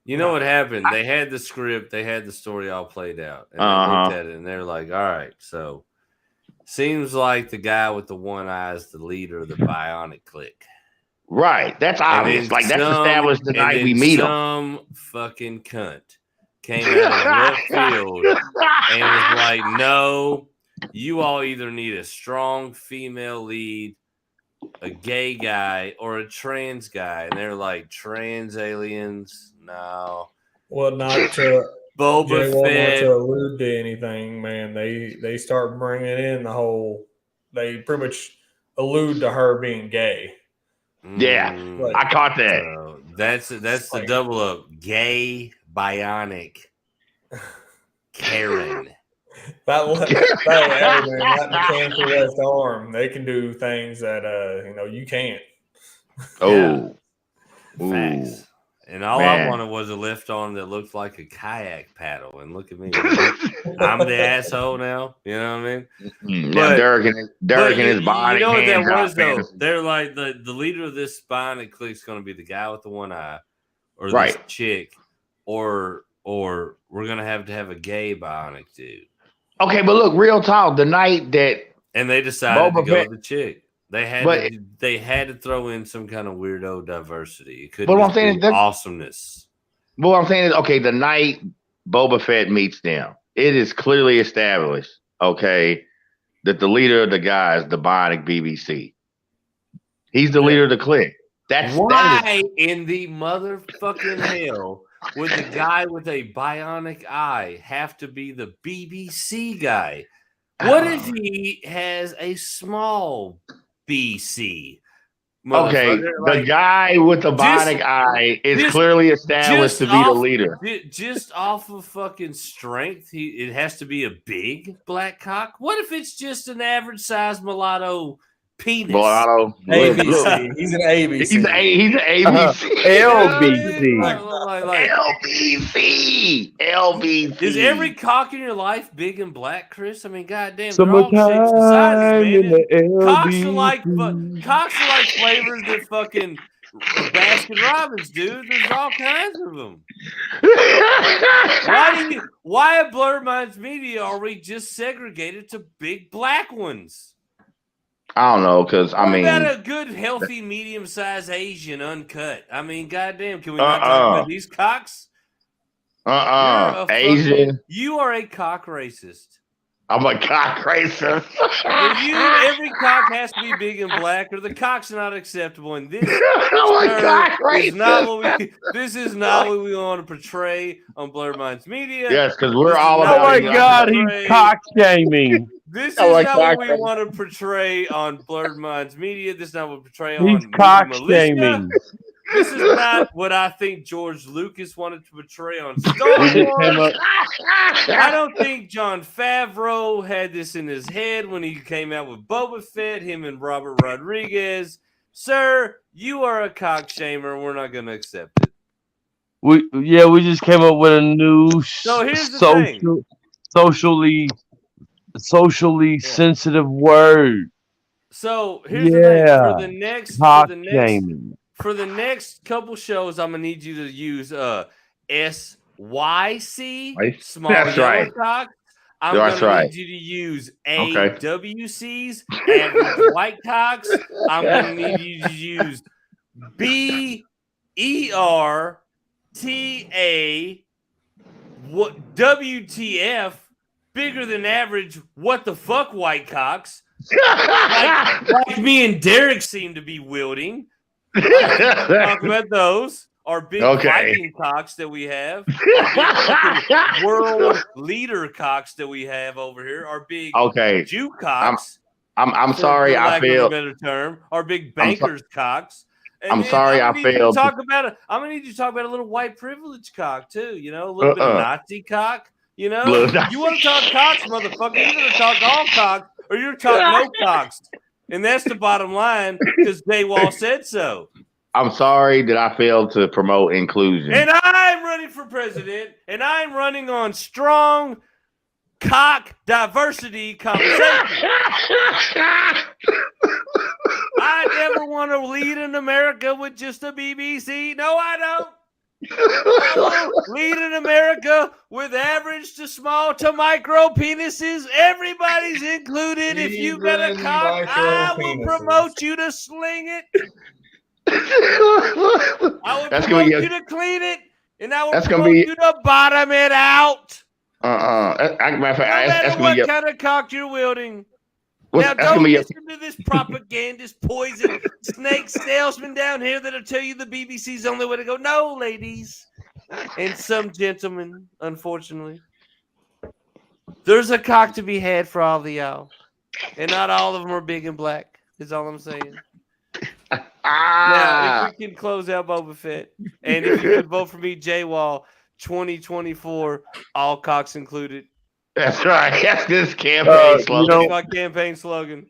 You know what happened? They had the script, they had the story all played out, and they looked at it and they're like, "All right, so seems like the guy with the one eye is the leader of the Bionic Clique. Right. That's obvious. Like that's established the night we meet him. Some fucking cunt came out of left field and was like, "No, you all either need a strong female lead, a gay guy, or a trans guy." And they're like, "Trans aliens? No." Well, not to Boba Fett. Not to allude to anything, man. They start bringing in the whole. They pretty much allude to her being gay. Yeah, I caught that. That's the double up. Gay bionic Karen. That mechanical left arm, they can do things that you can't. Oh, facts. And all I wanted was a left arm that looked like a kayak paddle. And look at me, I'm the asshole now. You know what I mean? But, Derek and his body. You know what that was though? They're like the leader of this Bionic Clique is going to be the guy with the one eye, or this chick, or we're gonna have to have a gay Bionic dude. Okay, but look, real talk. The night that they decided to go with the chick. They had to throw in some kind of weirdo diversity. It couldn't be awesomeness. But what I'm saying is, okay, the night Boba Fett meets them, it is clearly established, okay, that the leader of the guy is the Bionic BBC. He's the leader of the clique. Why in the motherfucking hell would the guy with a bionic eye have to be the BBC guy? What if he has a small BC? Okay, the guy with the bionic eye is clearly established to be the leader. Just off of fucking strength, it has to be a big black cock. What if it's just an average size mulatto penis? Mulatto. ABC. He's an ABC. He's an ABC. LBC. LBC. Is every cock in your life big and black, Chris? I mean, goddamn, they're all shapes and sizes, man. Cocks are like flavors that fucking Baskin Robbins, dude. There's all kinds of them. Why at Blurred Minds Media are we just segregated to big black ones? I don't know, because I mean, what about a good, healthy, medium-sized Asian uncut? I mean, goddamn, can we not talk about these cocks? Asian. You are a cock racist. I'm a cock racist. For you, every cock has to be big and black, or the cock's not acceptable. And this, this is not what we want to portray on Blurred Minds Media. Yes, because we're all about. Oh my God, he's cock shaming. This is not what we want to portray on Blurred Minds Media. This is not what we portray on He's cock shaming. This is not what I think George Lucas wanted to portray on Star Wars. I don't think Jon Favreau had this in his head when he came out with Boba Fett, him and Robert Rodriguez. Sir, you are a cock shamer. We're not going to accept it. We just came up with a new socially sensitive word. So here's the thing. For the next couple shows, I'm gonna need you to use SYC, small yellow cock. I'm gonna need you to use AWCs, average white cocks. I'm gonna need you to use BERTA, WTF, bigger than average, what the fuck white cocks. like me and Derek seem to be wielding. Talk about those. Our big Viking cocks that we have. Our big world leader cocks that we have over here. Our big Jew cocks. I'm sorry, I failed. A better term. Our big bankers cocks. And I'm sorry, I failed. I'm gonna need you to talk about a little white privilege cock too. You know, a little bit of Nazi cock. You know, you want to talk cocks, motherfucker? You're gonna talk all cocks, or you're talking no cocks. And that's the bottom line, because Daywall said so. I'm sorry that I failed to promote inclusion. And I'm running for president, and I'm running on strong cock diversity conversation. I never want to lead in America with just a BBC. No, I don't. Leading America with average to small to micro penises. Everybody's included. If you got a Even cock, micro I will penises. promote you to sling it. I will That's promote gonna be you to clean it, and I will That's gonna promote be- you to bottom it out. Matter of fact, No that's matter gonna what be kind of cock you're wielding. that's Now, gonna don't be listen to this propagandist, poison, snake salesman down here that'll tell you the BBC's the only way to go. No, ladies and some gentlemen, unfortunately. There's a cock to be had for all of y'all. And not all of them are big and black, is all I'm saying. Now, if we can close out Boba Fett, and if you could vote for me, J-Wall, 2024, all cocks included. That's right. That's this campaign slogan. That's my campaign slogan.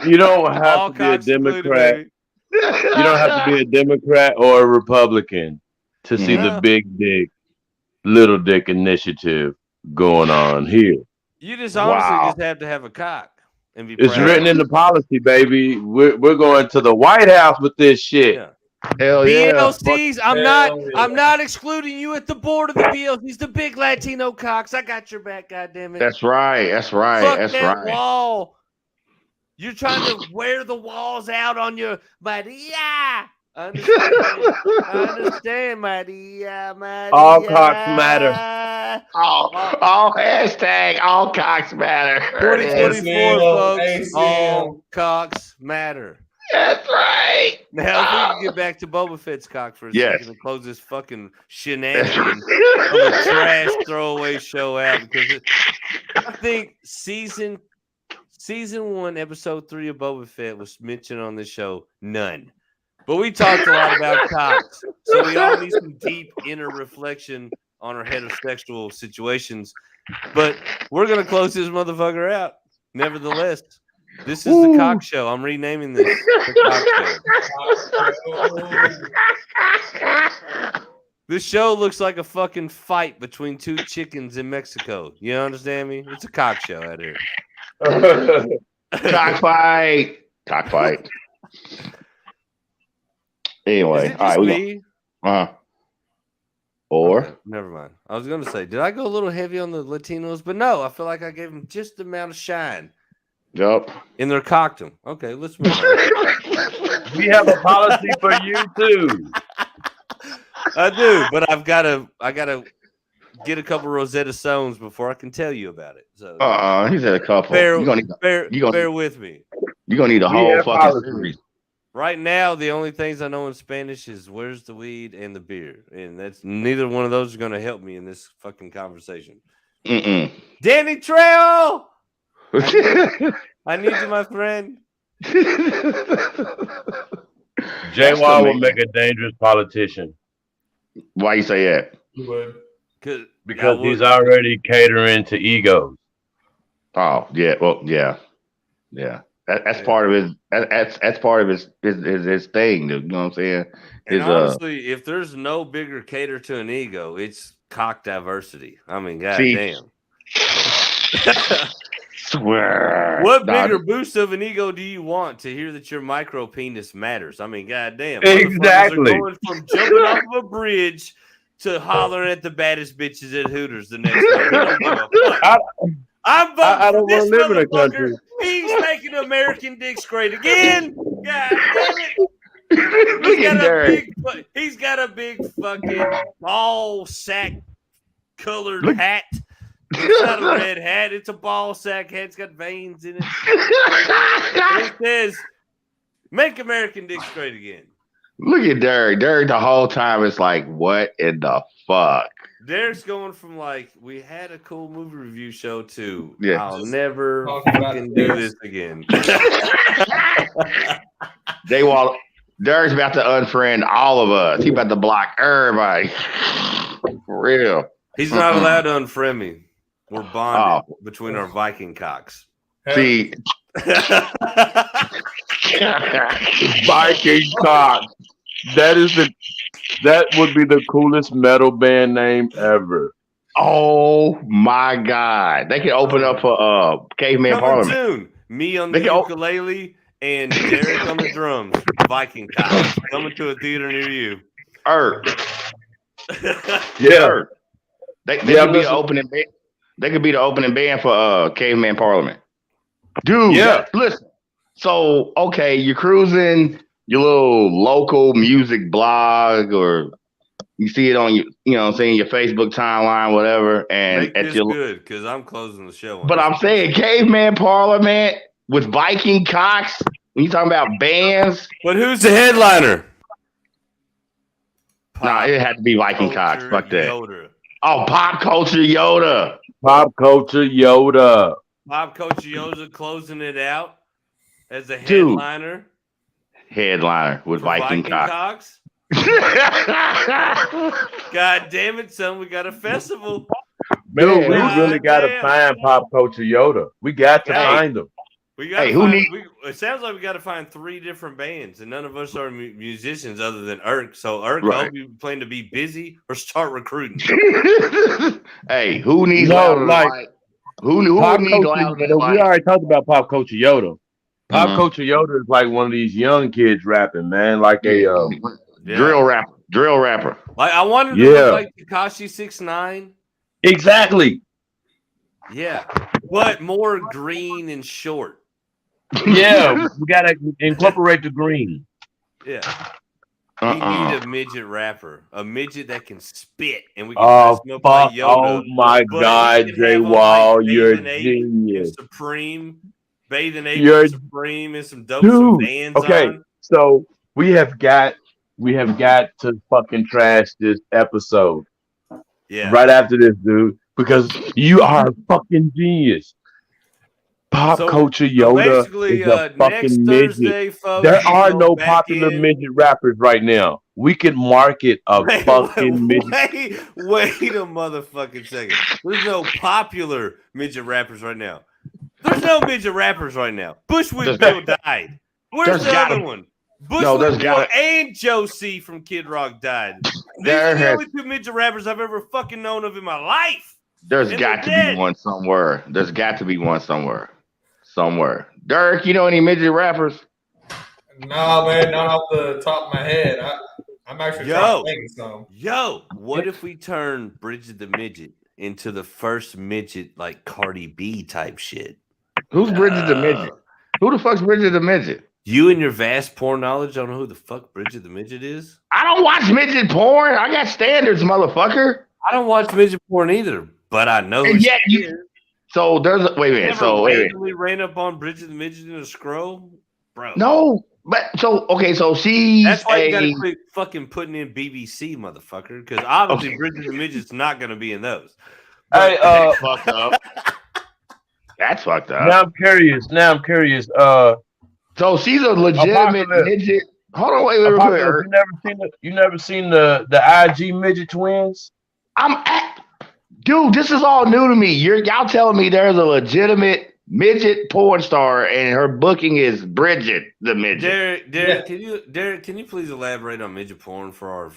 You don't have All to be a cocks included, Democrat. baby. You don't have to be a Democrat or a Republican to see No. the big dick, little dick initiative going on here. You just honestly Wow. just have to have a cock and be It's proud. written in the policy, baby. We're going to the White House with this shit. Yeah. Hell yeah. BLCs, I'm Hell yeah. not excluding you at the board of the BLCs, the big Latino cocks. I got your back, goddammit. That's right. That's right. Fuck That's that right. wall. You're trying to wear the walls out on your Maria. I understand, Maria. All cocks matter. All hashtag all cocks matter. 2024, folks. ACL. All cocks matter. That's right. Now, if we can get back to Boba Fett's cock for a Yes. second and close this fucking That's shenanigans right. of a trash throwaway show out, because I think season 1, episode 3 of Boba Fett was mentioned on this show. None. But we talked a lot about cocks, so we all need some deep inner reflection on our heterosexual situations. But we're gonna close this motherfucker out. Nevertheless, this is the cock show. I'm renaming this the cock show. This show looks like a fucking fight between two chickens in Mexico. You understand me? It's a cock show out here. Cockfight. Cockfight. Anyway, Is it all just right. me? Or Okay, never mind. I was gonna say, did I go a little heavy on the Latinos? But no, I feel like I gave them just the amount of shine Yup. in their cockdom. Okay, let's move on. We have a policy for you too. I do, but I gotta get a couple Rosetta Stones before I can tell you about it. So He said a couple. bear, You're gonna bear with me. need a We whole have fucking policy. series. Right now, the only things I know in Spanish is "Where's the weed" and the beer, and that's neither one of those are going to help me in this fucking conversation. Mm-mm. Danny Trejo, I need you, my friend. J-Wall will make a dangerous politician Why you say that? You would. because he's already catering to egos. Oh yeah. Well yeah. That's part of his. That's part of his thing. You know what I'm saying? And honestly, if there's no bigger cater to an ego, it's cock diversity. I mean, goddamn. Swear. What bigger boost of an ego do you want to hear that your micro penis matters? I mean, goddamn. Motherfuckers Exactly. are going from jumping off of a bridge to hollering at the baddest bitches at Hooters the next day. They don't give a fuck. I'm voting I don't for this want to live in a motherfucker. country. He's making American dicks great again. God damn it. He's got a big fucking ball sack colored hat. It's not a red hat. It's a ball sack hat. It's got veins in it. It says, "Make American dicks great again." Look at Derek. Derek the whole time is like, what in the fuck? Derek's going from like, we had a cool movie review show to, Yeah. I'll never Talk about fucking this. do this again. Derek's about to unfriend all of us. He about to block everybody. For real. He's not allowed to unfriend me. We're bonded between our Viking cocks. See, Viking cock. That would be the coolest metal band name ever. oh my God. They can open up for Caveman Coming Parliament. soon. Me on the They can- ukulele and Derek on the drums. Viking cocks. Coming to a theater near you. Yeah. They Yeah, could be the opening band. They could be the opening band for Caveman Parliament. Dude, Yeah. listen. So, okay, you're cruising your little local music blog, or you see it on your, your Facebook timeline, whatever, and Make at this your. good because I'm closing the show. But I'm saying Caveman Parliament with Viking Cox. When you talking about bands, But who's the headliner? it had to be Viking Cox. Culture Fuck that. Yoda. Oh, Pop Culture Yoda. Pop Culture Yoda. Pop Culture Yoda closing it out as a Dude. headliner. Headliner with For Viking Cox. God damn it, son. We got a festival. Dude, we Man, really got to find Pop Culture Yoda. We got to find him. We got Hey, to who find. need- It sounds like we got to find 3 different bands, and none of us are musicians other than Irk. So Irk, I Right. hope you plan to be busy or start recruiting. Hey, who needs No, louder than like- light? Who Pop needs Culture, louder than we light? already talked about Pop Culture Yoda. Pop Mhm. Culture Yoda is like one of these young kids rapping, man. Like a Drill rapper. Like I wanted to Yeah. look like Tekashi 6ix9ine. exactly. Yeah, but more green and short. Yeah, we gotta incorporate the green. Yeah. We need a midget rapper, a midget that can spit, and we can Oh dress him up like fuck! Yoda. Oh my but God, he can Jay have on, Wall, like, you're a Bathing Ape genius. and Supreme, Bathing Ape You're- and Supreme, and some dope some Vans Okay, on. so we have got to fucking trash this episode Yeah. right after this, dude, because you are a fucking genius. Pop Culture Yoda basically, is a next fucking midget. Thursday, folks. There you are go no back popular in. midget rappers right now. We can market a fucking midget. Wait a motherfucking second. There's no popular midget rappers right now. There's no midget rappers right now. Bushwick Bill died. Where's the other one? Bushwick Bill and Joe C from Kid Rock died. These are the only 2 midget rappers I've ever fucking known of in my life. There's got to be one somewhere. There's got to be one somewhere. Dirk, you know any midget rappers? No, man, not off the top of my head. I'm actually trying to think of some. What if we turn Bridget the Midget into the first midget like Cardi B type shit? Who's Bridget the Midget? Who the fuck's Bridget the Midget? You and your vast porn knowledge don't know who the fuck Bridget the Midget is? I don't watch midget porn. I got standards, motherfucker. I don't watch midget porn either, but I know. And yet so there's wait a minute. So wait. Ran up on Bridget the Midget in a scroll, bro. No, but so she's. That's why you gotta quit fucking putting in BBC, motherfucker. Because obviously Bridget the Midget's not gonna be in those. Hey, that's fucked up. That's fucked up. Now I'm curious. So she's a legitimate midget. Hold on, wait, You never seen the IG midget twins? Dude, this is all new to me. Y'all telling me there's a legitimate midget porn star and her booking is Bridget the midget. Derek, can you please elaborate on midget porn for our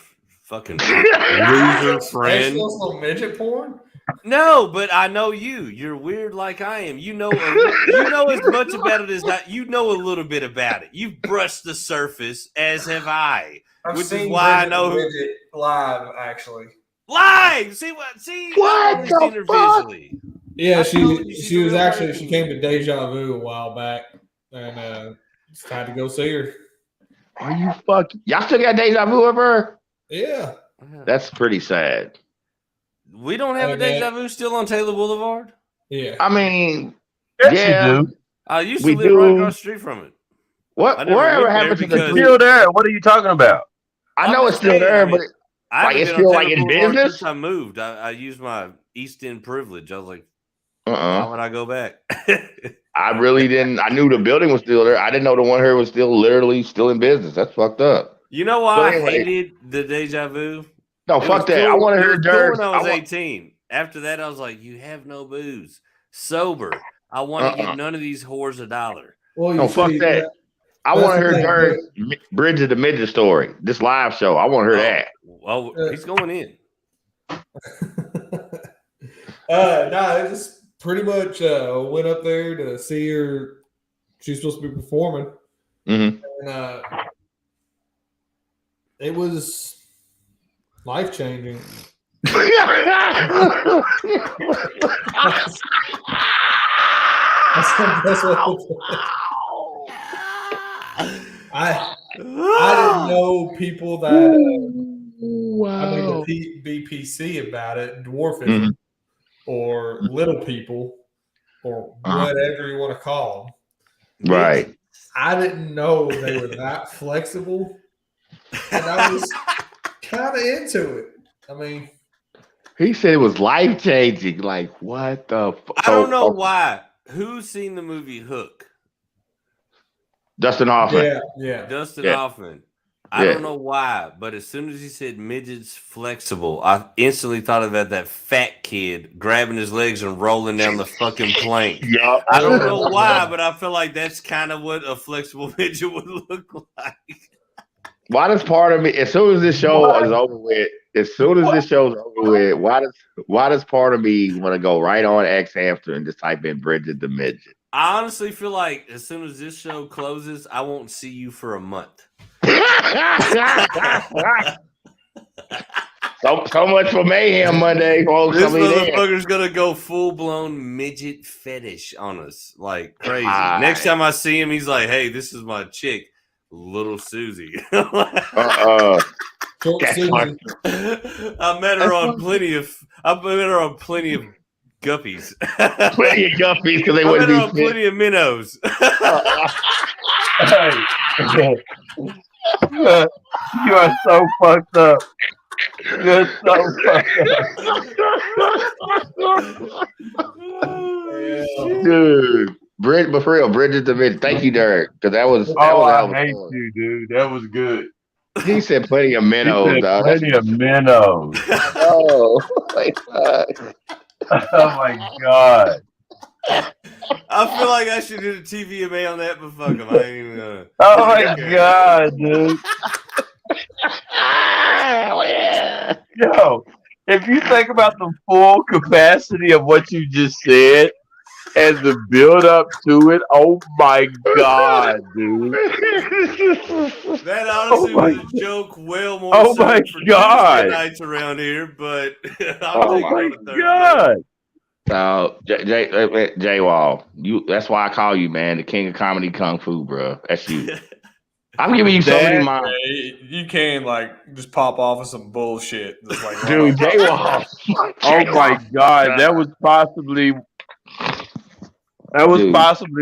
fucking loser friend? Some midget porn? No, but I know you. You're weird like I am. You know as much about it as you know a little bit about it. You've brushed the surface, as have I. Which is why I know midget live, actually. Live. See what the fuck? Visually. Yeah, she was actually she came to Deja Vu a while back, and it's time to go see her. Are you fucking? Y'all still got Deja Vu of her? Yeah, that's pretty sad. We don't have a Deja Vu still on Taylor Boulevard. Yeah, I mean, you do. I used to live right across the street from it. Whatever happened to the? It's still there. What are you talking about? I know it's still there, but it's still like in business. Since I moved, I used my East End privilege. I was like, why would I go back? I really didn't. I knew the building was still there. I didn't know the one here was literally still in business. That's fucked up. You know why I hated the Deja Vu? No, fuck that. I want to hear Dirk. When I was 18. After that, I was like, you have no booze. Sober. I want to give none of these whores $1. Well, no, fuck that. I want to hear Dirk Bridget the Midget story. This live show. I want to hear that. Well, he's going in. It just pretty much went up there to see her. She's supposed to be performing. Mm-hmm. And it was life changing. That's what I didn't know people that. I mean, the BPC about it, dwarfism, or little people, or whatever you want to call them. Right. I didn't know they were that flexible, and I was kind of into it. I mean, he said it was life changing. Like, what the? I don't know why. Who's seen the movie Hook? Dustin Hoffman. Yeah. Dustin Hoffman. I don't know why, but as soon as he said midgets flexible, I instantly thought about that fat kid grabbing his legs and rolling down the fucking plank. Yup. I don't know why, but I feel like that's kind of what a flexible midget would look like. Why does part of me, as soon as this show is over with, why does part of me want to go right on X Hamster and just type in Bridget the Midget? I honestly feel like as soon as this show closes, I won't see you for a month. So much for Mayhem Monday, folks. This motherfucker's gonna go full blown midget fetish on us like crazy. Next time I see him, he's like, "Hey, this is my chick, Little Susie." Susie. I met her on plenty of guppies. Plenty of guppies because they wouldn't be fit. Plenty of minnows. You are so fucked up. You're so fucked up. Dude. But for real, Bridget the Midget. Thank you, Derek. Because that was I hate you, dude. That was good. He said plenty of minnows, dog. Plenty of minnows. Oh my god. Oh my god. I feel like I should do the TVMA on that, but fuck him. I ain't even gonna. Oh my god, dude. Yo, if you think about the full capacity of what you just said and the build up to it, oh my god, dude. That honestly was a joke well more oh my for god. Tuesday nights around here, but oh my god. So J Wall, that's why I call you, man, the king of comedy kung fu, bro. That's you. I'm giving you so many minds. You can like just pop off with some bullshit. Just like, dude, J Wall. Oh my god, that was possibly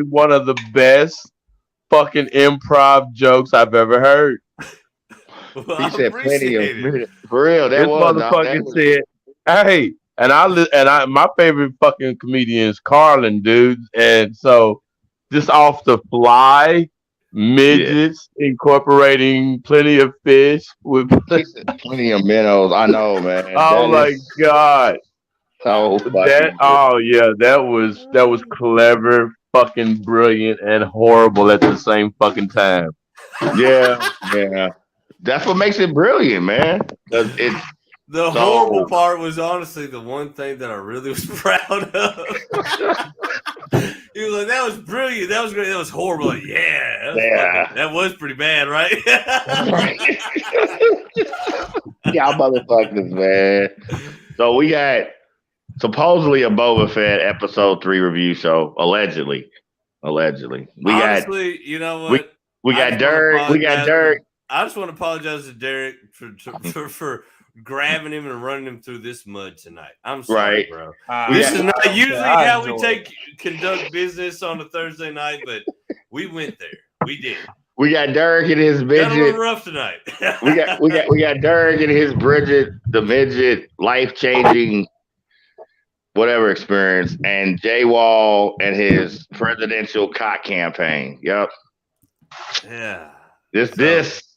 one of the best fucking improv jokes I've ever heard. Well, he said plenty of minutes. For real, that this motherfucker said, "Hey." And I my favorite fucking comedian is Carlin, dude. And so just off the fly, midgets incorporating plenty of fish with plenty of minnows. I know, man. Oh my god. So that was clever, fucking brilliant, and horrible at the same fucking time. Yeah. That's what makes it brilliant, man. The horrible part was honestly the one thing that I really was proud of. He was like, "That was brilliant. That was great. That was horrible." Like, that was pretty bad, right? Y'all motherfuckers, man. So we got supposedly a Boba Fett episode 3 review show, allegedly. Honestly, you know what? We got Derek. I just want to apologize to Derek for grabbing him and running him through this mud tonight. I'm sorry, bro. This is not usually how we conduct business on a Thursday night, but we went there. We did. We got Derek and his midget. Got a little rough tonight. we got Derek and his Bridget the Midget life-changing whatever experience, and J Wall and his presidential cock campaign. Yep. Yeah.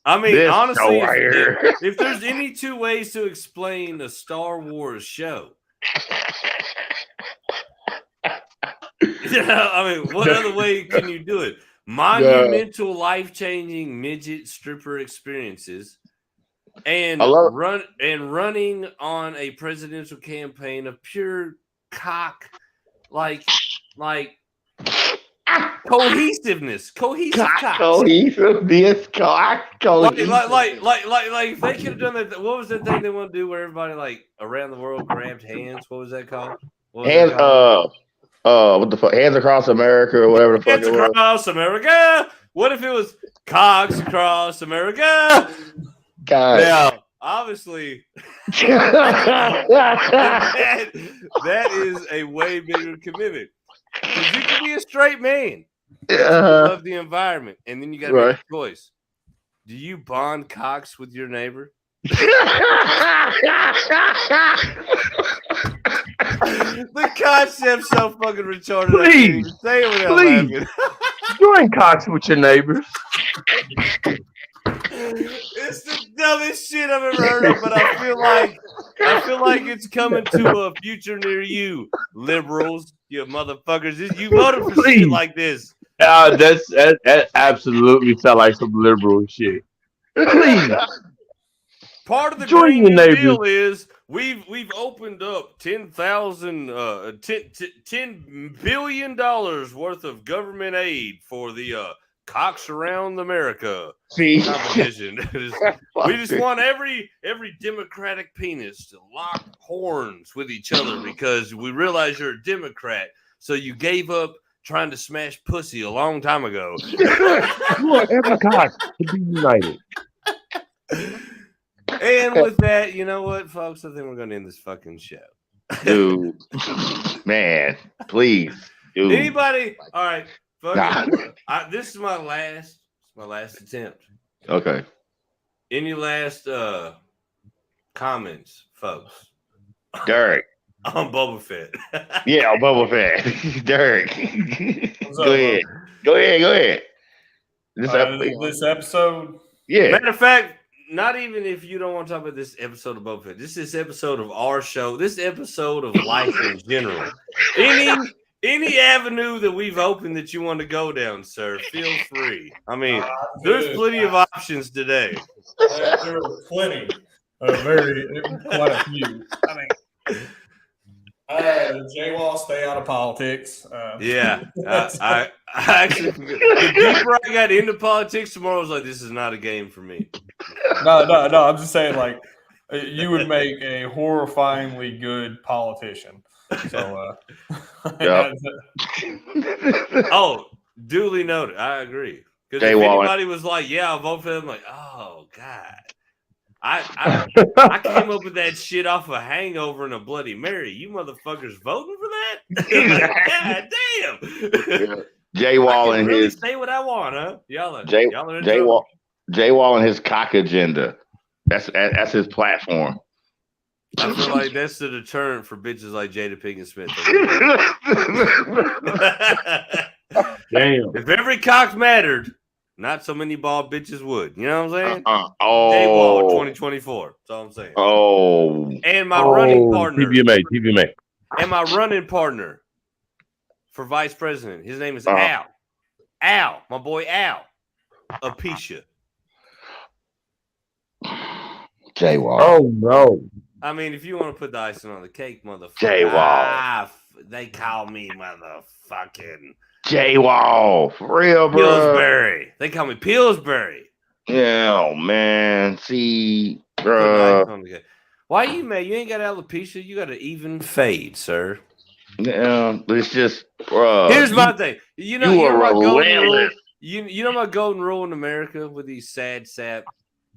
honestly, Honestly, if there's any two ways to explain a Star Wars show, what other way can you do it? Monumental, life-changing midget stripper experiences, and running on a presidential campaign of pure cock, like Cohesiveness. Cohesive cocks. Cohesiveness. Like if they could have done that. What was that thing they want to do where everybody like around the world grabbed hands? What was that called? Hands, what the fuck? Hands across America or whatever the fuck Hands it was. across America. What if it was cocks across America? God. Now, obviously, that is a way bigger commitment. Because you can be a straight man. You love the environment. And then you got to make a choice. Do you bond cocks with your neighbor? The concept's so fucking retarded. Please. Say it without laughing. Join cocks with your neighbors. It's the dumbest shit I've ever heard of, but I feel like it's coming to a future near you, liberals, you motherfuckers. You voted for shit like this. That absolutely sound like some liberal shit. Please. Part of the Join Green your New neighbors. Deal is we've opened up $10 billion worth of government aid for the cocks around America competition. We just want every Democratic penis to lock horns with each other because we realize you're a Democrat, so you gave up trying to smash pussy a long time ago. You want every cock to be united. And with that, you know what, folks? I think we're going to end this fucking show. Dude, man, please, dude. Anybody? All right, this is my last attempt. Okay. Any last comments, folks? Derek. On Boba Fett. Yeah, on Boba Fett. Derek. Go ahead. This episode. Yeah. Matter of fact, not even if you don't want to talk about this episode of Boba Fett. This episode of our show. This episode of life in general. Any avenue that we've opened that you want to go down, sir, feel free. I mean, there's plenty of options today. There are plenty. Quite a few. I mean, J-Wall, stay out of politics. Yeah. I actually, the deeper I got into politics tomorrow, I was like, this is not a game for me. No. I'm just saying, like, you would make a horrifyingly good politician. So, oh, duly noted. I agree. Because if anybody was like, "Yeah, I'll vote for them," I'm like, "Oh God." I came up with that shit off a hangover and a Bloody Mary. You motherfuckers voting for that? God damn. J-Wall and really his say what I want, huh? Y'all are J-Wall and his cock agenda. That's his platform. I feel like that's the deterrent for bitches like Jada Pinkett Smith. Damn. If every cock mattered, not so many bald bitches would. You know what I'm saying? Oh, J-Wall 2024. That's all I'm saying. Oh. And my running partner. TVMA. And my running partner for vice president. His name is Al. Al. My boy Al. Apisha. J-Wall. Oh, no. I mean, if you want to put the icing on the cake, motherfucker. J-Wall. They call me motherfucking J-Wall. For real, bro. Pillsbury. They call me Pillsbury. Yeah, man. See, bro. Why you mad? You ain't got alopecia. You got an even fade, sir. Yeah, it's just, bro. Here's my thing. You know my golden rule. You know my golden rule in America with these sad sap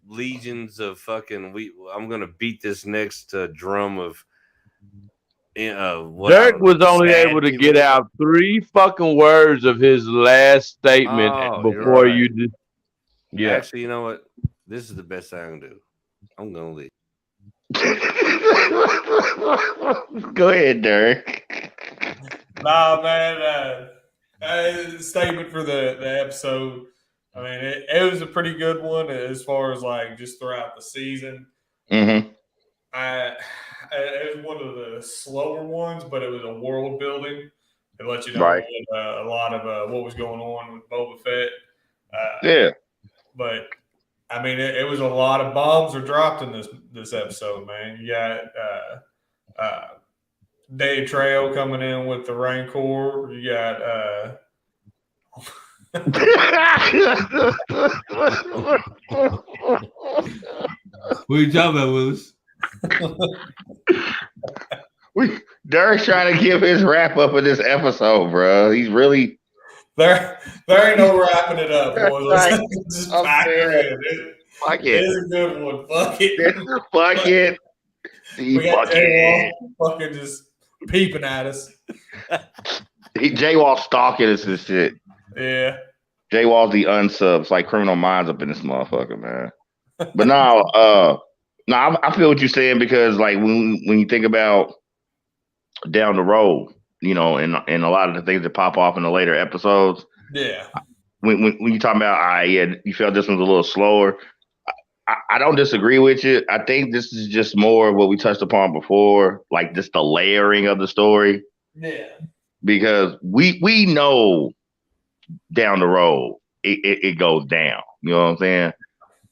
legions of fucking. I'm gonna beat this next drum of. Dirk was only able to get out 3 fucking words of his last statement before you just. Yeah. Actually, you know what? This is the best thing I can do. I'm gonna leave. Go ahead, Dirk. Nah, man. Statement for the episode. I mean, it was a pretty good one as far as like just throughout the season. Mm-hmm. It was one of the slower ones, but it was a world building. It let you know a lot of what was going on with Boba Fett. Yeah. But I mean, it was a lot of bombs were dropped in this episode, man. You got Dave Trejo coming in with the Rancor. You got What are you talking about, Willis? Derek's trying to give his wrap up of this episode, bro. He's really There ain't no wrapping it up, boys. Like, Just I'm pack her saying, in. fuck It's it. a good one. Fuck it. Fuck it. We got J Wall fucking just peeping at us. J Wall stalking us and shit. Yeah. J Wall's the unsubs, like Criminal Minds up in this motherfucker, man. But no, I feel what you're saying because like when you think about down the road, you know, and a lot of the things that pop off in the later episodes. Yeah. When you talking about, you felt this one's a little slower. I don't disagree with you. I think this is just more of what we touched upon before, like just the layering of the story. Yeah. Because we know down the road it goes down. You know what I'm saying?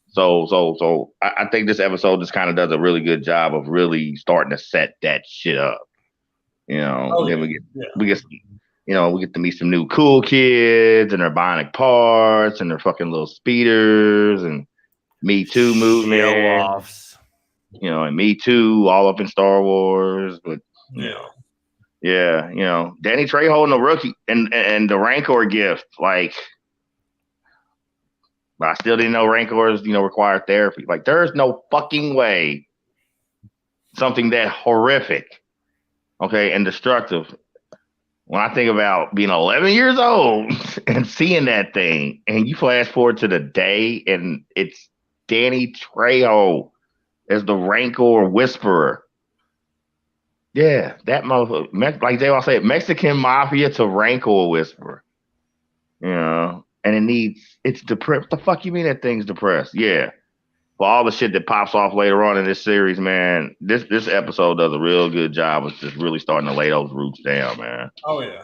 So I think this episode just kind of does a really good job of really starting to set that shit up. You know, then we get to meet some new cool kids and their bionic parts and their fucking little speeders and Me Too movement. Show offs. You know, and Me Too all up in Star Wars, but Yeah, you know, Danny Trejo and the rookie and the Rancor gift, like, but I still didn't know Rancors, you know, require therapy. Like, there's no fucking way something that horrific, okay, and destructive. When I think about being 11 years old and seeing that thing, and you flash forward to the day, and it's Danny Trejo as the Rancor Whisperer. Yeah, that motherfucker, like they all say, Mexican Mafia to Rancor Whisperer. You know, and it's depressed. What the fuck you mean that thing's depressed? Yeah. For all the shit that pops off later on in this series, man, this episode does a real good job of just really starting to lay those roots down, man. Oh yeah.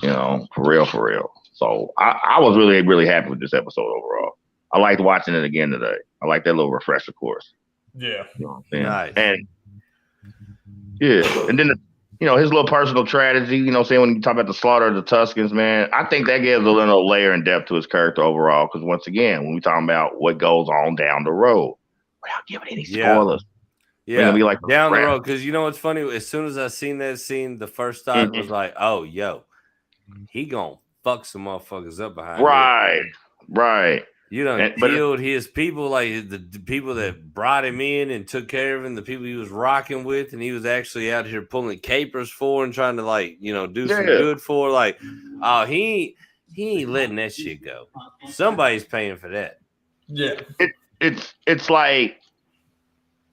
You know, for real. So I was really, really happy with this episode overall. I liked watching it again today. I like that little refresher course. Yeah. You know what I'm saying? Nice. And yeah, and then you know, his little personal tragedy, you know, saying when you talk about the slaughter of the Tuscans, man, I think that gives a little layer and depth to his character overall. Because once again, when we talking about what goes on down the road, without giving any spoilers, yeah, be like down the road. Because you know what's funny? As soon as I seen that scene, the first thought was like, "Oh, yo, he gonna fuck some motherfuckers up behind." Right. You done killed his people, like the people that brought him in and took care of him, the people he was rocking with, and he was actually out here pulling capers for and trying to, like, you know, do some good for. Like, oh, he ain't letting that shit go. Somebody's paying for that. Yeah. It's like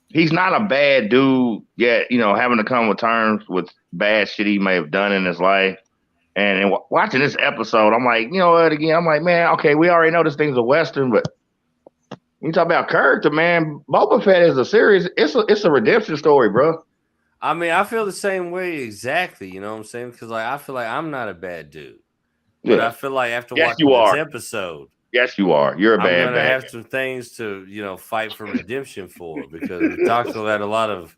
he's not a bad dude yet, you know, having to come with terms with bad shit he may have done in his life. And watching this episode, I'm like, you know what? Again, I'm like, man, okay, we already know this thing's a Western, but when you talk about character, man, Boba Fett is a series. It's a redemption story, bro. I mean, I feel the same way exactly. You know what I'm saying? Because like I feel like I'm not a bad dude, but I feel like after watching this episode, yes, you are. You're a bad. I'm gonna have some things to, you know, fight for redemption for, because we talked about a lot of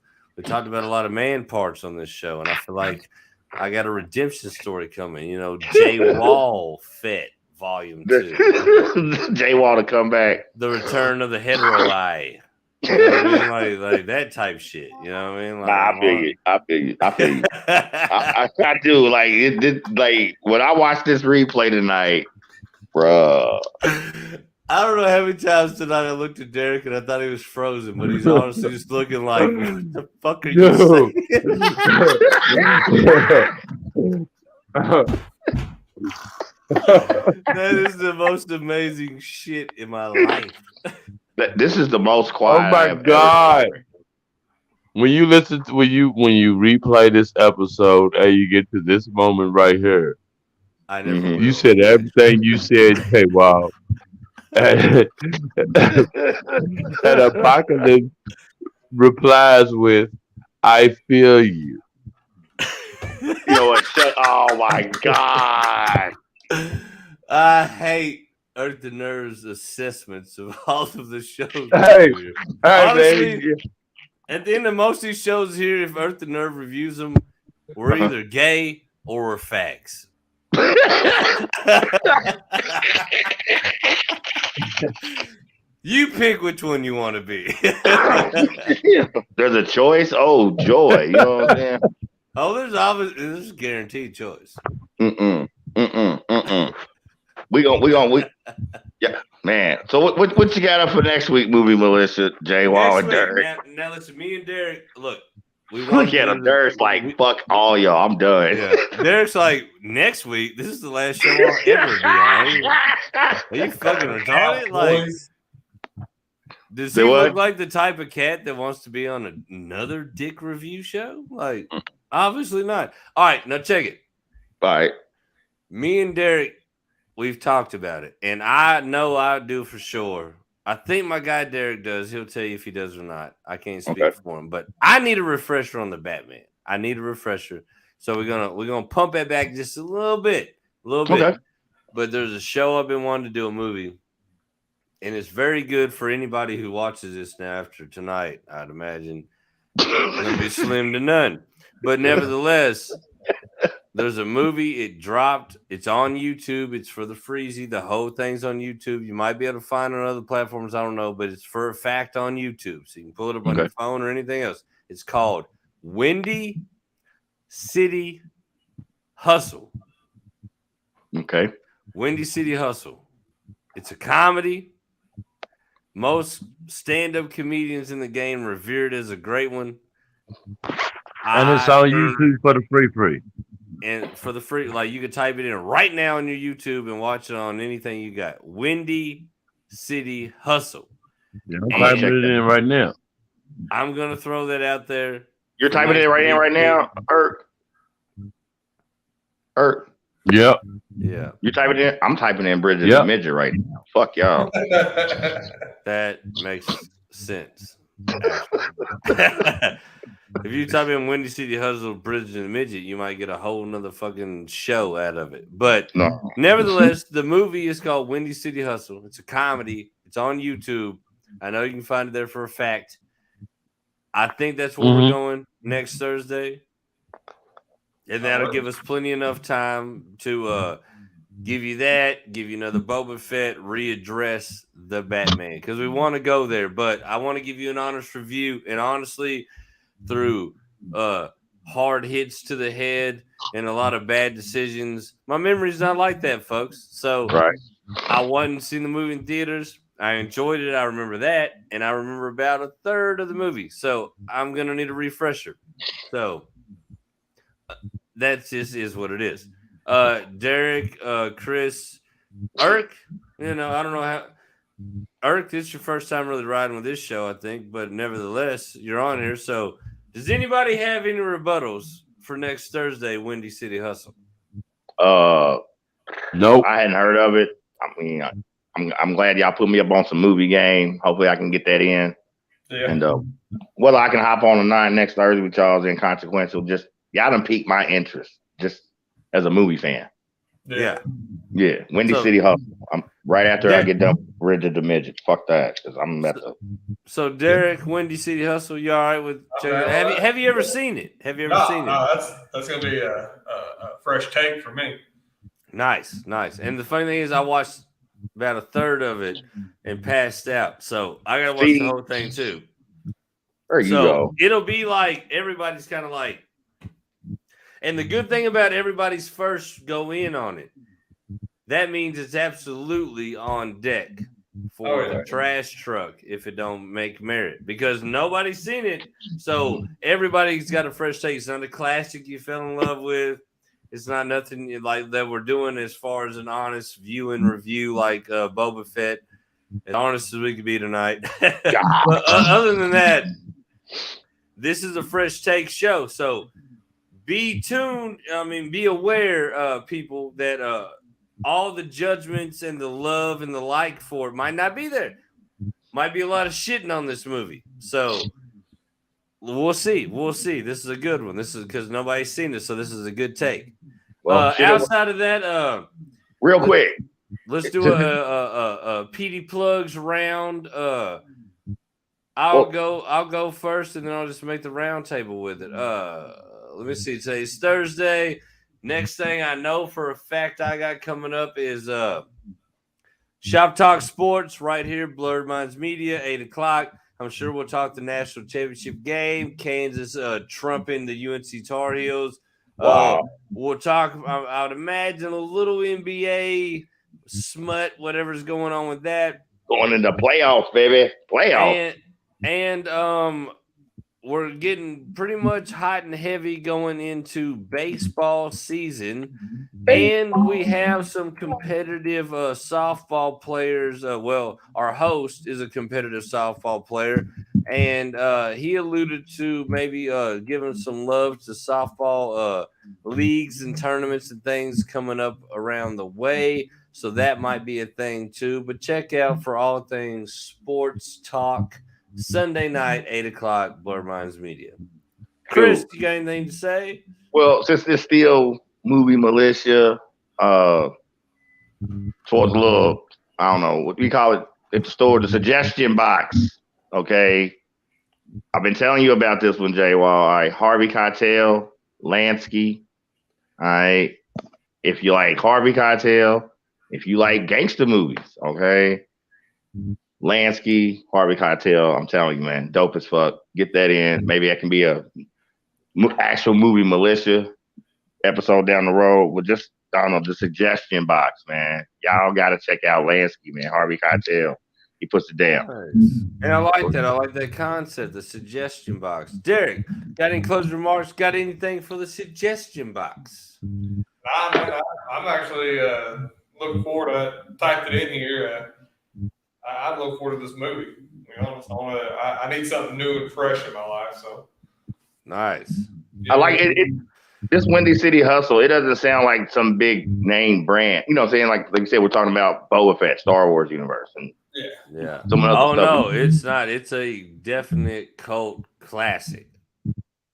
man parts on this show, and I feel like I got a redemption story coming. You know, J Wall Fett Volume 2. J Wall to come back. The return of the hetero eye. You know what I mean? Like that type shit. You know what I mean? Like, I feel you. I do. Like like when I watched this replay tonight, bro. I don't know how many times tonight I looked at Derek and I thought he was frozen, but he's honestly just looking like, what the fuck are you saying? That is the most amazing shit in my life. This is the most quiet. Oh my God. When you replay this episode and you get to this moment right here, I never will. You said everything you said. Hey, wow. And Apocalypse replies with, "I feel you." You know what? Oh my God. I hate Earth and Nerve's assessments of all of the shows. Honestly, at the end of most of these shows here, if Earth and Nerve reviews them, we're either gay or we're facts. You pick which one you want to be. There's a choice. Oh, joy. You know what I'm saying? Oh, there's a guaranteed choice. Mm-mm. Yeah, man. So what you got up for next week, movie Militia? Jay Wall and Derek. Now listen, me and Derek, look, we Look at him. Derek's like, fuck all y'all. I'm done. Yeah. Derek's like, next week, this is the last show I'll ever be on. Are you fucking retarded? Like, does he look like the type of cat that wants to be on another dick review show? Like, obviously not. All right, now check it. All right. Me and Derek, we've talked about it, and I know I do for sure. I think my guy Derek does. He'll tell you if he does or not. I can't speak for him, but I need a refresher on the Batman. I need a refresher, so we're gonna pump it back just a little bit. But there's a show I've been wanting to do a movie, and it's very good for anybody who watches this now after tonight. I'd imagine it's gonna be slim to none, but nevertheless. There's a movie. It dropped. It's on YouTube. It's for the Freezy. The whole thing's on YouTube. You might be able to find it on other platforms. I don't know, but it's for a fact on YouTube. So you can pull it up on your phone or anything else. It's called Windy City Hustle. Okay. Windy City Hustle. It's a comedy. Most stand-up comedians in the game revere it as a great one. And it's on YouTube for the free. And for the free, like you can type it in right now on your YouTube and watch it on anything you got. Windy City Hustle. Yeah, I'm typing it in right now. I'm gonna throw that out there. You're typing it in right now, Ert. Yep. Yeah. You typing it in? I'm typing in Bridget the Midget right now. Fuck y'all. That makes sense. If you type in Windy City Hustle, Bridget and Midget, you might get a whole nother fucking show out of it. But nevertheless, the movie is called Windy City Hustle. It's a comedy. It's on YouTube. I know you can find it there for a fact. I think that's where we're going next Thursday. And that'll give us plenty enough time to give you that, give you another Boba Fett, readdress the Batman. Because we want to go there. But I want to give you an honest review. And honestly, through hard hits to the head and a lot of bad decisions, my memory's not like that, folks. So I wasn't seeing the movie in theaters. I enjoyed it. I remember that. And I remember about a third of the movie. So I'm going to need a refresher. So that just is what it is. Derek, Chris, Irk, I don't know how. Irk, this is your first time really riding with this show, I think. But nevertheless, you're on here. So does anybody have any rebuttals for next Thursday, Windy City Hustle? Nope. I hadn't heard of it. I mean, I'm glad y'all put me up on some movie game. Hopefully I can get that in. Yeah. And whether I can hop on the 9 next Thursday with y'all is inconsequential. Just y'all done piqued my interest just as a movie fan. Yeah. Windy City Hustle. I'm right after I get done with Bridget the Midget. Fuck that, because I'm at the. So Derek, Windy City Hustle, you all right with? Have you ever seen it? Have you ever seen it? No, that's gonna be a fresh take for me. Nice. And the funny thing is, I watched about a third of it and passed out. So I gotta watch the whole thing too. There you go. It'll be like everybody's kind of like. And the good thing about everybody's first go in on it, that means it's absolutely on deck for the trash truck if it don't make merit, because nobody's seen it. So everybody's got a fresh take. It's not a classic you fell in love with. It's not nothing like that we're doing as far as an honest view and review like Boba Fett. As honest as we could be tonight. But other than that, this is a fresh take show. So be tuned. Be aware, people, that all the judgments and the love and the like for it might not be there. Might be a lot of shitting on this movie. So we'll see. This is a good one. This is because nobody's seen this, so this is a good take. Well, outside of that, real quick, let's do a PD plugs round. I'll go first, and then I'll just make the round table with it. Let me see. Today's Thursday. Next thing I know for a fact I got coming up is Shop Talk Sports right here, Blurred Minds Media, 8 o'clock. I'm sure we'll talk the national championship game, Kansas trumping the UNC Tar Heels. Wow. We'll talk, I would imagine, a little NBA smut, whatever's going on with that. Going into playoffs, baby. Playoffs. And we're getting pretty much hot and heavy going into baseball season. And we have some competitive softball players. Our host is a competitive softball player. And he alluded to maybe giving some love to softball leagues and tournaments and things coming up around the way. So that might be a thing too. But check out for all things sports talk Sunday night, 8 o'clock, Blur Minds Media. Chris, you got anything to say? Well, since it's still movie Militia, towards little, I don't know, what do you call it at the store? The suggestion box. Okay. I've been telling you about this one, Jay Wall. All right. Harvey Keitel, Lansky. All right. If you like Harvey Keitel, if you like gangster movies, okay. Lansky, Harvey Keitel, I'm telling you, man, dope as fuck. Get that in. Maybe that can be a actual movie Militia episode down the road with just, I don't know, the suggestion box, man. Y'all got to check out Lansky, man. Harvey Keitel. He puts it down. Nice. And I like that. I like that concept, the suggestion box. Derek, got any closing remarks? Got anything for the suggestion box? Nah, man, I'm actually looking forward to typed it in here. I look forward to this movie. To be honest, I need something new and fresh in my life. So nice. I like it. This Windy City Hustle, it doesn't sound like some big name brand. You know what I'm saying? Like you said, we're talking about Boba Fett, Star Wars universe. And yeah. Oh, no, it's not. It's a definite cult classic.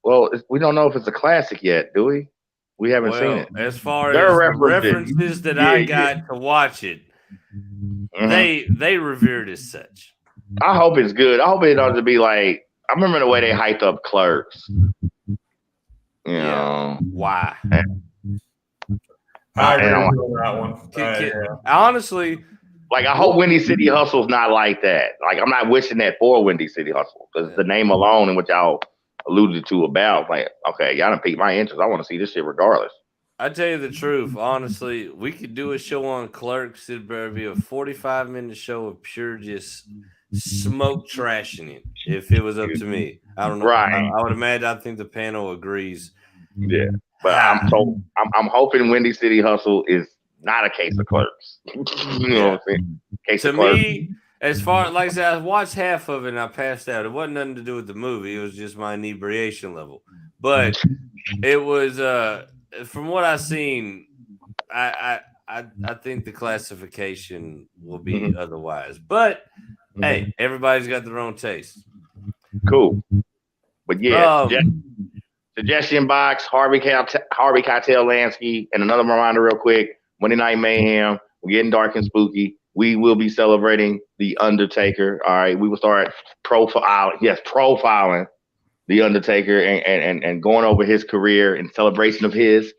Well, we don't know if it's a classic yet, do we? We haven't seen it. As far as the references that I got to watch it, they revere it as such. I hope it's good. I hope it ought to be like, I remember the way they hyped up Clerks. You know. Why? I agree with that one. Honestly, like I hope Windy City Hustle's not like that. Like I'm not wishing that for Windy City Hustle because the name alone and what y'all alluded to about, like, okay, y'all done piqued my interest. I want to see this shit regardless. I tell you the truth, honestly, we could do a show on Clerks. It'd better be a 45-minute show of pure just smoke trashing it. If it was up to me, I don't know. Right. I would imagine. I think the panel agrees. Yeah, but I'm hoping Windy City Hustle is not a case of Clerks. You know what I'm saying? Case to of Clerks. me, as far like I said, I watched half of it and I passed out. It wasn't nothing to do with the movie. It was just my inebriation level. But it was from what I've seen, I think the classification will be otherwise. But hey, everybody's got their own taste. Cool. But yeah, suggestion box, Harvey Keitel, Lansky, and another reminder real quick, Monday Night Mayhem, we're getting dark and spooky. We will be celebrating The Undertaker. All right. We will start profiling The Undertaker and going over his career in celebration of his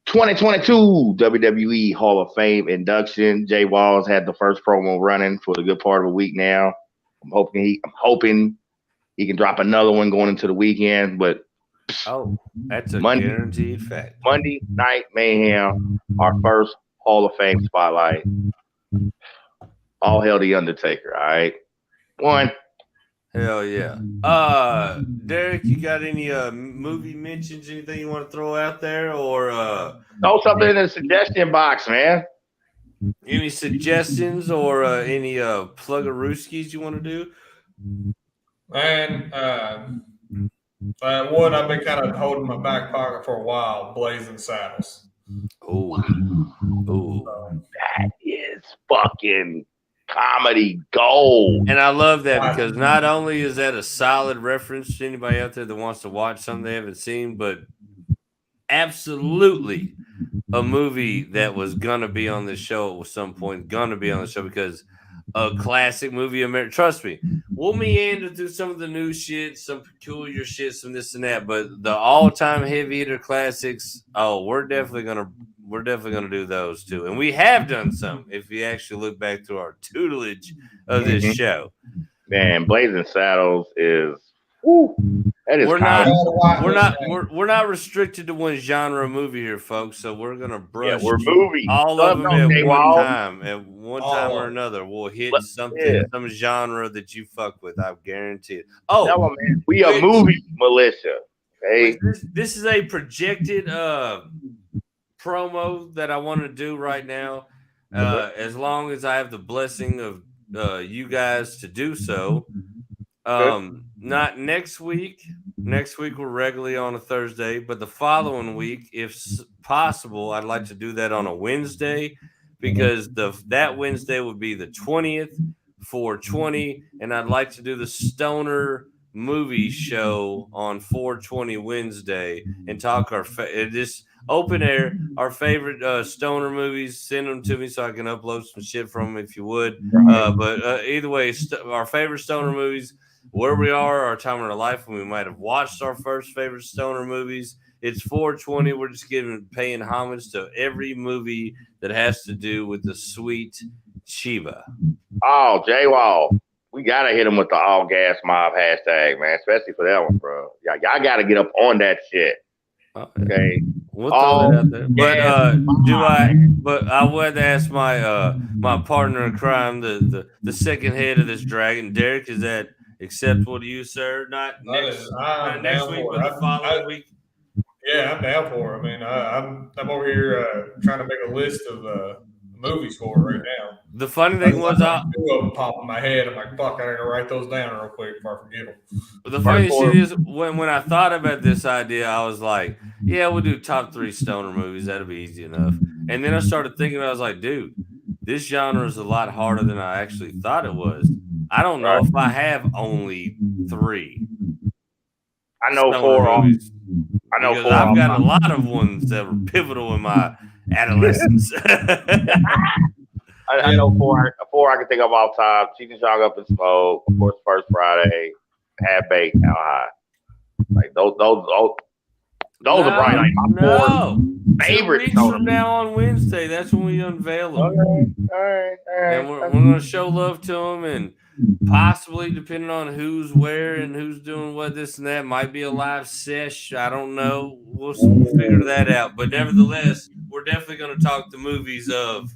2022 WWE Hall of Fame induction. Jay Walls had the first promo running for the good part of a week now. I'm hoping he can drop another one going into the weekend, but that's a guaranteed fact. Monday Night Mayhem, our first Hall of Fame spotlight. All hail The Undertaker, all right? One. Hell yeah. Derek, you got any movie mentions, anything you want to throw out there? Or throw something in the suggestion box, man. Any suggestions or any plug-a-rooskies you want to do? Man, one I've been kind of holding in my back pocket for a while, Blazing Saddles. Oh, that is fucking comedy gold. And I love that because not only is that a solid reference to anybody out there that wants to watch something they haven't seen, but absolutely a movie that was gonna be on this show at some point, because a classic movie. Trust me, we'll meander through some of the new shit, some peculiar shit, some this and that. But the all-time heavy hitter classics, we're definitely gonna do those too, and we have done some. If you actually look back through our tutelage of this show, man, Blazing Saddles is. Woo, that is we're not restricted to one genre of movie here, folks. So we're gonna brush movies. all of them at one time. At one time or another, we'll hit something, some genre that you fuck with. I guarantee it. Oh, man, we are movie militia. Okay, this is a projected promo that I want to do right now. As long as I have the blessing of you guys to do so. Not next week. Next week we're regularly on a Thursday, but the following week, if possible, I'd like to do that on a Wednesday because that Wednesday would be the 20th, 420, and I'd like to do the Stoner movie show on 420 Wednesday and talk this open air, our favorite stoner movies. Send them to me so I can upload some shit from them if you would. But either way, our favorite stoner movies. Where we are, our time in our life when we might have watched our first favorite stoner movies. It's 420. We're just paying homage to every movie that has to do with the sweet Chiba. Oh, J-Wall. We got to hit him with the all gas mob hashtag, man, especially for that one, bro. Y'all got to get up on that shit. Okay. We'll throw that out there. But I would ask my partner in crime, the second head of this dragon, Derek, is that acceptable to you, sir? Not next week, but the following week. Yeah, I'm down for it. I mean, I'm over here trying to make a list of movies for it right now. The funny thing was, two of them pop in my head. I'm like, fuck, I gotta write those down real quick before I forget them. The funny thing is, when I thought about this idea, I was like, yeah, we'll do top 3 stoner movies. That'll be easy enough. And then I started thinking, I was like, dude, this genre is a lot harder than I actually thought it was. I don't know if I have only 3. I know 4 movies. I know 4. I've got a lot of ones that were pivotal in my adolescence. I know 4 I can think of all time. Cheech and Chong Up in Smoke, of course, First Friday, Half Baked, How High. Like those are probably like my 4 favorite. 2 weeks from now on Wednesday, that's when we unveil them. All right. And we're going to show love to them, and possibly, depending on who's where and who's doing what, this and that, might be a live sesh. I don't know. We'll figure that out. But nevertheless, we're definitely going to talk the movies of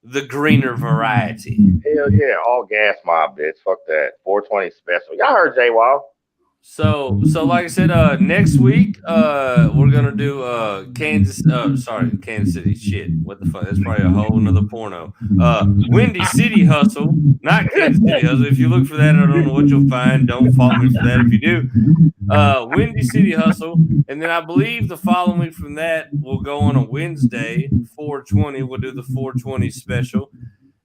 the greener variety. Hell yeah, all gas mob, bitch. Fuck that. 420 special. Y'all heard J-Wall. So like I said, next week we're gonna do Kansas City. Shit, what the fuck? That's probably a whole another porno. Windy City Hustle, not Kansas City Hustle. If you look for that, I don't know what you'll find. Don't fault me for that if you do. Windy City Hustle, and then I believe the following week from that we'll go on a Wednesday, 420. We'll do the 420 special,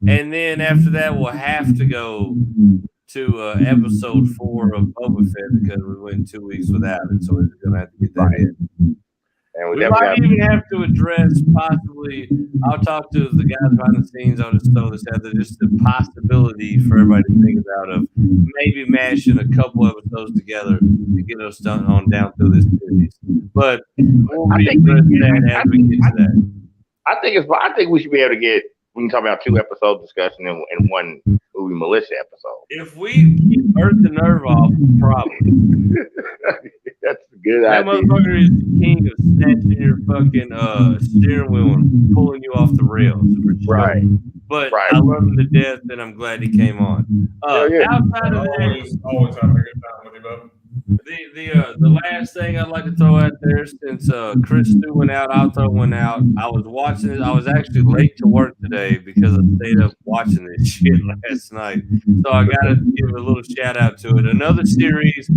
and then after that we'll have to go to episode 4 of Boba Fett because we went 2 weeks without it, so we're just gonna have to get that in. And we might even have to address possibly. I'll talk to the guys behind the scenes. I'll just throw this out there, just the possibility for everybody to think about of maybe mashing a couple episodes together to get us done on down through this series. But we'll readdress that as we get to that. I think we should be able to get. We can talk about 2 episode discussion in one movie militia episode. If we keep Earth the Nerve off, probably. That's a good that idea. That motherfucker is the king of snatching your fucking steering wheel and pulling you off the rails. For sure. Right. But I love him to death, and I'm glad he came on. Outside of that, always having a good time with you, bub. The last thing I'd like to throw out there, since Chris Stu went out, I'll throw one out. I was watching it. I was actually late to work today because I stayed up watching this shit last night. So I got to give a little shout out to it. Another series.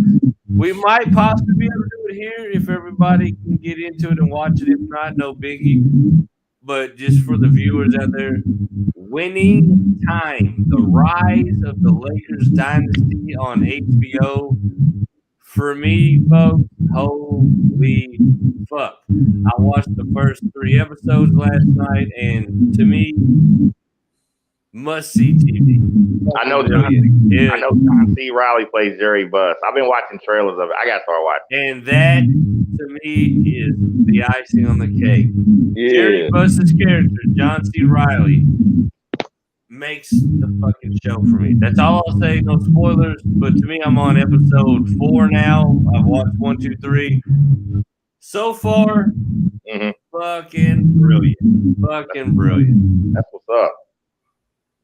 We might possibly be able to do it here if everybody can get into it and watch it. If not, no biggie. But just for the viewers out there, Winning Time, the rise of the Lakers dynasty on HBO. For me, folks, holy fuck. I watched the first 3 episodes last night, and to me, Must see TV. I know John C. Riley plays Jerry Buss. I've been watching trailers of it. I gotta start watching. And that to me is the icing on the cake. Yeah. Jerry Buss's character, John C. Riley, makes the fucking show for me. That's all I'll say. No spoilers. But to me, I'm on episode 4 now. I've watched 1, 2, 3. So far, fucking brilliant. Fucking brilliant. That's what's up.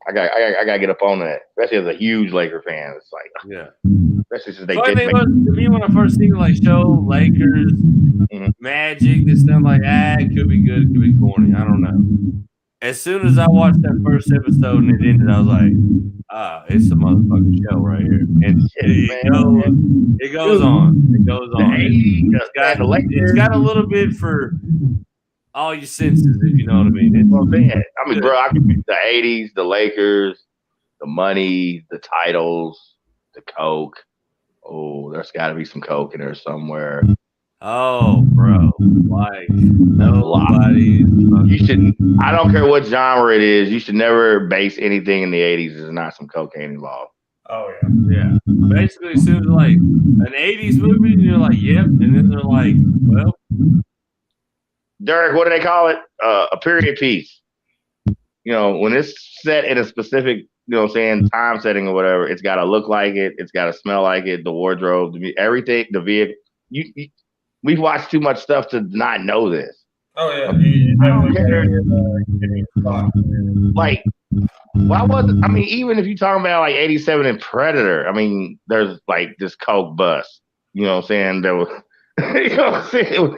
I gotta get up on that. Especially as a huge Laker fan. It's like, yeah. Especially since they Funny did thing was, to me, when I first seen it, like show Lakers, Magic, this stuff, like, it could be good, it could be corny. I don't know. As soon as I watched that first episode and it ended, I was like, it's a motherfucking show right here. And it goes on. It goes on. It's got a little bit for all your senses, if you know what I mean. It's what I'm saying. I mean, bro, I can pick the 80s, the Lakers, the money, the titles, the Coke. Oh, there's got to be some Coke in there somewhere. Oh, bro. Like, nobody. You should, I don't care what genre it is, you should never base anything in the 80s there's not some cocaine involved. Oh, yeah. Basically, as soon as like an 80s movie, and you're like, yep. And then they're like, well. Derek, what do they call it? A period piece. You know, when it's set in a specific, time setting or whatever, it's got to look like it. It's got to smell like it. The wardrobe, everything, the vehicle. We've watched too much stuff to not know this. Oh, yeah. I don't care. Like, why wasn't, I mean, even if you're talking about like 87 and Predator, I mean, there's like this Coke bus. You know what I'm saying? There was, you know what I'm saying?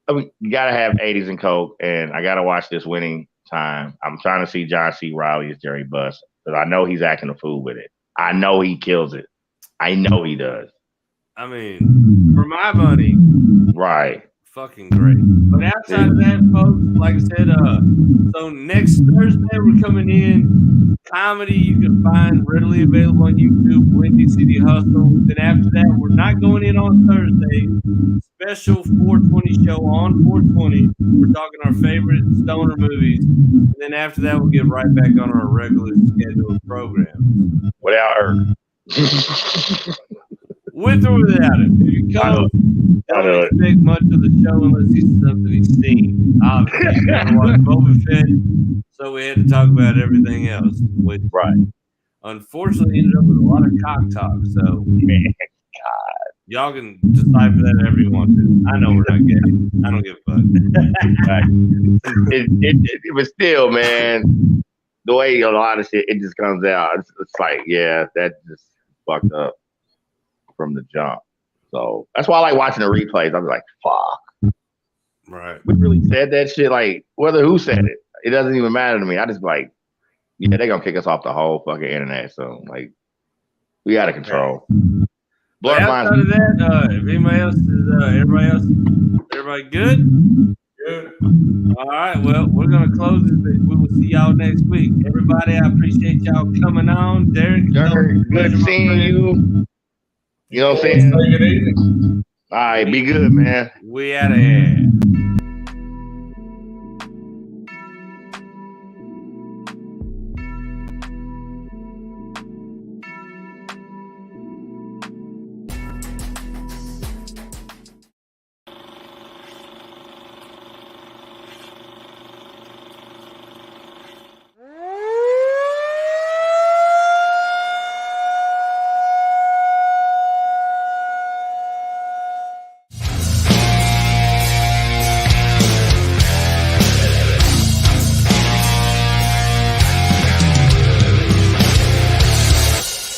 I mean, you got to have 80s and Coke, and I got to watch this Winning Time. I'm trying to see John C. Riley as Jerry Buss, because I know he's acting a fool with it. I know he kills it. I know he does. I mean, for my money, right. Fucking great. But outside of that, folks, like I said, so next Thursday we're coming in. Comedy you can find readily available on YouTube, Windy City Hustle. Then after that, we're not going in on Thursday. Special 420 show on 420. We're talking our favorite stoner movies. And then after that, we'll get right back on our regular scheduled program. Without her. With or without it. If you come, don't expect much of the show unless it's something he's seen. Obviously, you gotta watch Boba Fett, so we had to talk about everything else. Which, unfortunately, ended up with a lot of cock talk. So, y'all can decipher that however you want to. I know we're not gay. I don't give a fuck. it was still, man, the way a lot of shit, it just comes out. It's like, yeah, that just fucked up from the jump. So that's why I like watching the replays. I'm like, fuck. Right. We really said that shit. Like, whether who said it, it doesn't even matter to me. I just like, yeah, they're gonna kick us off the whole fucking internet. So like, we out of control. But outside of that, if anybody else is everybody good? Good. All right, well, we're gonna close this. We will see y'all next week. Everybody, I appreciate y'all coming on. Derek, good seeing you. You know what I'm saying? All right, be good, man. We out of here.